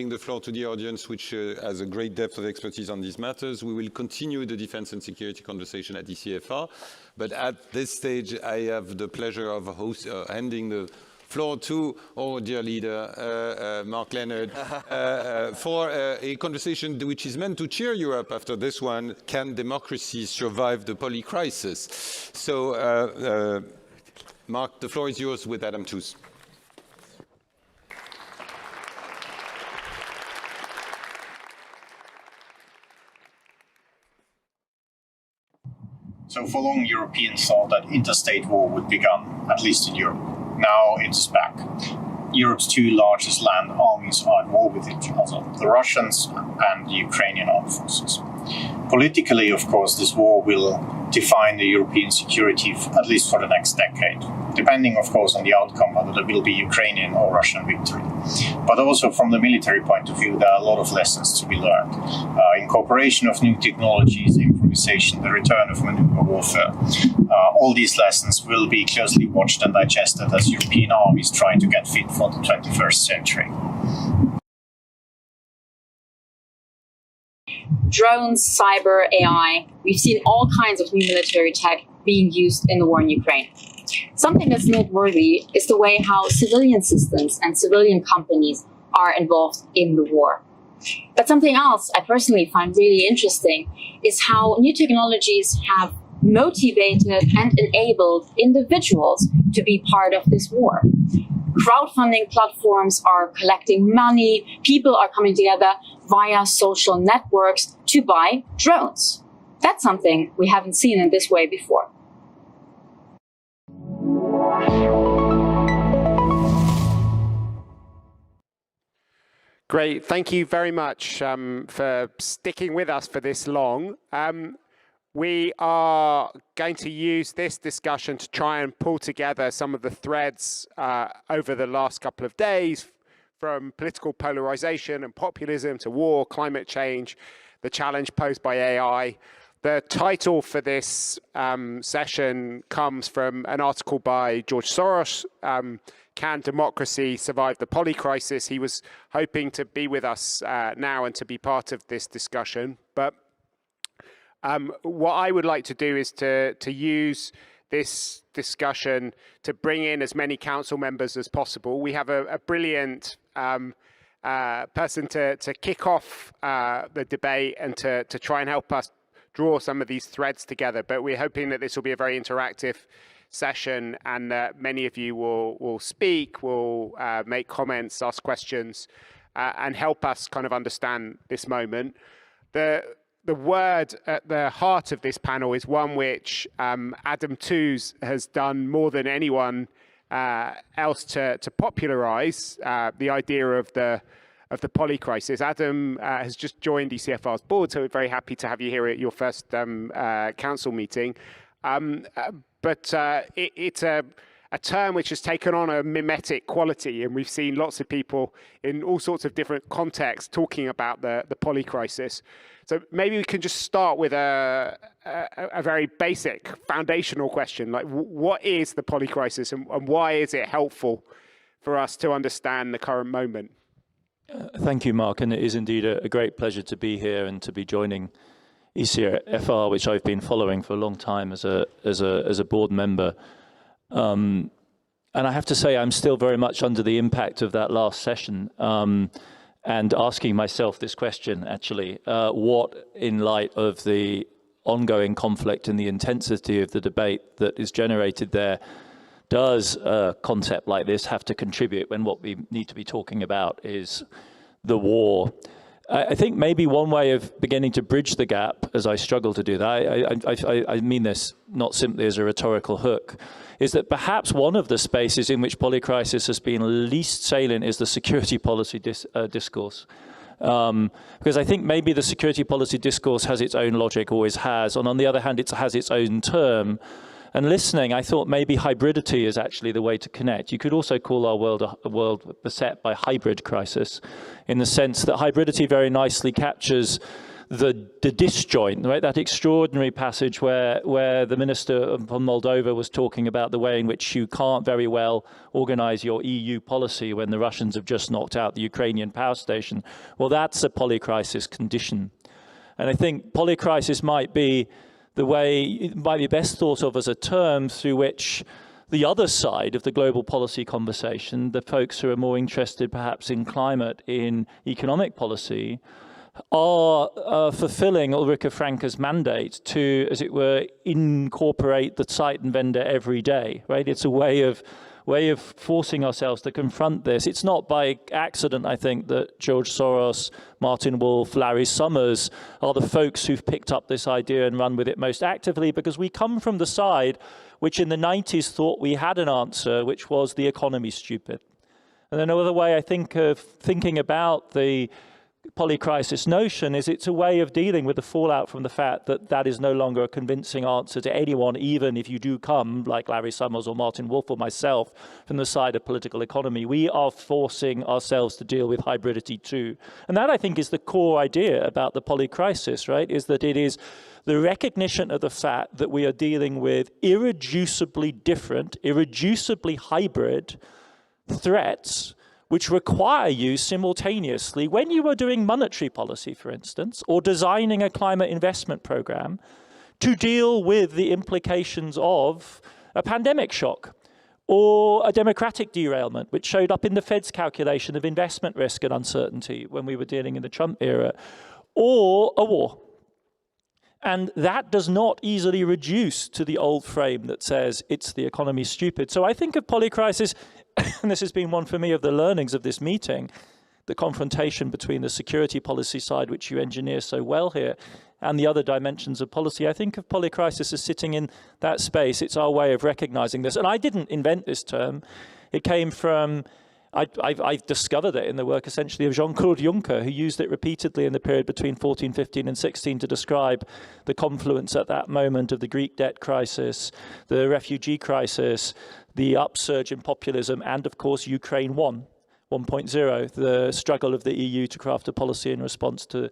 the floor to the audience, which has a great depth of expertise on these matters. We will continue the defense and security conversation at ECFR, but at this stage, I have the pleasure of handing the floor to our dear leader, Mark Leonard, for a conversation which is meant to cheer you up after this one. Can democracies survive the polycrisis? So, Mark, the floor is yours with Adam Tooze. So for long, Europeans thought that interstate war would begun, at least in Europe. Now it's back. Europe's two largest land armies are at war with each other, the Russians and the Ukrainian armed forces. Politically, of course, this war will define the European security, at least for the next decade, depending, of course, on the outcome, whether there will be Ukrainian or Russian victory. But also from the military point of view, there are a lot of lessons to be learned. Incorporation of new technologies, improvisation, the return of maneuver warfare. All these lessons will be closely watched and digested as European armies try to get fit for the 21st century. Drones, cyber, AI, we've seen all kinds of new military tech being used in the war in Ukraine. Something that's noteworthy is the way how civilian systems and civilian companies are involved in the war. But something else I personally find really interesting is how new technologies have motivated and enabled individuals to be part of this war. Crowdfunding platforms are collecting money, people are coming together via social networks to buy drones. That's something we haven't seen in this way before. Great. Thank you very much for sticking with us for this long. We are going to use this discussion to try and pull together some of the threads over the last couple of days, from political polarization and populism to war, climate change, the challenge posed by AI. The title for this session comes from an article by George Soros, Can Democracy Survive the Polycrisis? He was hoping to be with us now and to be part of this discussion. But what I would like to do is to use this discussion to bring in as many council members as possible. We have a brilliant person to kick off the debate and to try and help us draw some of these threads together. But we're hoping that this will be a very interactive session and that many of you will speak, will make comments, ask questions, and help us kind of understand this moment. The word at the heart of this panel is one which Adam Tooze has done more than anyone else to popularize the idea of the polycrisis. Adam has just joined ECFR's board, so we're very happy to have you here at your first council meeting. But it's a term which has taken on a mimetic quality, and we've seen lots of people in all sorts of different contexts talking about the polycrisis. So maybe we can just start with a very basic foundational question, like what is the polycrisis and why is it helpful for us to understand the current moment? Thank you, Mark, and it is indeed a great pleasure to be here and to be joining ECFR, which I've been following for a long time as a board member. And I have to say I'm still very much under the impact of that last session. And asking myself this question, actually, what, in light of the ongoing conflict and the intensity of the debate that is generated there, does a concept like this have to contribute when what we need to be talking about is the war? I think maybe one way of beginning to bridge the gap, as I struggle to do that, I mean this not simply as a rhetorical hook, is that perhaps one of the spaces in which polycrisis has been least salient is the security policy discourse. Because I think maybe the security policy discourse has its own logic, always has, and on the other hand, it has its own term. And listening, I thought maybe hybridity is actually the way to connect. You could also call our world a world beset by hybrid crisis, in the sense that hybridity very nicely captures the disjoint, right? That extraordinary passage where the minister from Moldova was talking about the way in which you can't very well organize your EU policy when the Russians have just knocked out the Ukrainian power station. Well, that's a polycrisis condition. And I think polycrisis might be the way, it might be best thought of as a term through which the other side of the global policy conversation, the folks who are more interested perhaps in climate, in economic policy, are fulfilling Ulrika Franke's mandate to, as it were, incorporate the Zeitenwende every day, right? It's a way of forcing ourselves to confront this. It's not by accident, I think, that George Soros, Martin Wolf, Larry Summers are the folks who've picked up this idea and run with it most actively, because we come from the side which in the 90s thought we had an answer, which was the economy's stupid. And another way I think of thinking about the polycrisis notion is it's a way of dealing with the fallout from the fact that that is no longer a convincing answer to anyone, even if you do come, like Larry Summers or Martin Wolf or myself, from the side of political economy. We are forcing ourselves to deal with hybridity too. And that, I think, is the core idea about the polycrisis, right? Is that it is the recognition of the fact that we are dealing with irreducibly different, irreducibly hybrid threats which require you simultaneously, when you are doing monetary policy, for instance, or designing a climate investment program, to deal with the implications of a pandemic shock or a democratic derailment, which showed up in the Fed's calculation of investment risk and uncertainty when we were dealing in the Trump era, or a war. And that does not easily reduce to the old frame that says it's the economy stupid. So I think of polycrisis, and this has been one for me of the learnings of this meeting, the confrontation between the security policy side, which you engineer so well here, and the other dimensions of policy. I think of polycrisis as sitting in that space. It's our way of recognizing this. And I didn't invent this term. It came from, I discovered it in the work essentially of Jean-Claude Juncker, who used it repeatedly in the period between 14, 15 and 16 to describe the confluence at that moment of the Greek debt crisis, the refugee crisis, the upsurge in populism, and of course Ukraine 1.0, the struggle of the EU to craft a policy in response to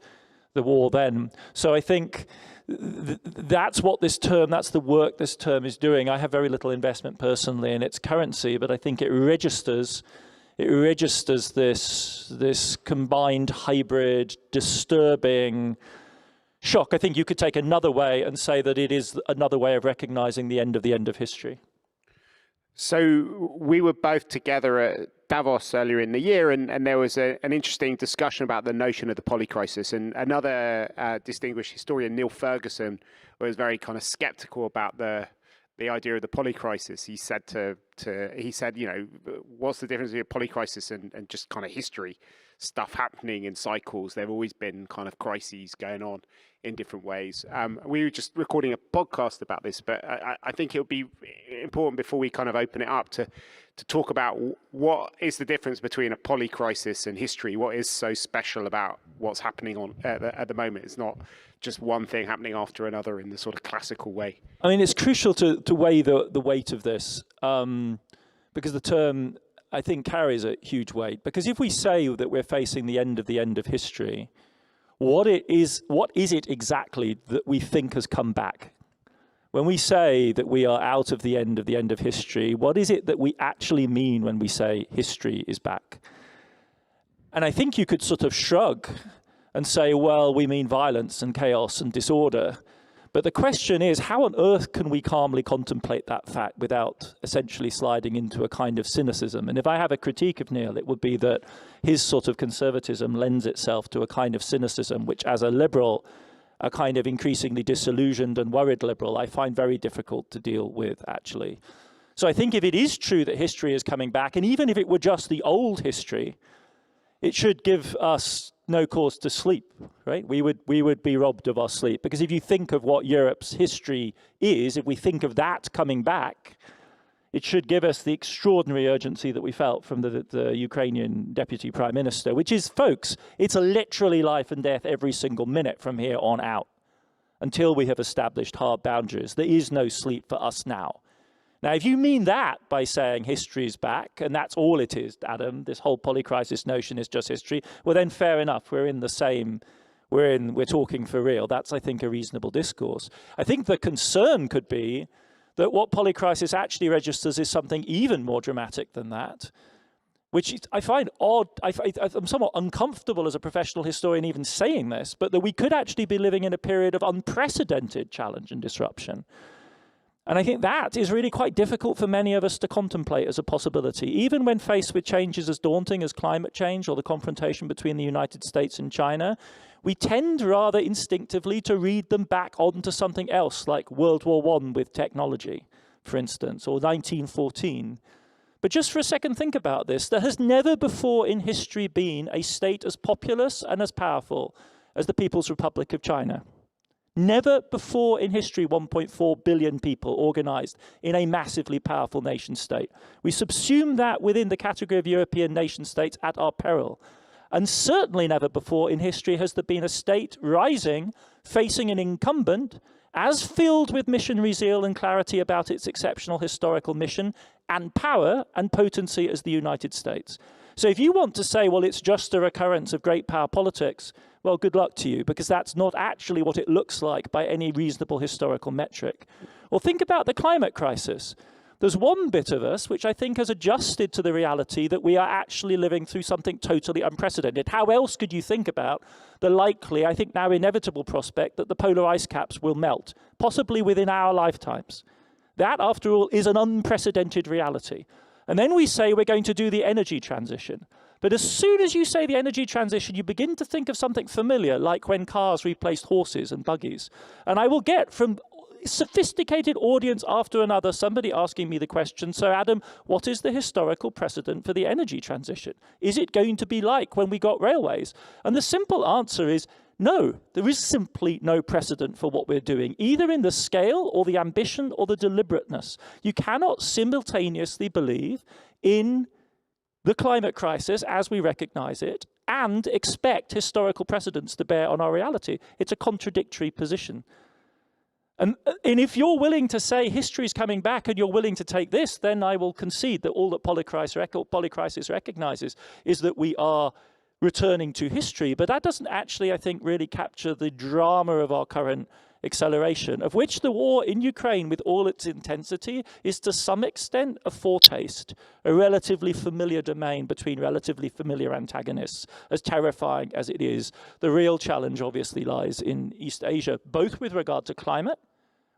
the war then. So I think that's what this term, that's the work this term is doing. I have very little investment personally in its currency, but I think it registers this combined hybrid, disturbing shock. I think you could take another way and say that it is another way of recognizing the end of history. So we were both together at Davos earlier in the year, and there was an interesting discussion about the notion of the polycrisis. And another distinguished historian, Neil Ferguson, was very kind of skeptical about the idea of the polycrisis. He said, you know, what's the difference between a polycrisis and just kind of history stuff happening in cycles? There have always been kind of crises going on in different ways. We were just recording a podcast about this, but I think it would be important before we kind of open it up to talk about what is the difference between a polycrisis and history. What is so special about what's happening at the moment? It's not just one thing happening after another in the sort of classical way. I mean, it's crucial to weigh the weight of this, because the term, I think, carries a huge weight. Because if we say that we're facing the end of history, what is it exactly that we think has come back? When we say that we are out of the end of history, what is it that we actually mean when we say history is back? And I think you could sort of shrug and say, well, we mean violence and chaos and disorder. But the question is, how on earth can we calmly contemplate that fact without essentially sliding into a kind of cynicism? And if I have a critique of Neil, it would be that his sort of conservatism lends itself to a kind of cynicism, which as a liberal, a kind of increasingly disillusioned and worried liberal, I find very difficult to deal with, actually. So I think if it is true that history is coming back, and even if it were just the old history, it should give us no cause to sleep, right? We would be robbed of our sleep. Because if you think of what Europe's history is, if we think of that coming back, it should give us the extraordinary urgency that we felt from the Ukrainian deputy prime minister, which is, folks, it's literally life and death every single minute from here on out until we have established hard boundaries. There is no sleep for us now. Now, if you mean that by saying history is back, and that's all it is, Adam, this whole polycrisis notion is just history, well then fair enough, we're in the same we're talking for real. That's, I think, a reasonable discourse. I think the concern could be that what polycrisis actually registers is something even more dramatic than that, which I find odd. I'm somewhat uncomfortable as a professional historian even saying this, but that we could actually be living in a period of unprecedented challenge and disruption. And I think that is really quite difficult for many of us to contemplate as a possibility, even when faced with changes as daunting as climate change or the confrontation between the United States and China. We tend rather instinctively to read them back onto something else, like World War I with technology, for instance, or 1914. But just for a second, think about this. There has never before in history been a state as populous and as powerful as the People's Republic of China. Never before in history 1.4 billion people organized in a massively powerful nation state. We subsume that within the category of European nation states at our peril. And certainly never before in history has there been a state rising, facing an incumbent, as filled with missionary zeal and clarity about its exceptional historical mission and power and potency as the United States. So if you want to say, well, it's just a recurrence of great power politics, well, good luck to you, because that's not actually what it looks like by any reasonable historical metric. Or think about the climate crisis. There's one bit of us which I think has adjusted to the reality that we are actually living through something totally unprecedented. How else could you think about the likely, I think now inevitable prospect that the polar ice caps will melt, possibly within our lifetimes? That, after all, is an unprecedented reality. And then we say we're going to do the energy transition. But as soon as you say the energy transition, you begin to think of something familiar, like when cars replaced horses and buggies. And I will get from sophisticated audience after another somebody asking me the question, so Adam, what is the historical precedent for the energy transition? Is it going to be like when we got railways? And the simple answer is no, there is simply no precedent for what we're doing, either in the scale or the ambition or the deliberateness. You cannot simultaneously believe in the climate crisis as we recognize it and expect historical precedents to bear on our reality. It's a contradictory position. And if you're willing to say history is coming back and you're willing to take this, then I will concede that all that polycrisis recognizes is that we are returning to history. But that doesn't actually, I think, really capture the drama of our current acceleration, of which the war in Ukraine, with all its intensity, is to some extent a foretaste, a relatively familiar domain between relatively familiar antagonists, as terrifying as it is. The real challenge obviously lies in East Asia, both with regard to climate,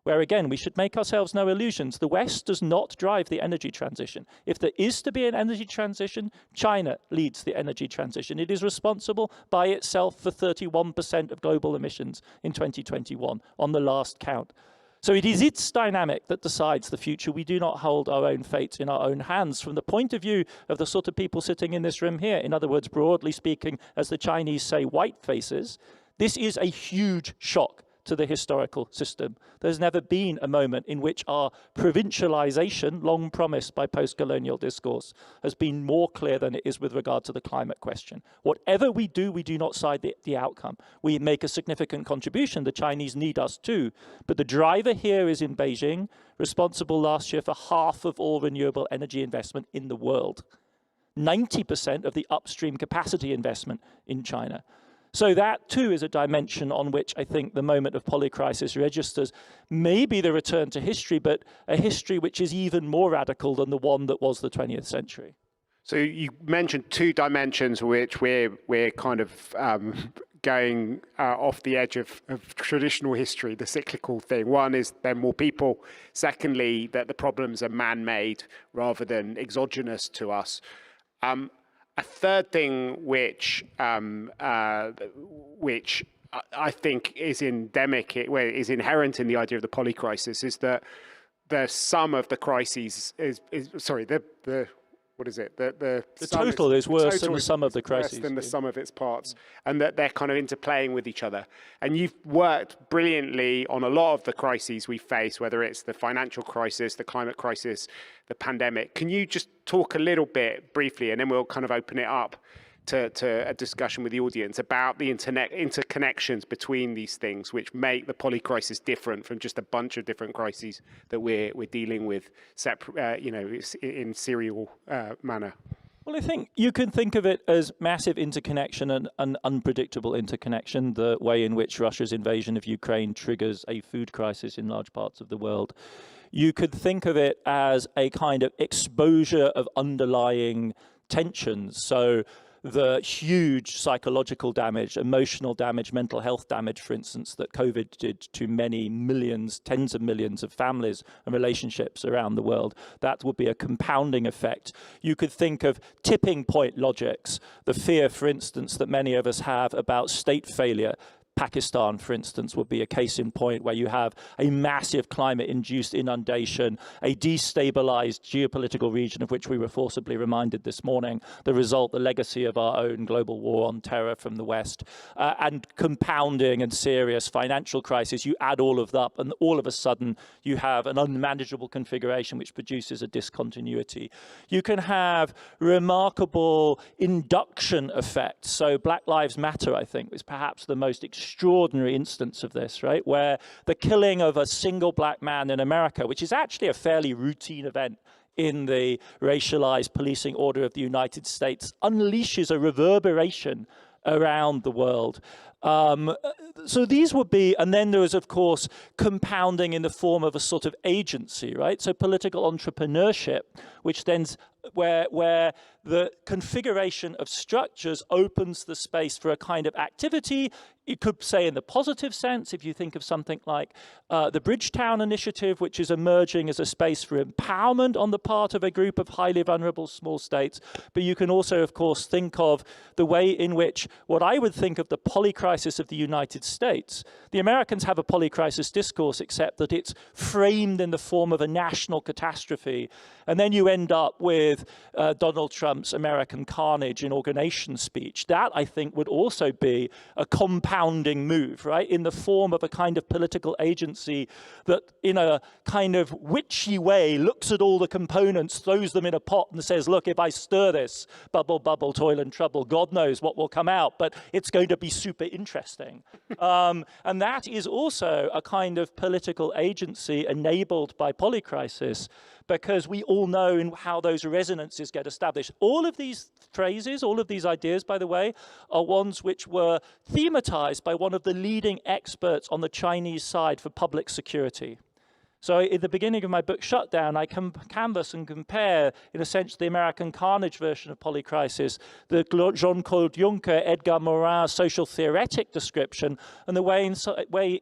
where again, we should make ourselves no illusions. The West does not drive the energy transition. If there is to be an energy transition, China leads the energy transition. It is responsible by itself for 31% of global emissions in 2021 on the last count. So it is its dynamic that decides the future. We do not hold our own fate in our own hands. From the point of view of the sort of people sitting in this room here, in other words, broadly speaking, as the Chinese say, white faces, this is a huge shock to the historical system. There's never been a moment in which our provincialization, long promised by post-colonial discourse, has been more clear than it is with regard to the climate question. Whatever we do not side the outcome. We make a significant contribution. The Chinese need us too. But the driver here is in Beijing, responsible last year for half of all renewable energy investment in the world. 90% of the upstream capacity investment in China. So that, too, is a dimension on which I think the moment of polycrisis registers maybe the return to history, but a history which is even more radical than the one that was the 20th century. So you mentioned two dimensions which we're kind of going off the edge of traditional history, the cyclical thing. One is there are more people. Secondly, that the problems are man-made rather than exogenous to us. A third thing which I think is endemic, is inherent in the idea of the polycrisis, is that the sum of the crises the total is worse than the sum of the crises. Worse than the sum of its parts, and that they're kind of interplaying with each other. And you've worked brilliantly on a lot of the crises we face, whether it's the financial crisis, the climate crisis, the pandemic. Can you just talk a little bit briefly, and then we'll kind of open it up to a discussion with the audience about the interconnections between these things, which make the polycrisis different from just a bunch of different crises that we're dealing with, in serial manner. Well, I think you can think of it as massive interconnection and unpredictable interconnection, the way in which Russia's invasion of Ukraine triggers a food crisis in large parts of the world. You could think of it as a kind of exposure of underlying tensions. So the huge psychological damage, emotional damage, mental health damage, for instance, that COVID did to many millions, tens of millions of families and relationships around the world, that would be a compounding effect. You could think of tipping point logics, the fear, for instance, that many of us have about state failure. Pakistan, for instance, would be a case in point where you have a massive climate-induced inundation, a destabilized geopolitical region of which we were forcibly reminded this morning, the result, the legacy of our own global war on terror from the West, and compounding and serious financial crisis. You add all of that, and all of a sudden you have an unmanageable configuration which produces a discontinuity. You can have remarkable induction effects. So Black Lives Matter, I think, is perhaps the most extraordinary instance of this, right? Where the killing of a single black man in America, which is actually a fairly routine event in the racialized policing order of the United States, unleashes a reverberation around the world. So these would be, and then there is, of course, compounding in the form of a sort of agency, right? So political entrepreneurship, which then, where the configuration of structures opens the space for a kind of activity. You could say in the positive sense, if you think of something like the Bridgetown Initiative, which is emerging as a space for empowerment on the part of a group of highly vulnerable small states. But you can also, of course, think of the way in which what I would think of the polycrisis of the United States. The Americans have a polycrisis discourse, except that it's framed in the form of a national catastrophe. And then you end up with Donald Trump's American carnage inauguration speech. That, I think, would also be a compounding move, right, in the form of a kind of political agency that, in a kind of witchy way, looks at all the components, throws them in a pot and says, look, if I stir this, bubble, bubble, toil and trouble, God knows what will come out, but it's going to be super interesting. And that is also a kind of political agency enabled by polycrisis, because we all know how those resonances get established. All of these phrases, all of these ideas, by the way, are ones which were thematized by one of the leading experts on the Chinese side for public security. So at the beginning of my book, Shutdown, I canvass and compare, in a sense, the American carnage version of polycrisis, the Jean-Claude Juncker, Edgar Morin social theoretic description, and the way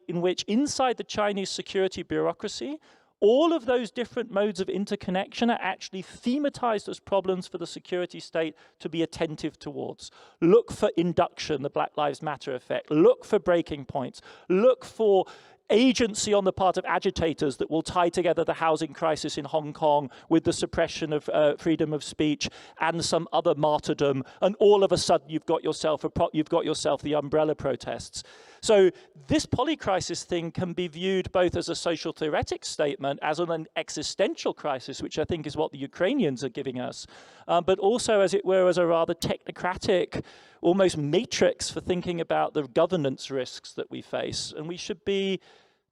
in which inside the Chinese security bureaucracy, all of those different modes of interconnection are actually thematized as problems for the security state to be attentive towards. Look for induction, the Black Lives Matter effect. Look for breaking points. Look for agency on the part of agitators that will tie together the housing crisis in Hong Kong with the suppression of freedom of speech and some other martyrdom, and all of a sudden you've got yourself the umbrella protests. So this polycrisis thing can be viewed both as a social theoretic statement, as an existential crisis, which I think is what the Ukrainians are giving us, but also, as it were, as a rather technocratic, almost matrix for thinking about the governance risks that we face. And we should be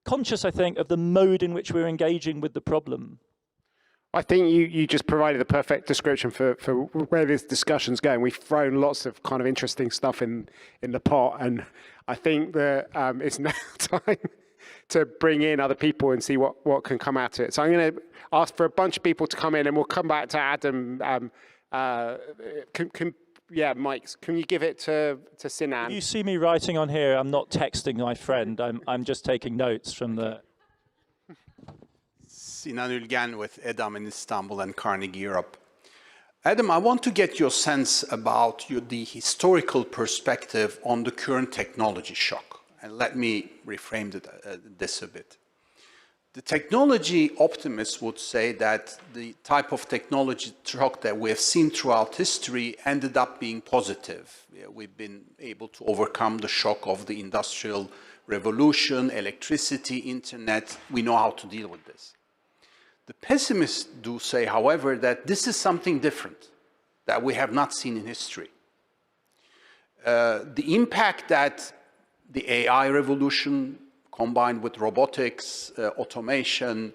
conscious, I think, of the mode in which we're engaging with the problem. I think you just provided the perfect description for where this discussion's going. We've thrown lots of kind of interesting stuff in the pot, and I think that it's now time to bring in other people and see what can come out of it. So I'm going to ask for a bunch of people to come in, and we'll come back to Adam. Yeah, Mike, can you give it to Sinan? If you see me writing on here, I'm not texting my friend. I'm just taking notes from the... Sinan Ülgen with EDAM in Istanbul and Carnegie Europe. Adam, I want to get your sense about the historical perspective on the current technology shock. And let me reframe this a bit. The technology optimists would say that the type of technology shock that we have seen throughout history ended up being positive. We've been able to overcome the shock of the Industrial Revolution, electricity, internet. We know how to deal with this. The pessimists do say, however, that this is something different that we have not seen in history. The impact that the AI revolution combined with robotics, automation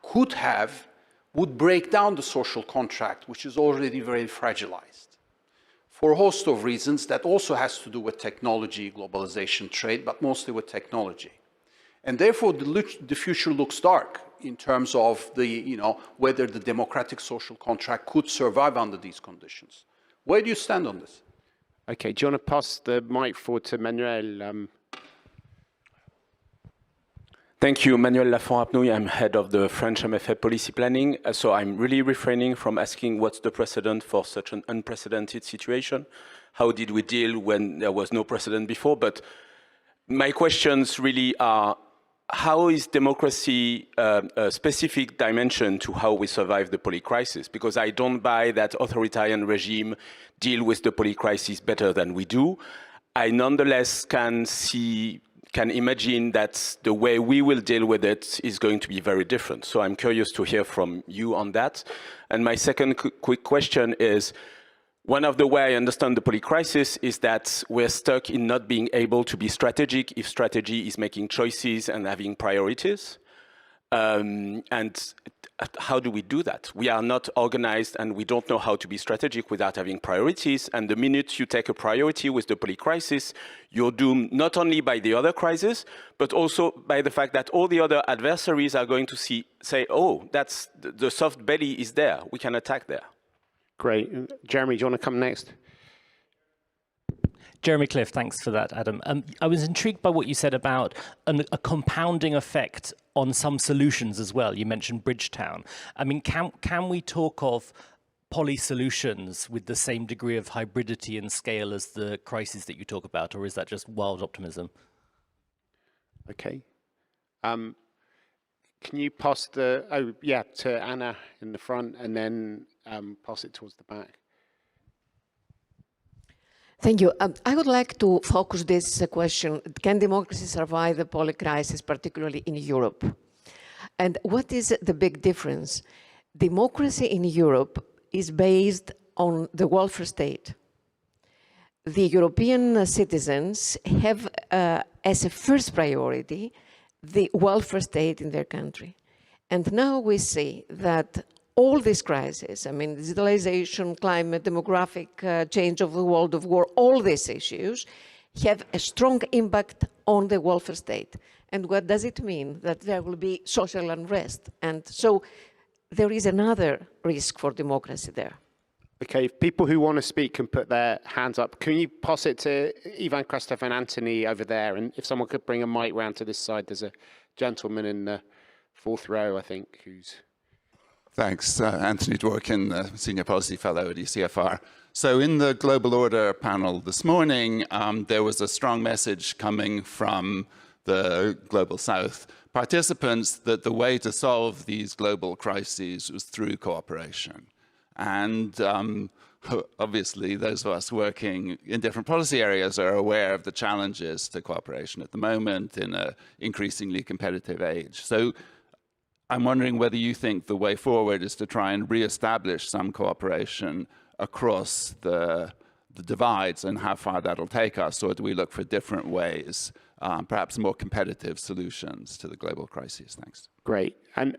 could have would break down the social contract, which is already very fragilized, for a host of reasons that also has to do with technology, globalization, trade, but mostly with technology. And therefore, the future looks dark in terms of whether the democratic social contract could survive under these conditions. Where do you stand on this? Okay, do you want to pass the mic forward to Manuel? Thank you, Manuel Lafont-Rapnouil. I'm head of the French MFA policy planning. So I'm really refraining from asking what's the precedent for such an unprecedented situation. How did we deal when there was no precedent before? But my questions really are, how is democracy a specific dimension to how we survive the polycrisis? Because I don't buy that authoritarian regime deal with the polycrisis better than we do. I nonetheless can imagine that the way we will deal with it is going to be very different. So I'm curious to hear from you on that. And my second quick question is, one of the ways I understand the polycrisis is that we're stuck in not being able to be strategic if strategy is making choices and having priorities. And how do we do that? We are not organized and we don't know how to be strategic without having priorities. And the minute you take a priority with the polycrisis, you're doomed not only by the other crisis, but also by the fact that all the other adversaries are going to say, oh, that's the soft belly is there. We can attack there. Great. Jeremy, do you want to come next? Jeremy Cliff, thanks for that, Adam. I was intrigued by what you said about a compounding effect on some solutions as well. You mentioned Bridgetown. I mean, can we talk of poly solutions with the same degree of hybridity and scale as the crises that you talk about, or is that just wild optimism? Okay. Can you pass to Anna in the front and then pass it towards the back? Thank you. I would like to focus this question, can democracy survive the polycrisis, particularly in Europe? And what is the big difference? Democracy in Europe is based on the welfare state. The European citizens have as a first priority the welfare state in their country. And now we see that all these crises, I mean, digitalization, climate, demographic change of the world of war, all these issues have a strong impact on the welfare state. And what does it mean? That there will be social unrest. And so there is another risk for democracy there. Okay, if people who want to speak can put their hands up. Can you pass it to Ivan Krastev and Anthony over there? And if someone could bring a mic round to this side, there's a gentleman in the fourth row, I think, who's... Thanks. Anthony Dworkin, Senior Policy Fellow at ECFR. So in the Global Order panel this morning, there was a strong message coming from the Global South participants that the way to solve these global crises was through cooperation. And obviously, those of us working in different policy areas are aware of the challenges to cooperation at the moment in an increasingly competitive age. So I'm wondering whether you think the way forward is to try and reestablish some cooperation across the divides and how far that'll take us, or do we look for different ways, perhaps more competitive solutions to the global crises? Thanks. Great. And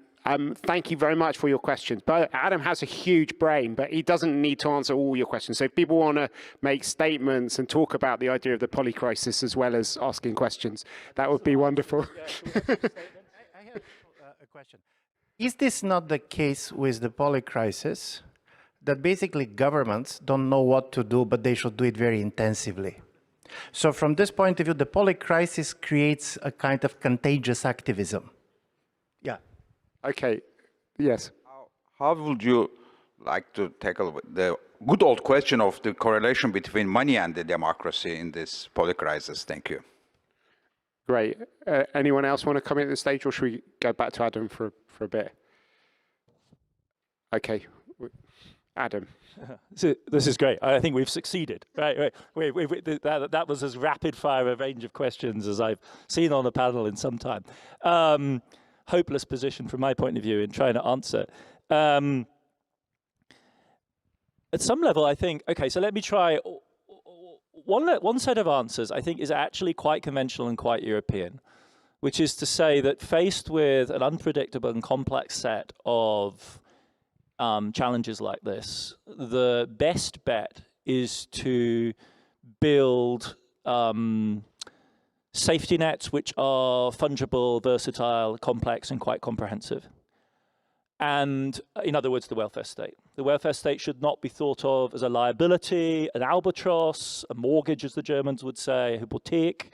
thank you very much for your questions. But Adam has a huge brain, but he doesn't need to answer all your questions. So if people want to make statements and talk about the idea of the polycrisis as well as asking questions, that would be wonderful. I have a question. Is this not the case with the polycrisis, that basically governments don't know what to do, but they should do it very intensively? So from this point of view, the polycrisis creates a kind of contagious activism. Yeah. Okay. Yes. How would you like to tackle the good old question of the correlation between money and the democracy in this polycrisis? Thank you. Great. Anyone else want to come in at the stage, or should we go back to Adam for a bit? Okay. Adam. This is great. I think we've succeeded. Right. That was as rapid fire a range of questions as I've seen on a panel in some time. Hopeless position from my point of view in trying to answer. At some level, I think, okay, so let me try. One set of answers, I think, is actually quite conventional and quite European, which is to say that faced with an unpredictable and complex set of challenges like this, the best bet is to build safety nets which are fungible, versatile, complex, and quite comprehensive. And in other words, the welfare state. The welfare state should not be thought of as a liability, an albatross, a mortgage, as the Germans would say, a Hypothek,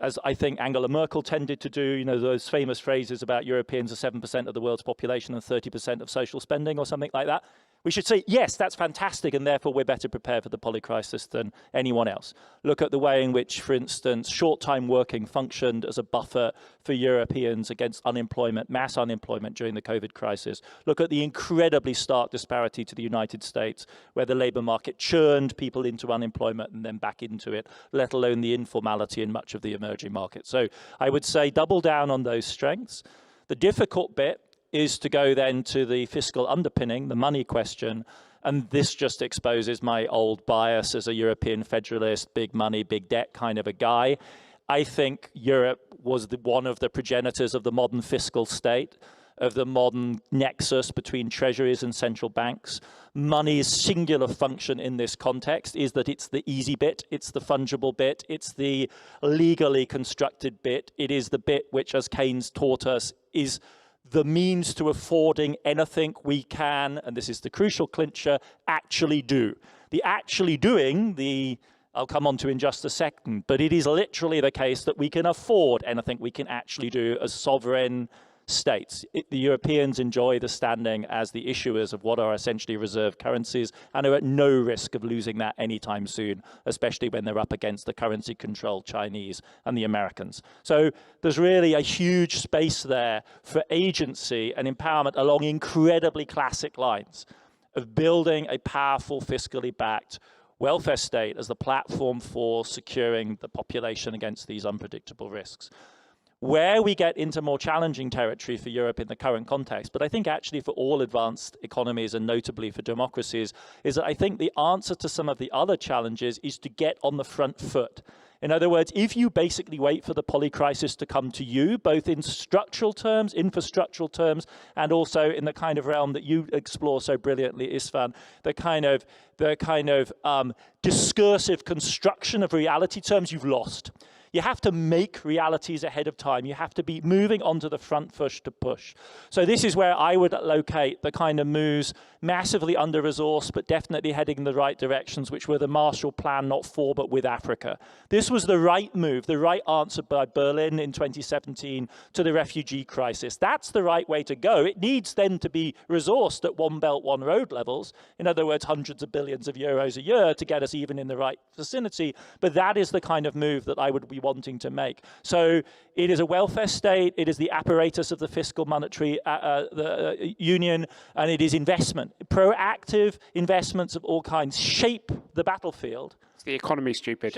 as I think Angela Merkel tended to do, you know, those famous phrases about Europeans are 7% of the world's population and 30% of social spending or something like that. We should say, yes, that's fantastic, and therefore we're better prepared for the polycrisis than anyone else. Look at the way in which, for instance, short-time working functioned as a buffer for Europeans against unemployment, mass unemployment during the COVID crisis. Look at the incredibly stark disparity to the United States, where the labor market churned people into unemployment and then back into it, let alone the informality in much of the emerging markets. So I would say double down on those strengths. The difficult bit is to go then to the fiscal underpinning, the money question, and this just exposes my old bias as a European federalist, big money, big debt kind of a guy. I think Europe was one of the progenitors of the modern fiscal state, of the modern nexus between treasuries and central banks. Money's singular function in this context is that it's the easy bit, it's the fungible bit, it's the legally constructed bit, it is the bit which, as Keynes taught us, is the means to affording anything we can, and this is the crucial clincher, actually do. The actually doing, I'll come on to in just a second, but it is literally the case that we can afford anything we can actually do as sovereign states. The Europeans enjoy the standing as the issuers of what are essentially reserve currencies and are at no risk of losing that anytime soon, especially when they're up against the currency-controlled Chinese and the Americans. So there's really a huge space there for agency and empowerment along incredibly classic lines of building a powerful, fiscally backed welfare state as the platform for securing the population against these unpredictable risks. Where we get into more challenging territory for Europe in the current context, but I think actually for all advanced economies and notably for democracies, is that I think the answer to some of the other challenges is to get on the front foot. In other words, if you basically wait for the polycrisis to come to you, both in structural terms, infrastructural terms, and also in the kind of realm that you explore so brilliantly, Istvan, the kind of discursive construction of reality terms, you've lost. You have to make realities ahead of time. You have to be moving onto the front foot to push. So this is where I would locate the kind of moves, massively under-resourced, but definitely heading in the right directions, which were the Marshall Plan, not for, but with Africa. This was the right move, the right answer by Berlin in 2017 to the refugee crisis. That's the right way to go. It needs then to be resourced at One Belt, One Road levels. In other words, hundreds of billions of euros a year to get us even in the right vicinity. But that is the kind of move that I would be wanting to make. So it is a welfare state, it is the apparatus of the fiscal monetary union, and it is investment. Proactive investments of all kinds shape the battlefield. Is the economy stupid?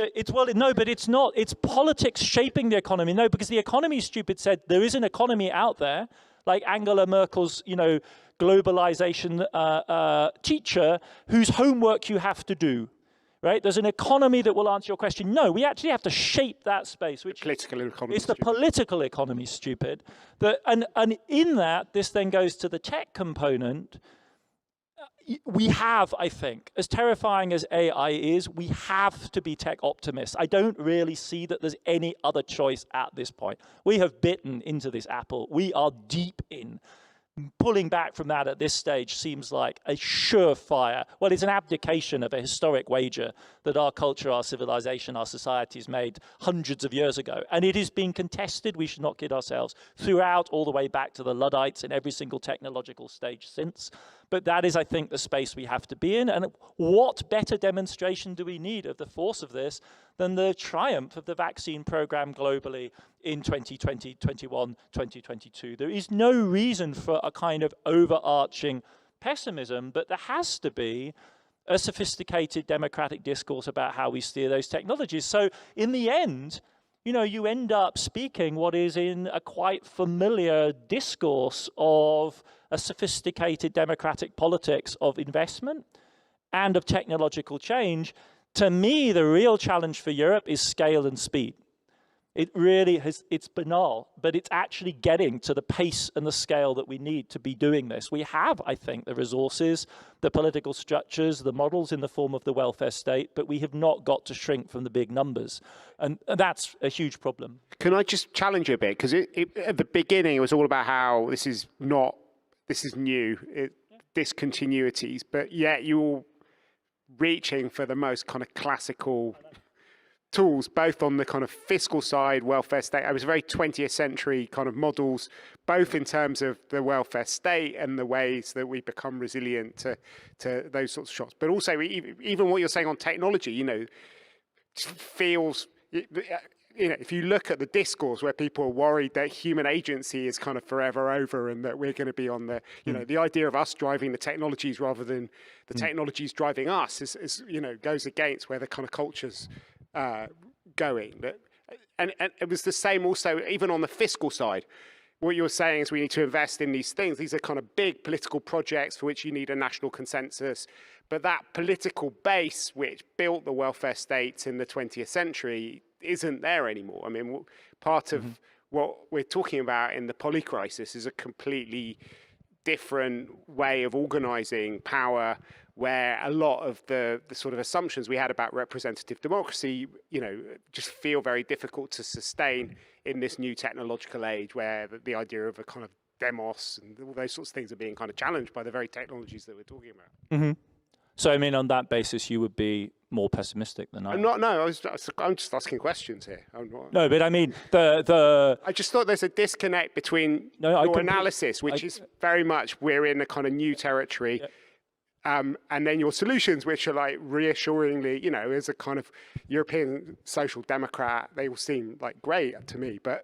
No, but it's not. It's politics shaping the economy. No, because the economy is stupid said there is an economy out there, like Angela Merkel's, globalization teacher, whose homework you have to do. Right? There's an economy that will answer your question. No, we actually have to shape that space. Which political economy. It's the political economy, stupid. And in that, this then goes to the tech component. We have, I think, as terrifying as AI is, we have to be tech optimists. I don't really see that there's any other choice at this point. We have bitten into this apple. We are deep in. Pulling back from that at this stage seems like a surefire. Well, it's an abdication of a historic wager that our culture, our civilization, our societies made hundreds of years ago. And it is being contested, we should not kid ourselves, throughout all the way back to the Luddites in every single technological stage since. But that is, I think, the space we have to be in. And what better demonstration do we need of the force of this than the triumph of the vaccine program globally in 2020, 21, 2022. There is no reason for a kind of overarching pessimism, but there has to be a sophisticated democratic discourse about how we steer those technologies. So in the end, you end up speaking what is in a quite familiar discourse of a sophisticated democratic politics of investment and of technological change. To me, the real challenge for Europe is scale and speed. It really has, it's banal, but it's actually getting to the pace and the scale that we need to be doing this. We have, I think, the resources, the political structures, the models in the form of the welfare state, but we have not got to shrink from the big numbers. And that's a huge problem. Can I just challenge you a bit? Because at the beginning, it was all about how this is new, discontinuities, but yet you're reaching for the most kind of classical tools, both on the kind of fiscal side, welfare state. I was very 20th century kind of models, both in terms of the welfare state and the ways that we become resilient to those sorts of shocks. But also, even what you're saying on technology, you know, feels, you know, if you look at the discourse where people are worried that human agency is kind of forever over and that we're going to be on the, you know, the idea of us driving the technologies rather than the technologies driving us is, you know, goes against where the kind of culture's going. And it was the same also, even on the fiscal side. What you're saying is we need to invest in these things. These are kind of big political projects for which you need a national consensus. But that political base which built the welfare states in the 20th century isn't there anymore. I mean, part of what we're talking about in the polycrisis is a completely different way of organizing power, where a lot of the sort of assumptions we had about representative democracy, you know, just feel very difficult to sustain in this new technological age, where the idea of a kind of demos and all those sorts of things are being kind of challenged by the very technologies that we're talking about. So, I mean, on that basis, you would be more pessimistic than I am. I'm just asking questions here. I'm not. No, but I mean, I just thought there's a disconnect between your analysis, which is very much we're in a kind of new territory, and then your solutions, which are like reassuringly, you know, as a kind of European social democrat, they all seem like great to me. But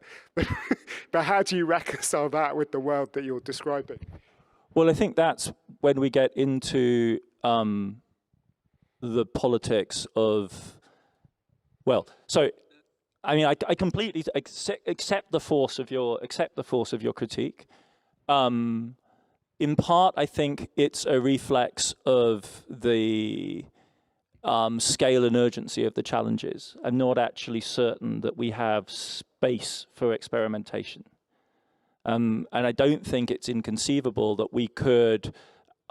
how do you reconcile that with the world that you're describing? Well, I think that's when we get into the politics of, well, so I mean, I completely accept the force of your critique. In part, I think it's a reflex of the scale and urgency of the challenges. I'm not actually certain that we have space for experimentation. And I don't think it's inconceivable that we could,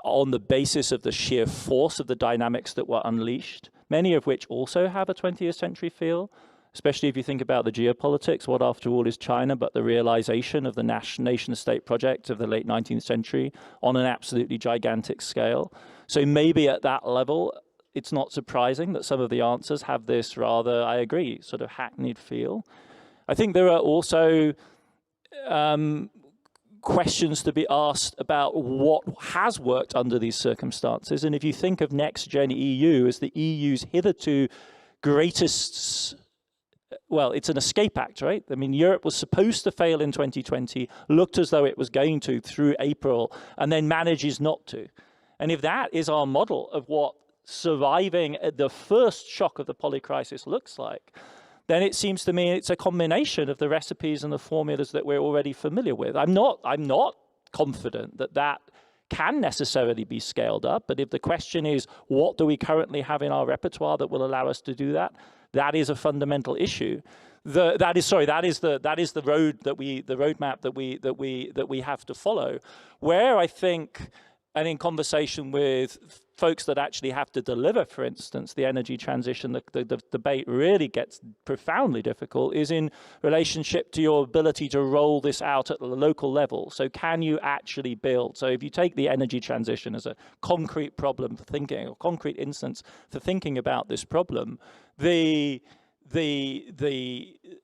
on the basis of the sheer force of the dynamics that were unleashed, many of which also have a 20th century feel, especially if you think about the geopolitics. What, after all, is China but the realization of the nation-state project of the late 19th century on an absolutely gigantic scale? So maybe at that level, it's not surprising that some of the answers have this rather, I agree, sort of hackneyed feel. I think there are also questions to be asked about what has worked under these circumstances. And if you think of next-gen EU as the EU's hitherto greatest, well, it's an escape act, right? I mean, Europe was supposed to fail in 2020, looked as though it was going to through April, and then manages not to. And if that is our model of what surviving the first shock of the polycrisis looks like, then it seems to me it's a combination of the recipes and the formulas that we're already familiar with. I'm not confident that that can necessarily be scaled up, but if the question is, what do we currently have in our repertoire that will allow us to do that? That is a fundamental issue. That is the roadmap that we have to follow. Where I think, and in conversation with folks that actually have to deliver, for instance, the energy transition, the debate really gets profoundly difficult, is in relationship to your ability to roll this out at the local level. So can you actually build? So if you take the energy transition as a concrete problem for thinking, or concrete instance for thinking about this problem, the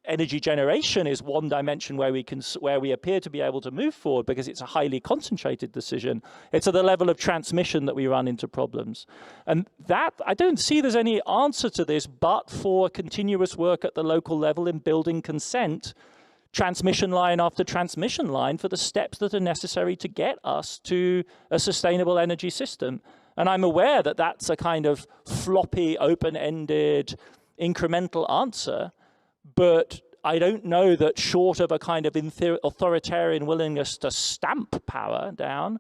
energy generation is one dimension where we appear to be able to move forward because it's a highly concentrated decision. It's at the level of transmission that we run into problems. And that, I don't see there's any answer to this but for continuous work at the local level in building consent, transmission line after transmission line, for the steps that are necessary to get us to a sustainable energy system. And I'm aware that that's a kind of floppy, open-ended, incremental answer, but I don't know that short of a kind of authoritarian willingness to stamp power down,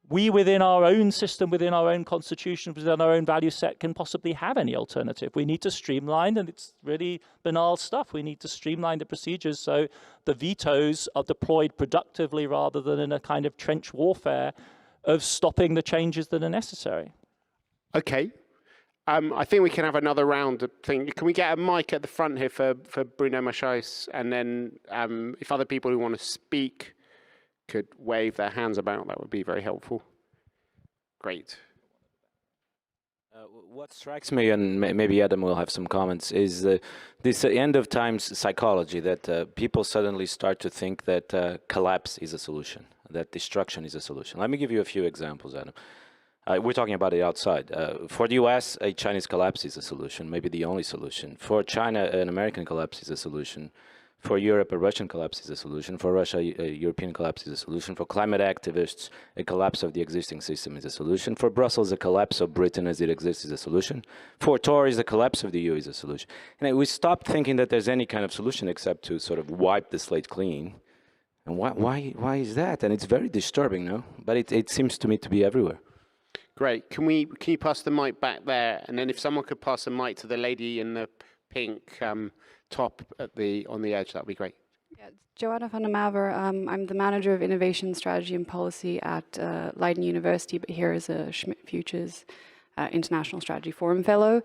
we within our own system, within our own constitution, within our own value set can possibly have any alternative. We need to streamline, and it's really banal stuff. We need to streamline the procedures so the vetoes are deployed productively rather than in a kind of trench warfare of stopping the changes that are necessary. Okay. I think we can have another round of thing. Can we get a mic at the front here for Bruno Machais? And then if other people who want to speak could wave their hands about, that would be very helpful. Great. What strikes me, and maybe Adam will have some comments, is this end of times psychology that people suddenly start to think that collapse is a solution, that destruction is a solution. Let me give you a few examples, Adam. We're talking about it outside. For the US, a Chinese collapse is a solution, maybe the only solution. For China, an American collapse is a solution. For Europe, a Russian collapse is a solution. For Russia, a European collapse is a solution. For climate activists, a collapse of the existing system is a solution. For Brussels, a collapse of Britain as it exists is a solution. For Tories, a collapse of the EU is a solution. And we stopped thinking that there's any kind of solution except to sort of wipe the slate clean. And why is that? And it's very disturbing, no? But it seems to me to be everywhere. Great. Can you pass the mic back there? And then if someone could pass the mic to the lady in the pink top on the edge, that would be great. Yeah, Joanna van der Maver. I'm the manager of innovation strategy and policy at Leiden University, but here as a Schmidt Futures International Strategy Forum Fellow.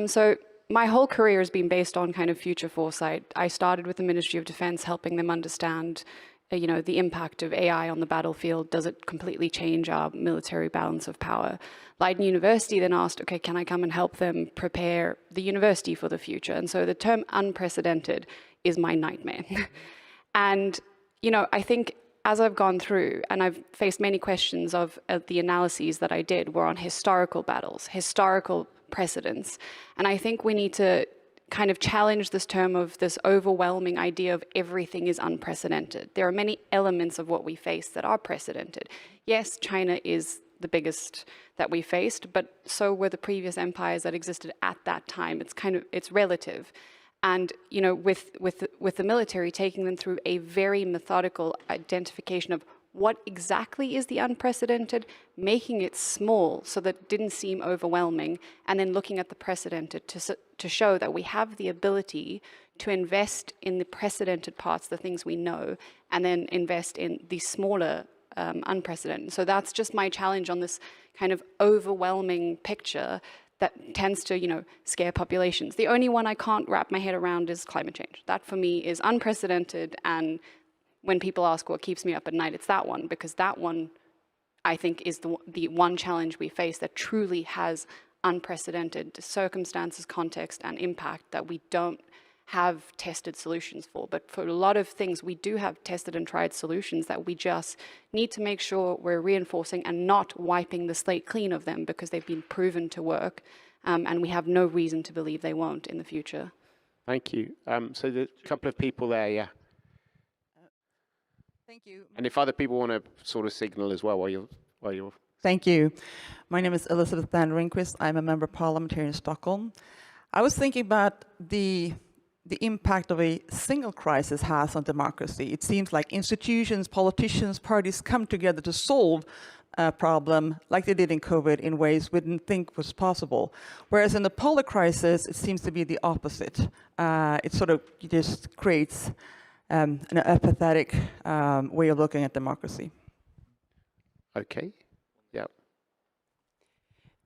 So my whole career has been based on kind of future foresight. I started with the Ministry of Defense, helping them understand the impact of AI on the battlefield. Does it completely change our military balance of power? Leiden University then asked, okay, can I come and help them prepare the university for the future? And so the term unprecedented is my nightmare. And, I think as I've gone through, and I've faced many questions of the analyses that I did were on historical battles, historical precedents. And I think we need to kind of challenge this term of this overwhelming idea of everything is unprecedented. There are many elements of what we face that are precedented. Yes, China is the biggest that we faced, but so were the previous empires that existed at that time. It's relative. And, with the military taking them through a very methodical identification of what exactly is the unprecedented, making it small so that it didn't seem overwhelming, and then looking at the precedented to show that we have the ability to invest in the precedented parts, the things we know, and then invest in the smaller unprecedented. So that's just my challenge on this kind of overwhelming picture that tends to, scare populations. The only one I can't wrap my head around is climate change. That for me is unprecedented, and when people ask what keeps me up at night, it's that one, because that one, I think, is the one challenge we face that truly has unprecedented circumstances, context, and impact that we don't have tested solutions for. But for a lot of things, we do have tested and tried solutions that we just need to make sure we're reinforcing and not wiping the slate clean of them, because they've been proven to work, and we have no reason to believe they won't in the future. Thank you. So there's a couple of people there, yeah. Thank you. And if other people want to sort of signal as well while you're... Thank you. My name is Elizabeth Thand-Ringqvist. I'm a member of parliament here in Stockholm. I was thinking about the impact of a single crisis has on democracy. It seems like institutions, politicians, parties come together to solve a problem like they did in COVID in ways we didn't think was possible. Whereas in the polycrisis, it seems to be the opposite. It sort of just creates an apathetic way of looking at democracy. Okay. Yeah.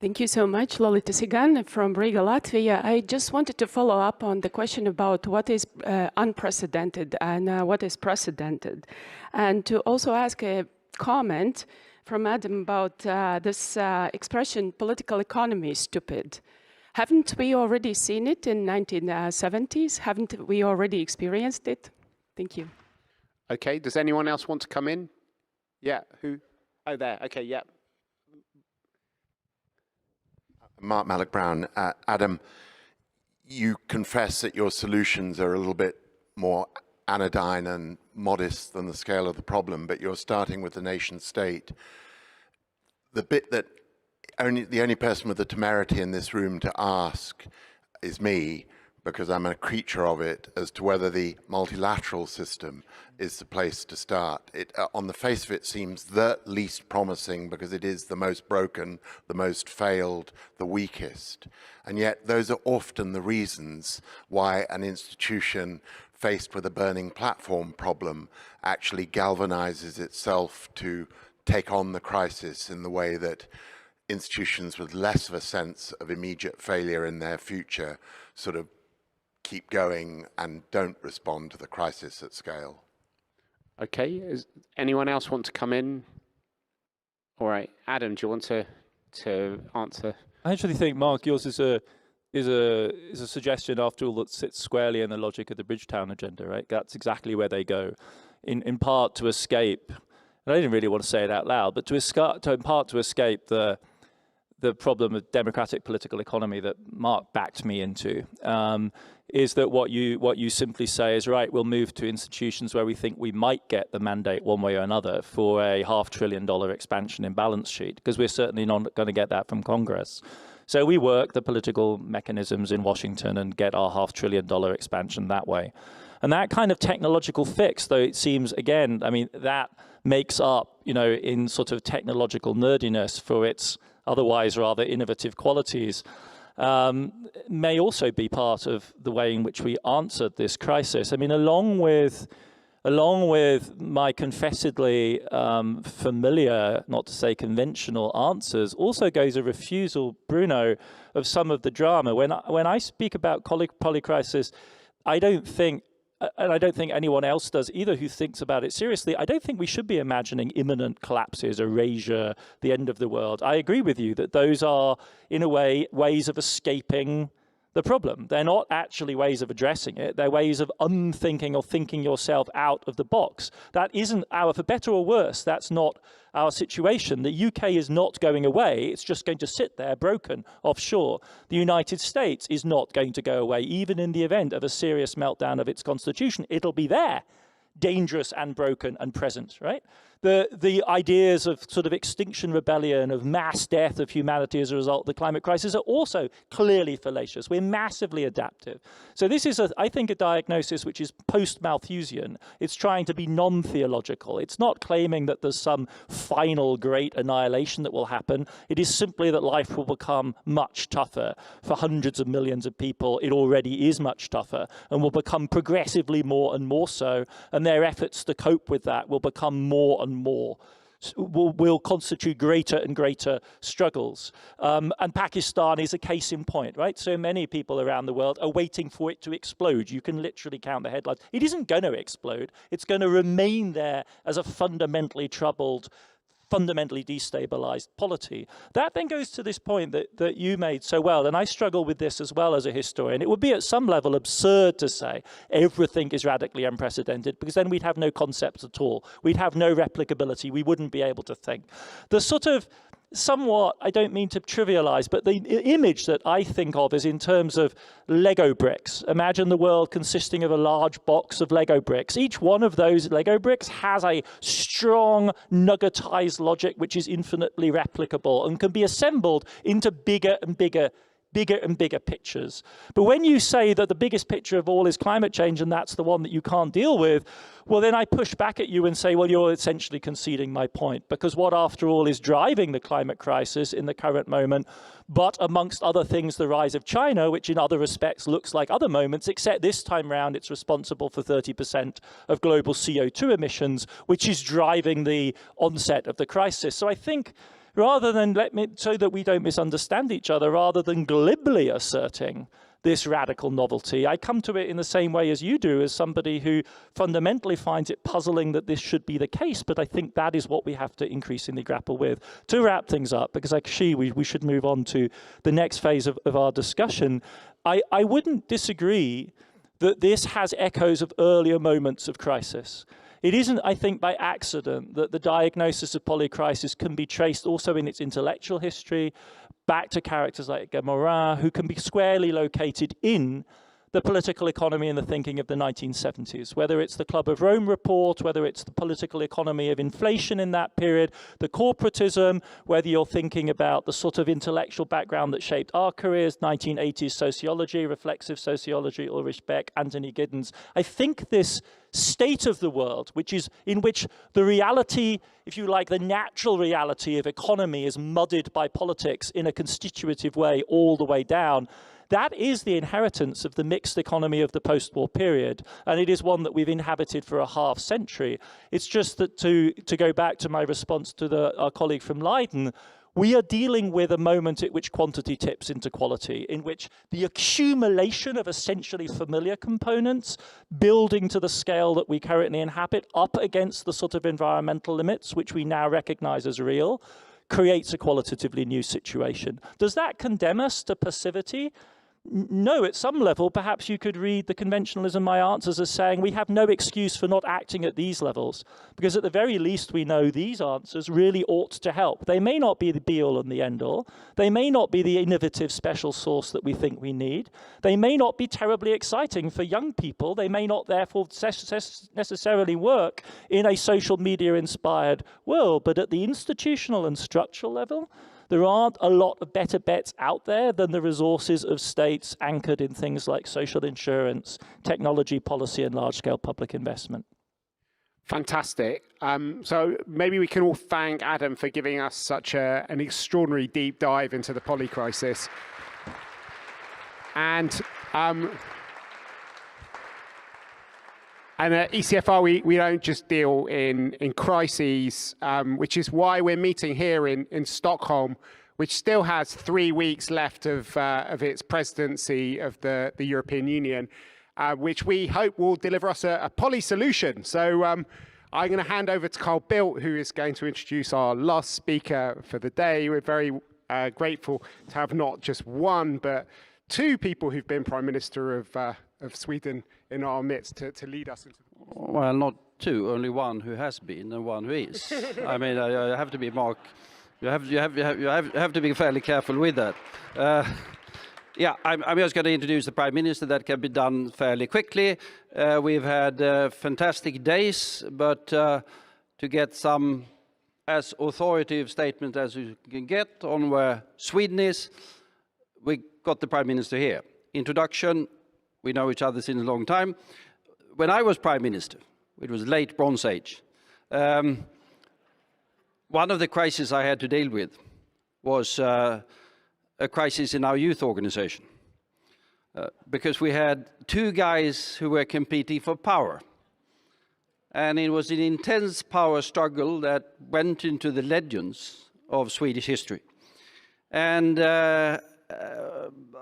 Thank you so much, Lolita Sigan from Riga, Latvia. I just wanted to follow up on the question about what is unprecedented and what is precedented, and to also ask a comment from Adam about this expression, political economy is stupid. Haven't we already seen it in 1970s? Haven't we already experienced it? Thank you. Okay, does anyone else want to come in? Yeah, who? Oh, there, okay, yeah. Mark Malloch-Brown. Adam, you confess that your solutions are a little bit more anodyne and modest than the scale of the problem, but you're starting with the nation state. The bit that the only person with the temerity in this room to ask is me, because I'm a creature of it, as to whether the multilateral system is the place to start. It, on the face of it, seems the least promising because it is the most broken, the most failed, the weakest. And yet those are often the reasons why an institution faced with a burning platform problem actually galvanizes itself to take on the crisis in the way that institutions with less of a sense of immediate failure in their future sort of keep going and don't respond to the crisis at scale. Okay, does anyone else want to come in? All right, Adam, do you want to answer? I actually think, Mark, yours is a suggestion, after all, that sits squarely in the logic of the Bridgetown agenda, right? That's exactly where they go, in part to escape. And I didn't really want to say it out loud, but in part to escape the problem of democratic political economy that Mark backed me into, is that what you simply say is, right, we'll move to institutions where we think we might get the mandate one way or another for a $500 billion expansion in balance sheet, because we're certainly not going to get that from Congress. So we work the political mechanisms in Washington and get our $500 billion expansion that way. And that kind of technological fix, though it seems, again, I mean, that makes up, in sort of technological nerdiness for its otherwise rather innovative qualities, may also be part of the way in which we answered this crisis. I mean, along with my confessedly familiar, not to say conventional answers, also goes a refusal, Bruno, of some of the drama. When I speak about polycrisis, I don't think, and I don't think anyone else does either who thinks about it seriously, I don't think we should be imagining imminent collapses, erasure, the end of the world. I agree with you that those are, in a way, ways of escaping the problem. They're not actually ways of addressing it. They're ways of unthinking or thinking yourself out of the box. That isn't for better or worse, that's not our situation. The UK is not going away. It's just going to sit there broken offshore. The United States is not going to go away, even in the event of a serious meltdown of its constitution. It'll be there, dangerous and broken and present, right? The ideas of sort of extinction rebellion, of mass death of humanity as a result of the climate crisis are also clearly fallacious. We're massively adaptive. So this is, I think, a diagnosis which is post-Malthusian. It's trying to be non-theological. It's not claiming that there's some final great annihilation that will happen. It is simply that life will become much tougher. For hundreds of millions of people, it already is much tougher and will become progressively more and more so, and their efforts to cope with that will become more and more, will constitute greater and greater struggles. And Pakistan is a case in point, right? So many people around the world are waiting for it to explode. You can literally count the headlines. It isn't going to explode. It's going to remain there as a fundamentally troubled, fundamentally destabilized polity. That then goes to this point that you made so well, and I struggle with this as well as a historian. It would be at some level absurd to say everything is radically unprecedented, because then we'd have no concepts at all. We'd have no replicability. We wouldn't be able to think. The sort of somewhat, I don't mean to trivialize, but the image that I think of is in terms of Lego bricks. Imagine the world consisting of a large box of Lego bricks. Each one of those Lego bricks has a strong nuggetized logic which is infinitely replicable and can be assembled into bigger and bigger pictures. But when you say that the biggest picture of all is climate change and that's the one that you can't deal with, well, then I push back at you and say, well, you're essentially conceding my point, because what, after all, is driving the climate crisis in the current moment, but amongst other things, the rise of China, which in other respects looks like other moments, except this time round it's responsible for 30% of global CO2 emissions, which is driving the onset of the crisis. So I think, rather than so that we don't misunderstand each other, rather than glibly asserting this radical novelty, I come to it in the same way as you do, as somebody who fundamentally finds it puzzling that this should be the case, but I think that is what we have to increasingly grapple with. To wrap things up, because we should move on to the next phase of our discussion, I wouldn't disagree that this has echoes of earlier moments of crisis. It isn't, I think, by accident that the diagnosis of polycrisis can be traced also in its intellectual history back to characters like Morin, who can be squarely located in the political economy and the thinking of the 1970s, whether it's the Club of Rome report, whether it's the political economy of inflation in that period, the corporatism, whether you're thinking about the sort of intellectual background that shaped our careers, 1980s sociology, reflexive sociology, Ulrich Beck, Anthony Giddens. I think this state of the world, in which the reality, if you like, the natural reality of economy is muddied by politics in a constitutive way all the way down, that is the inheritance of the mixed economy of the post-war period, and it is one that we've inhabited for a half century. It's just that to go back to my response to our colleague from Leiden, we are dealing with a moment at which quantity tips into quality, in which the accumulation of essentially familiar components, building to the scale that we currently inhabit, up against the sort of environmental limits, which we now recognize as real, creates a qualitatively new situation. Does that condemn us to passivity? No, at some level, perhaps you could read the conventionalism of my answers as saying we have no excuse for not acting at these levels, because at the very least we know these answers really ought to help. They may not be the be-all and the end-all. They may not be the innovative special sauce that we think we need. They may not be terribly exciting for young people. They may not therefore necessarily work in a social media-inspired world, but at the institutional and structural level, there aren't a lot of better bets out there than the resources of states anchored in things like social insurance, technology policy, and large-scale public investment. Fantastic. So maybe we can all thank Adam for giving us such an extraordinary deep dive into the polycrisis. And at ECFR, we don't just deal in crises, which is why we're meeting here in Stockholm, which still has 3 weeks left of its presidency of the European Union, which we hope will deliver us a poly solution. So I'm going to hand over to Carl Bildt, who is going to introduce our last speaker for the day. We're very grateful to have not just one, but 2 people who've been Prime Minister of Sweden in our midst to lead us into the policy. Well, not 2, only one who has been and one who is. I mean, I have to be Mark. You have to be fairly careful with that. Yeah, I'm just going to introduce the Prime Minister. That can be done fairly quickly. We've had fantastic days, but to get some as authoritative statement as you can get on where Sweden is, we got the Prime Minister here. Introduction. We know each other since a long time. When I was Prime Minister, it was late Bronze Age, one of the crises I had to deal with was a crisis in our youth organization, because we had 2 guys who were competing for power. And it was an intense power struggle that went into the legends of Swedish history. And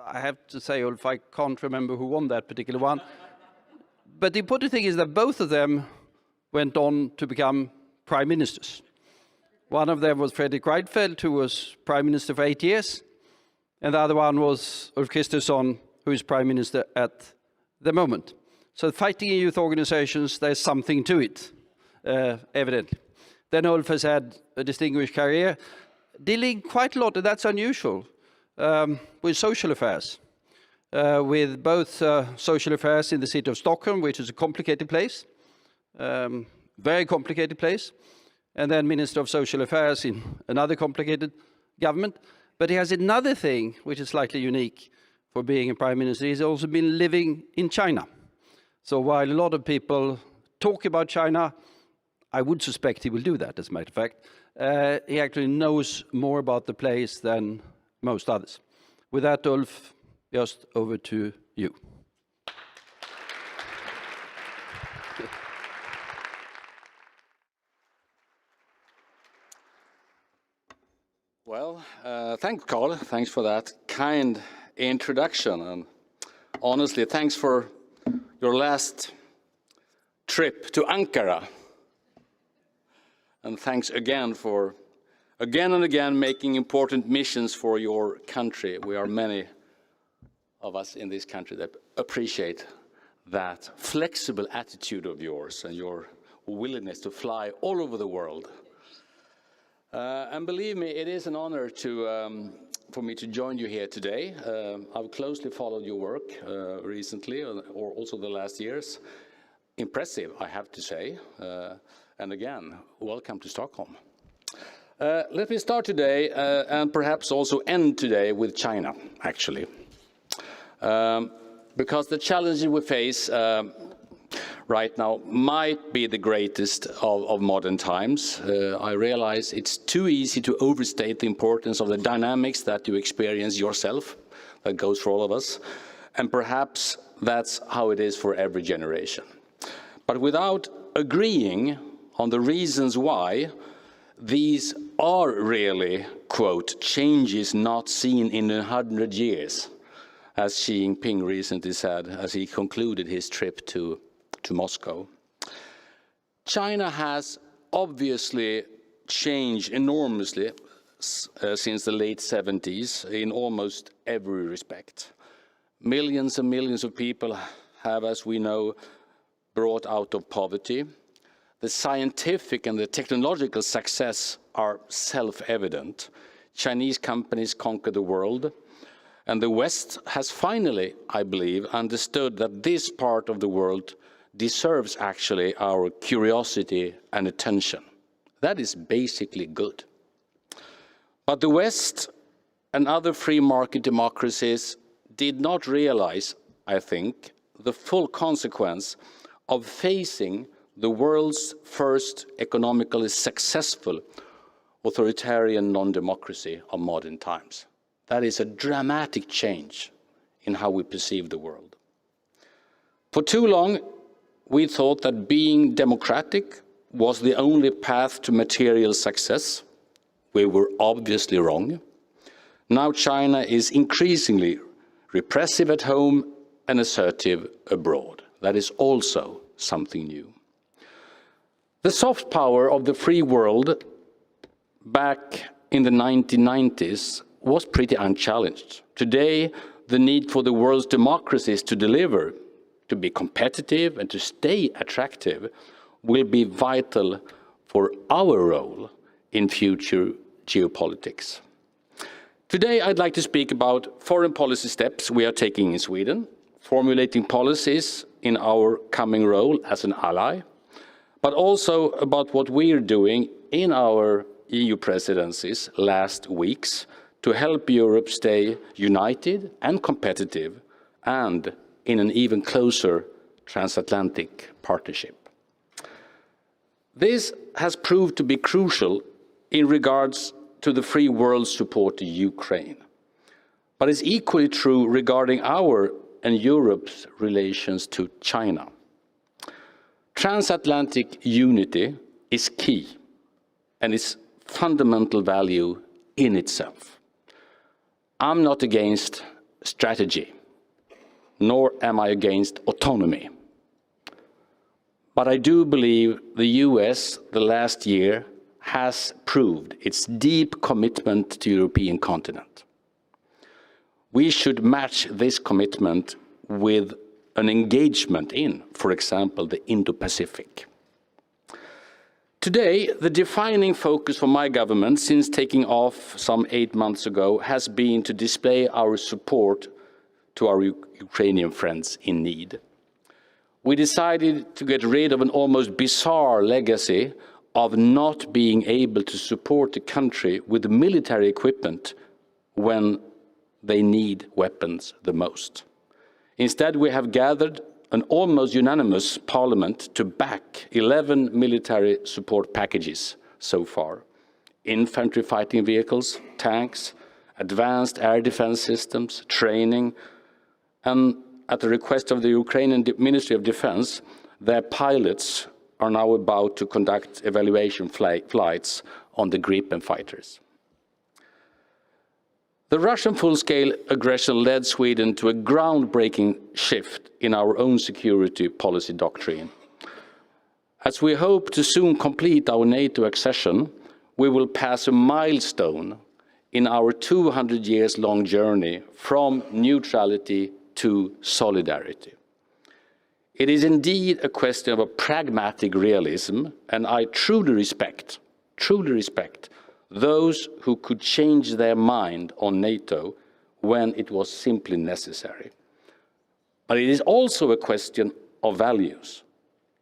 I have to say, Ulf, I can't remember who won that particular one. But the important thing is that both of them went on to become prime ministers. One of them was Fredrik Reinfeldt, who was prime minister for 8 years. And the other one was Ulf Kristersson, who is prime minister at the moment. So fighting in youth organizations, there's something to it, evidently. Then Ulf has had a distinguished career, dealing quite a lot, and that's unusual, with social affairs, with both social affairs in the city of Stockholm, which is a complicated place, very complicated place, and then Minister of Social Affairs in another complicated government. But he has another thing which is slightly unique for being a prime minister. He's also been living in China. So while a lot of people talk about China, I would suspect he will do that, as a matter of fact. He actually knows more about the place than most others. With that, Ulf, just over to you. Well, thanks, Carl. Thanks for that kind introduction. And honestly, thanks for your last trip to Ankara. And thanks again for again and again making important missions for your country. We are many of us in this country that appreciate that flexible attitude of yours and your willingness to fly all over the world. And believe me, it is an honor to for me to join you here today. I've closely followed your work recently, or also the last years. Impressive, I have to say. And again, welcome to Stockholm. Let me start today and perhaps also end today with China, actually. Because the challenges we face right now might be the greatest of modern times. I realize it's too easy to overstate the importance of the dynamics that you experience yourself. That goes for all of us. And perhaps that's how it is for every generation. But without agreeing on the reasons why, these are really, quote, changes not seen in 100 years, as Xi Jinping recently said as he concluded his trip to Moscow. China has obviously changed enormously since the late 70s in almost every respect. Millions and millions of people have, as we know, brought out of poverty. The scientific and the technological success are self-evident. Chinese companies conquer the world, and the West has finally, I believe, understood that this part of the world deserves actually our curiosity and attention. That is basically good. But the West and other free market democracies did not realize, I think, the full consequence of facing the world's first economically successful authoritarian non-democracy of modern times. That is a dramatic change in how we perceive the world. For too long, we thought that being democratic was the only path to material success. We were obviously wrong. Now China is increasingly repressive at home and assertive abroad. That is also something new. The soft power of the free world back in the 1990s was pretty unchallenged. Today, the need for the world's democracies to deliver, to be competitive and to stay attractive will be vital for our role in future geopolitics. Today, I'd like to speak about foreign policy steps we are taking in Sweden, formulating policies in our coming role as an ally, but also about what we are doing in our EU presidencies last weeks to help Europe stay united and competitive and in an even closer transatlantic partnership. This has proved to be crucial in regards to the free world's support to Ukraine, but it's equally true regarding our and Europe's relations to China. Transatlantic unity is key and is fundamental value in itself. I'm not against strategy, nor am I against autonomy. But I do believe the US, the last year, has proved its deep commitment to the European continent. We should match this commitment with an engagement in, for example, the Indo-Pacific. Today, the defining focus for my government since taking off some 8 months ago has been to display our support to our Ukrainian friends in need. We decided to get rid of an almost bizarre legacy of not being able to support the country with military equipment when they need weapons the most. Instead, we have gathered an almost unanimous parliament to back 11 military support packages so far. Infantry fighting vehicles, tanks, advanced air defense systems, training, and at the request of the Ukrainian Ministry of Defense, their pilots are now about to conduct evaluation flights on the Gripen fighters. The Russian full-scale aggression led Sweden to a groundbreaking shift in our own security policy doctrine. As we hope to soon complete our NATO accession, we will pass a milestone in our 200 years long journey from neutrality to solidarity. It is indeed a question of a pragmatic realism, and I truly respect those who could change their mind on NATO when it was simply necessary. But it is also a question of values.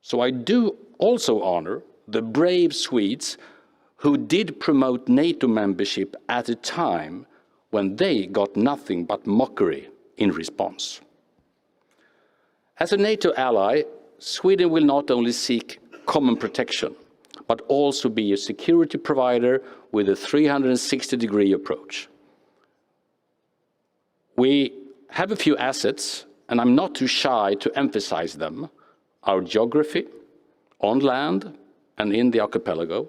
So I do also honor the brave Swedes who did promote NATO membership at a time when they got nothing but mockery in response. As a NATO ally, Sweden will not only seek common protection, but also be a security provider with a 360-degree approach. We have a few assets, and I'm not too shy to emphasize them: our geography, on land and in the archipelago.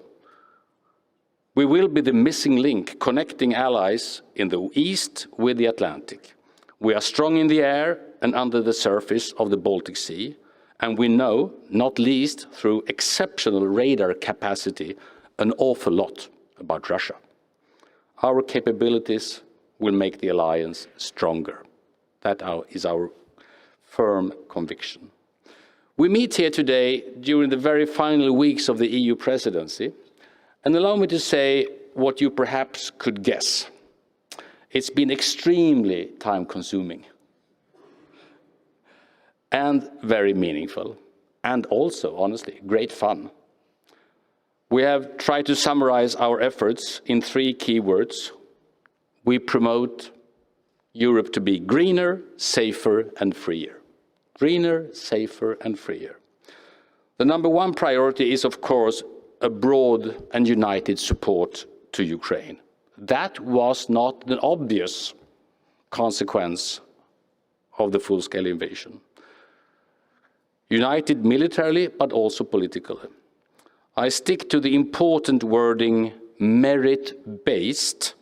We will be the missing link connecting allies in the East with the Atlantic. We are strong in the air and under the surface of the Baltic Sea, and we know, not least through exceptional radar capacity, an awful lot about Russia. Our capabilities will make the alliance stronger. That is our firm conviction. We meet here today during the very final weeks of the EU presidency, and allow me to say what you perhaps could guess. It's been extremely time-consuming and very meaningful, and also, honestly, great fun. We have tried to summarize our efforts in 3 key words. We promote Europe to be greener, safer, and freer. Greener, safer, and freer. The number 1 priority is, of course, a broad and united support to Ukraine. That was not an obvious consequence of the full-scale invasion. United militarily, but also politically. I stick to the important wording merit-based,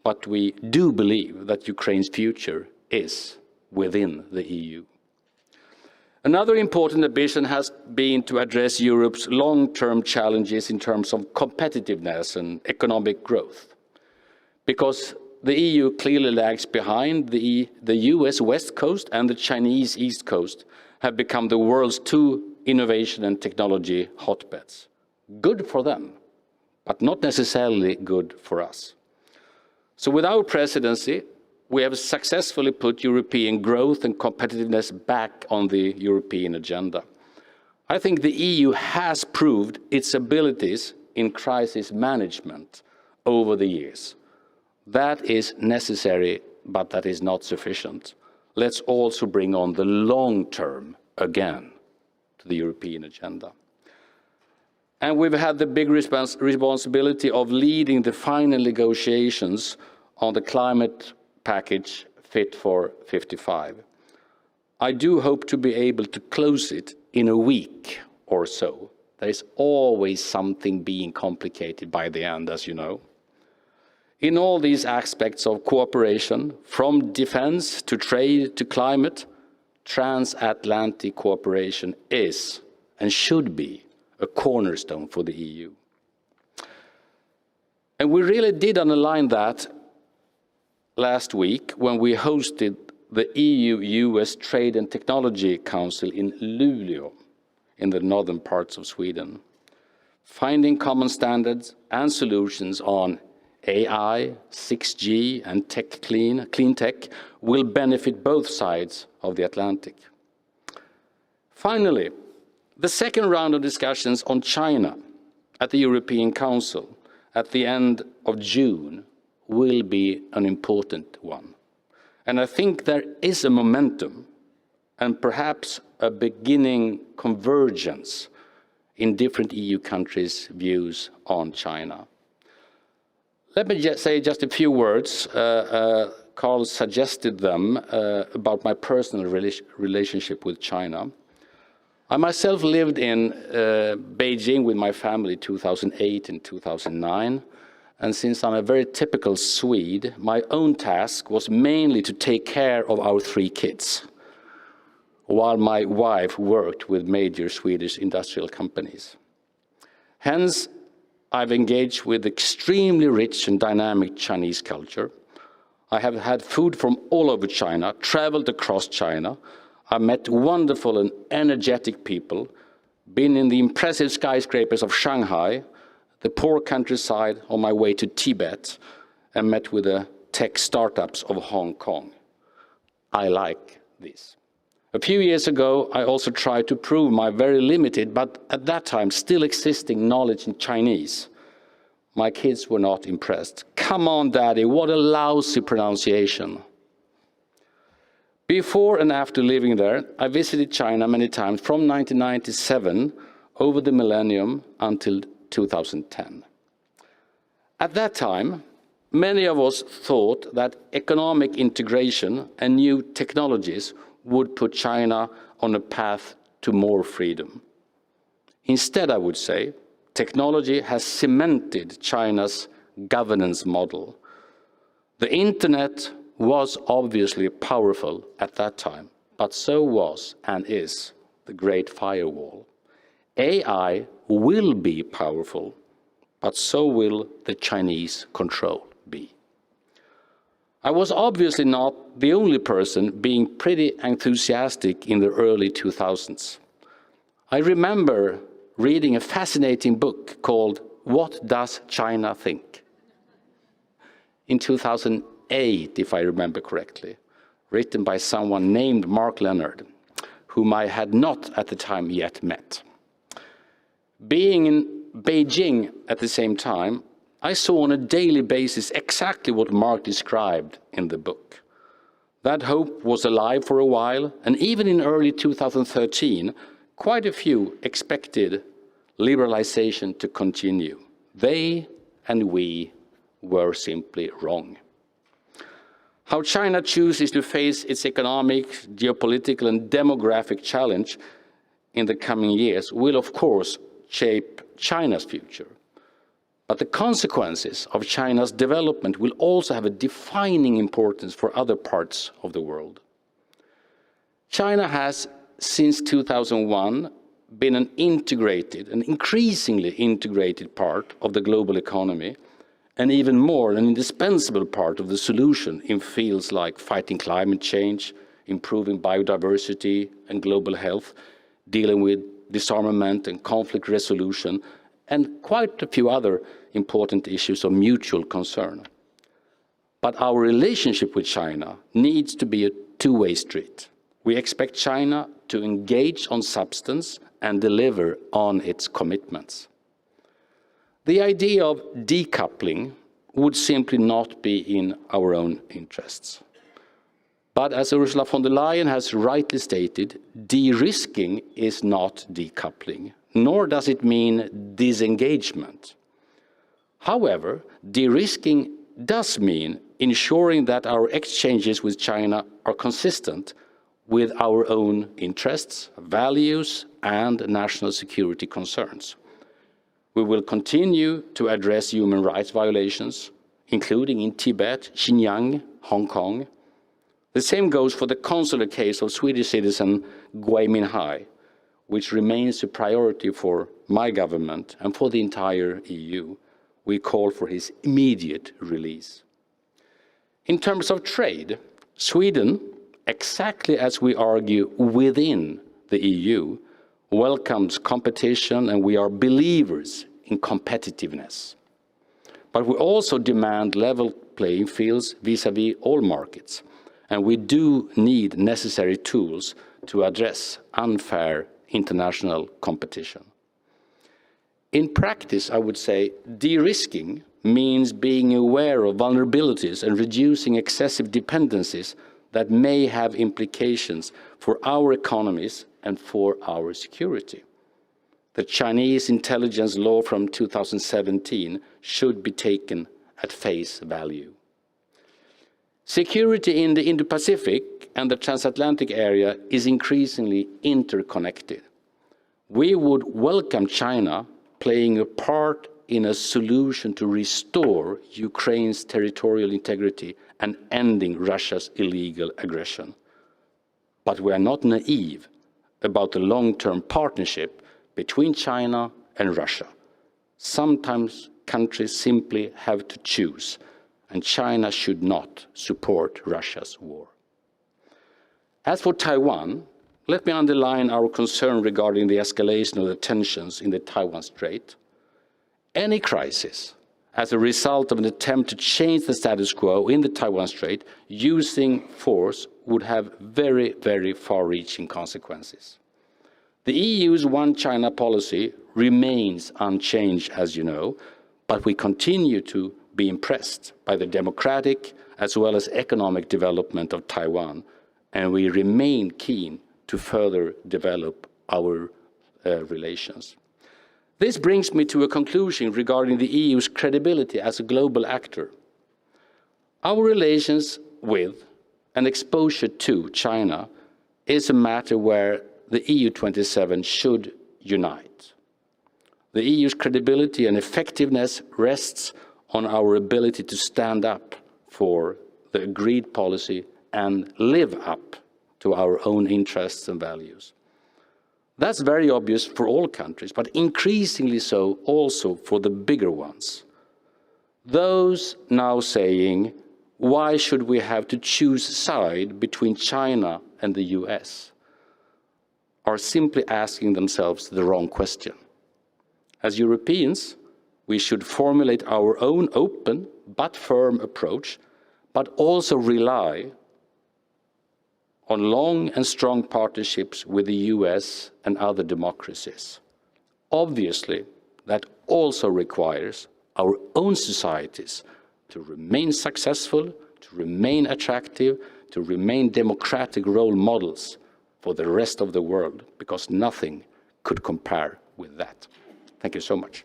but we do believe that Ukraine's future is within the EU. Another important ambition has been to address Europe's long-term challenges in terms of competitiveness and economic growth. Because the EU clearly lags behind, the US West Coast and the Chinese East Coast have become the world's 2 innovation and technology hotbeds. Good for them, but not necessarily good for us. So with our presidency, we have successfully put European growth and competitiveness back on the European agenda. I think the EU has proved its abilities in crisis management over the years. That is necessary, but that is not sufficient. Let's also bring on the long term again to the European agenda. And we've had the big responsibility of leading the final negotiations on the climate package Fit for 55. I do hope to be able to close it in a week or so. There is always something being complicated by the end, as you know. In all these aspects of cooperation, from defense to trade to climate, transatlantic cooperation is and should be a cornerstone for the EU. And we really did underline that last week when we hosted the EU-US Trade and Technology Council in Luleå, in the northern parts of Sweden. Finding common standards and solutions on AI, 6G, and clean tech will benefit both sides of the Atlantic. Finally, the second round of discussions on China at the European Council at the end of June will be an important one. And I think there is a momentum and perhaps a beginning convergence in different EU countries' views on China. Let me say just a few words. Carl suggested them about my personal relationship with China. I myself lived in Beijing with my family 2008 and 2009. And since I'm a very typical Swede, my own task was mainly to take care of our 3 kids, while my wife worked with major Swedish industrial companies. Hence, I've engaged with extremely rich and dynamic Chinese culture. I have had food from all over China, traveled across China. I met wonderful and energetic people, been in the impressive skyscrapers of Shanghai, the poor countryside on my way to Tibet and met with the tech startups of Hong Kong. I like this. A few years ago, I also tried to prove my very limited, but at that time still existing knowledge in Chinese. My kids were not impressed. Come on, Daddy, what a lousy pronunciation. Before and after living there, I visited China many times from 1997 over the millennium until 2010. At that time, many of us thought that economic integration and new technologies would put China on a path to more freedom. Instead, I would say, technology has cemented China's governance model. The internet was obviously powerful at that time, but so was and is the Great Firewall. AI will be powerful, but so will the Chinese control be. I was obviously not the only person being pretty enthusiastic in the early 2000s. I remember reading a fascinating book called What Does China Think? In 2008, if I remember correctly, written by someone named Mark Leonard, whom I had not at the time yet met. Being in Beijing at the same time, I saw on a daily basis exactly what Mark described in the book. That hope was alive for a while, and even in early 2013, quite a few expected liberalization to continue. They and we were simply wrong. How China chooses to face its economic, geopolitical, and demographic challenge in the coming years will, of course, shape China's future. But the consequences of China's development will also have a defining importance for other parts of the world. China has, since 2001, been an integrated, an increasingly integrated part of the global economy, and even more an indispensable part of the solution in fields like fighting climate change, improving biodiversity and global health, dealing with disarmament and conflict resolution, and quite a few other important issues of mutual concern. But our relationship with China needs to be a two-way street. We expect China to engage on substance and deliver on its commitments. The idea of decoupling would simply not be in our own interests. But as Ursula von der Leyen has rightly stated, de-risking is not decoupling, nor does it mean disengagement. However, de-risking does mean ensuring that our exchanges with China are consistent with our own interests, values, and national security concerns. We will continue to address human rights violations, including in Tibet, Xinjiang, Hong Kong. The same goes for the consular case of Swedish citizen Gui Minhai, which remains a priority for my government and for the entire EU. We call for his immediate release. In terms of trade, Sweden, exactly as we argue within the EU, welcomes competition, and we are believers in competitiveness. But we also demand level playing fields vis-à-vis all markets, and we do need necessary tools to address unfair international competition. In practice, I would say de-risking means being aware of vulnerabilities and reducing excessive dependencies that may have implications for our economies and for our security. The Chinese intelligence law from 2017 should be taken at face value. Security in the Indo-Pacific and the transatlantic area is increasingly interconnected. We would welcome China playing a part in a solution to restore Ukraine's territorial integrity and ending Russia's illegal aggression. But we are not naive about the long-term partnership between China and Russia. Sometimes countries simply have to choose, and China should not support Russia's war. As for Taiwan, let me underline our concern regarding the escalation of the tensions in the Taiwan Strait. any crisis as a result of an attempt to change the status quo in the Taiwan Strait using force would have very, very far-reaching consequences. The EU's One China policy remains unchanged, as you know, but we continue to be impressed by the democratic as well as economic development of Taiwan, and we remain keen to further develop our relations. This brings me to a conclusion regarding the EU's credibility as a global actor. Our relations with and exposure to China is a matter where the EU27 should unite. The EU's credibility and effectiveness rests on our ability to stand up for the agreed policy and live up to our own interests and values. That's very obvious for all countries, but increasingly so also for the bigger ones. Those now saying, why should we have to choose side between China and the US, are simply asking themselves the wrong question. As Europeans, we should formulate our own open but firm approach, but also rely on long and strong partnerships with the US and other democracies. Obviously, that also requires our own societies to remain successful, to remain attractive, to remain democratic role models for the rest of the world, because nothing could compare with that. Thank you so much.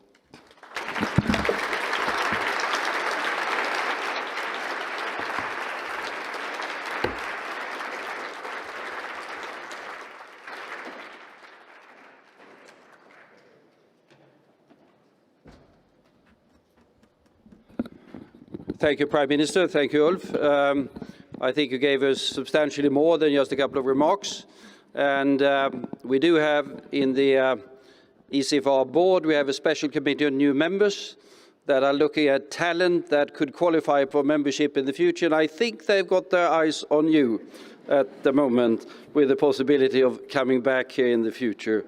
Thank you, Prime Minister. Thank you, Ulf. I think you gave us substantially more than just a couple of remarks. And we do have in the ECFR board, we have a special committee on new members that are looking at talent that could qualify for membership in the future. And I think they've got their eyes on you at the moment with the possibility of coming back here in the future.